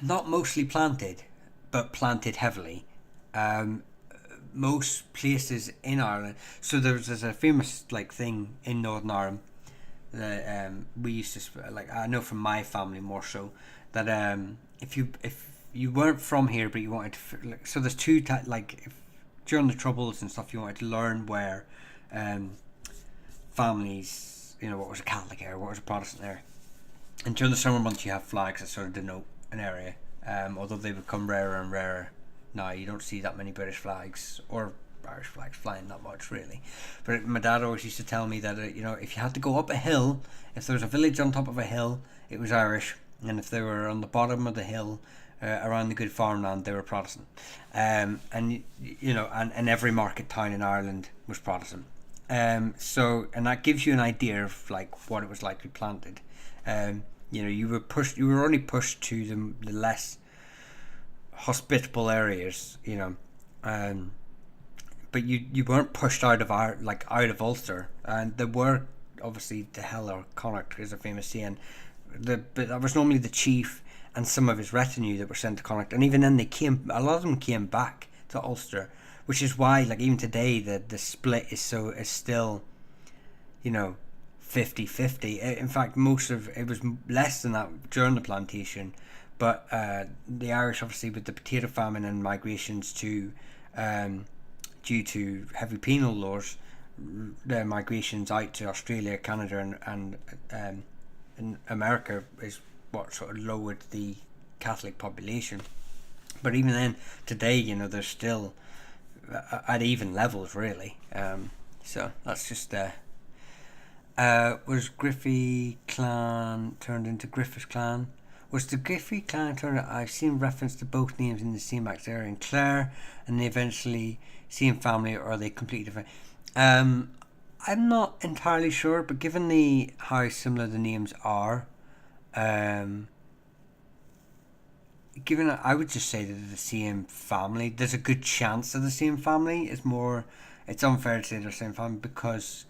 not mostly planted, but planted heavily. Most places in Ireland. So there's a famous thing in Northern Ireland that we used to I know from my family more so that if you weren't from here but you wanted to so there's two if during the Troubles and stuff you wanted to learn where families, what was a Catholic area, what was a Protestant area, and during the summer months you have flags that sort of denote an area, although they become rarer and rarer now. You don't see that many British flags or Irish flags flying that much really, but my dad always used to tell me that if you had to go up a hill, if there was a village on top of a hill, it was Irish, and if they were on the bottom of the hill around the good farmland, they were Protestant, and every market town in Ireland was Protestant, and that gives you an idea of what it was like to be planted. You were only pushed to the less hospitable areas, but you weren't pushed out of Ulster, and there were obviously the Hell or Connacht is a famous saying, but that was normally the chief and some of his retinue that were sent to Connacht, and even then a lot of them came back to Ulster, which is why even today the split is still 50-50. In fact, most of it was less than that during the plantation, but the Irish, obviously with the potato famine and migrations to due to heavy penal laws, the migrations out to Australia, Canada, and America is what sort of lowered the Catholic population. But even then, today, they're still at even levels, really. So that's just was Griffey clan turned into Griffiths clan? Was the Griffey clan turned? I've seen reference to both names in the same area in Clare, and they eventually same family, or are they completely different? I'm not entirely sure, but given how similar the names are, I would just say that they're the same family. There's a good chance they're the same family. It's unfair to say they're the same family because,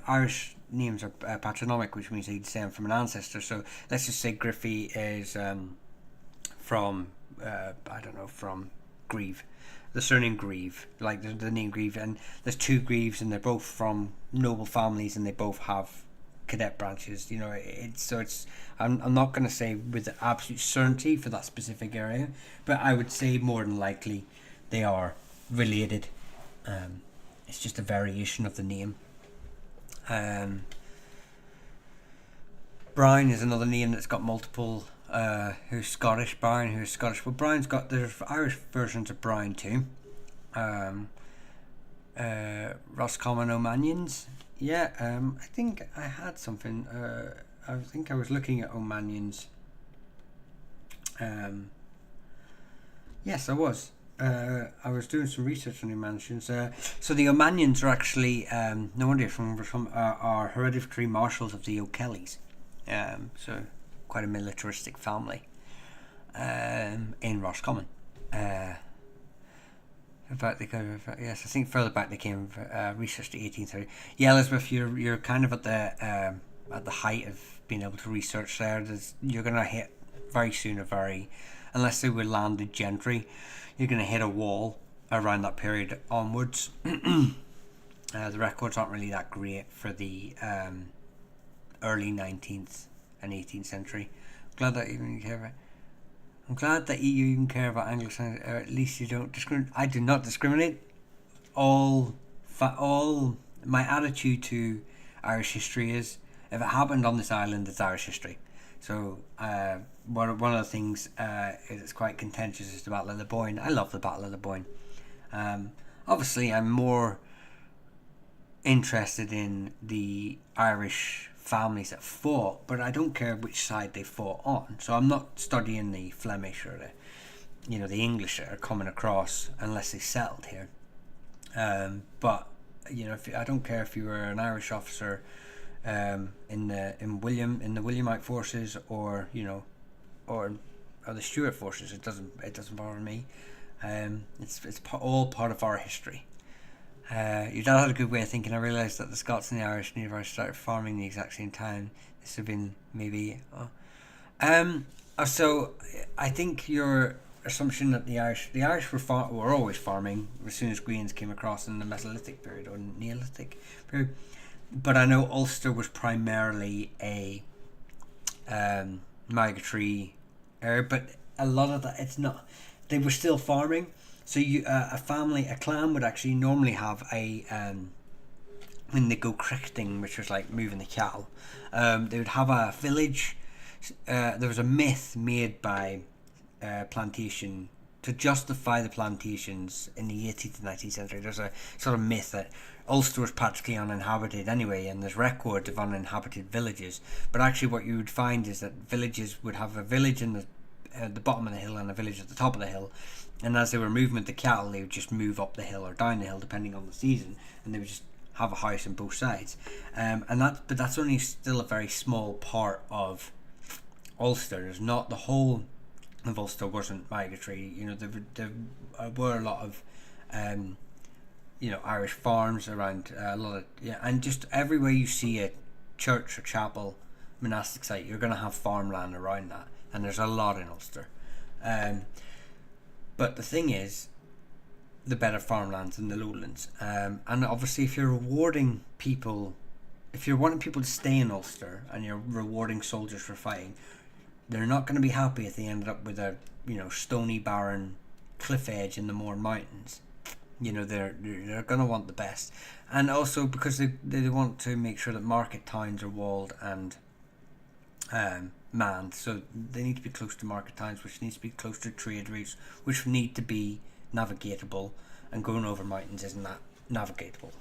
Irish names are patronymic, which means they descend from an ancestor. So let's just say Griffey is from from Grieve, the surname Grieve, like the name Grieve, and there's two Grieves, and they're both from noble families, and they both have cadet branches. I'm not going to say with absolute certainty for that specific area, but I would say more than likely they are related. It's just a variation of the name. Brown is another name that's got multiple. Who's Scottish? Brown, who's Scottish? Well, there's Irish versions of Brown too. Roscommon O'Manions. Yeah, I think I had something. I think I was looking at O'Manions. Yes, I was. I was doing some research on O'Manions. So the O'Manions are actually, no wonder from are hereditary marshals of the O'Kellys. So quite a militaristic family in Roscommon. In fact, yes, I think further back they came research to 1830. Yeah, Elizabeth, you're kind of at the height of being able to research there. You're gonna hit very soon unless they were landed gentry, you're gonna hit a wall around that period onwards. The records aren't really that great for the early 19th and 18th century. Glad that even you care about. I'm glad that you even care about Anglo-Saxon, or at least you don't discriminate. I do not discriminate. All my attitude to Irish history is, if it happened on this island, it's Irish history. So one of the things is quite contentious is the Battle of the Boyne. I love the Battle of the Boyne. Obviously, I'm more interested in the Irish families that fought, but I don't care which side they fought on. So I'm not studying the Flemish or the English that are coming across unless they settled here. But I don't care if you were an Irish officer in the Williamite forces or the Stuart forces. It doesn't bother me. It's all part of our history. Your dad had a good way of thinking. I realised that the Scots and the Native Irish started farming the exact same time. This would have been maybe. So I think your assumption that the Irish were always farming as soon as Greens came across in the Mesolithic period or Neolithic period. But I know Ulster was primarily a migratory area, but a lot of that, it's not. They were still farming. So a clan would actually normally have when they go cricketing, which was like moving the cattle, they would have a village. There was a myth made by plantation to justify the plantations in the 18th and 19th century. There's a sort of myth that Ulster was practically uninhabited anyway, and there's record of uninhabited villages. But actually what you would find is that villages would have a village in the bottom of the hill and a village at the top of the hill, and as they were moving the cattle, they would just move up the hill or down the hill depending on the season, and they would just have a house on both sides. But that's only still a very small part of Ulster. There's not the whole of Ulster wasn't migratory. There were a lot of Irish farms around, a lot of, and just everywhere you see a church or chapel, monastic site, you're going to have farmland around that, and there's a lot in Ulster. But the thing is, the better farmlands in the lowlands, and obviously if you're wanting people to stay in Ulster and you're rewarding soldiers for fighting, they're not going to be happy if they ended up with a stony barren cliff edge in the Mourne Mountains. They're going to want the best, and also because they want to make sure that market towns are walled and manned, so they need to be close to market towns, which needs to be close to trade routes, which need to be navigatable, and going over mountains isn't that navigatable.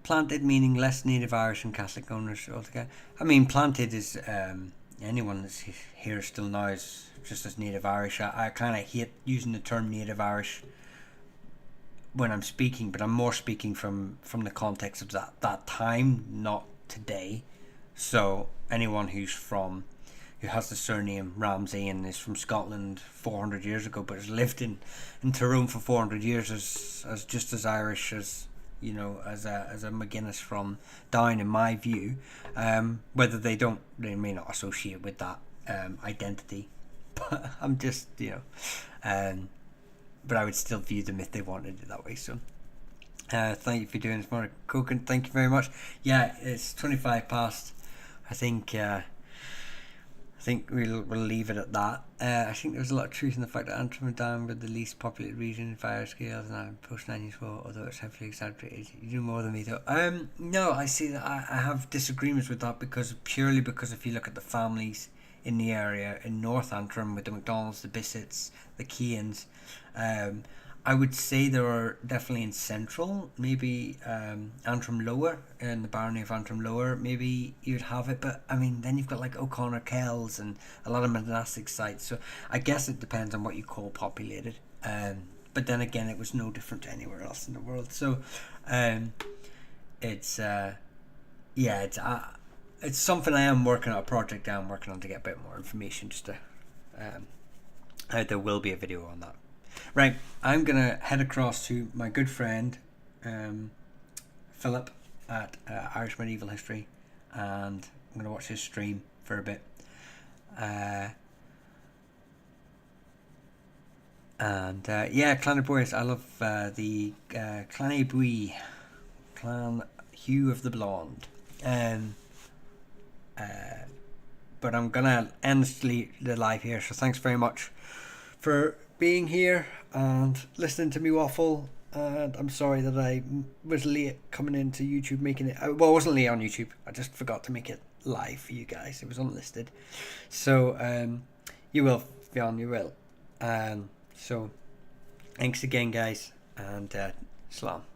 Planted meaning less native Irish and Catholic owners altogether. I mean, planted is anyone that's here still now is just as native Irish. I kind of hate using the term native Irish when I'm speaking, but I'm more speaking from the context of that time, not today. So anyone who has the surname Ramsay and is from Scotland 400 years ago, but has lived in Tyrone for 400 years, as just as Irish as as a McGuinness from Down, in my view. Whether they may not associate with that identity, but I'm just but I would still view them if they wanted it that way. So thank you for doing this, Mark Coken. Thank you very much. Yeah, it's 25 past. I think we'll leave it at that. I think there's a lot of truth in the fact that Antrim and Down were the least populated region by scales and post 90s war, although it's heavily exaggerated. You do more than me though. No, I see that I have disagreements with that because if you look at the families in the area in North Antrim with the McDonalds, the Bissets, the Keans, I would say there are definitely in central, maybe Antrim Lower, in the barony of Antrim Lower, maybe you'd have it, but I mean then you've got like O'Connor Kells and a lot of monastic sites, so I guess it depends on what you call populated, but then again it was no different to anywhere else in the world, so it's something I am working on, a project I'm working on to get a bit more information, just to there will be a video on that. Right, I'm going to head across to my good friend Philip at Irish Medieval History, and I'm going to watch his stream for a bit. And yeah, Clan Boys. I love the Clan Bui, Clan Hugh of the Blonde. Um, but I'm gonna end the live here. So thanks very much for being here and listening to me waffle. And I'm sorry that I was late coming into YouTube making it. Well, I wasn't late on YouTube. I just forgot to make it live for you guys. It was unlisted. So you will, Fionn, you will. So thanks again, guys, and Salam.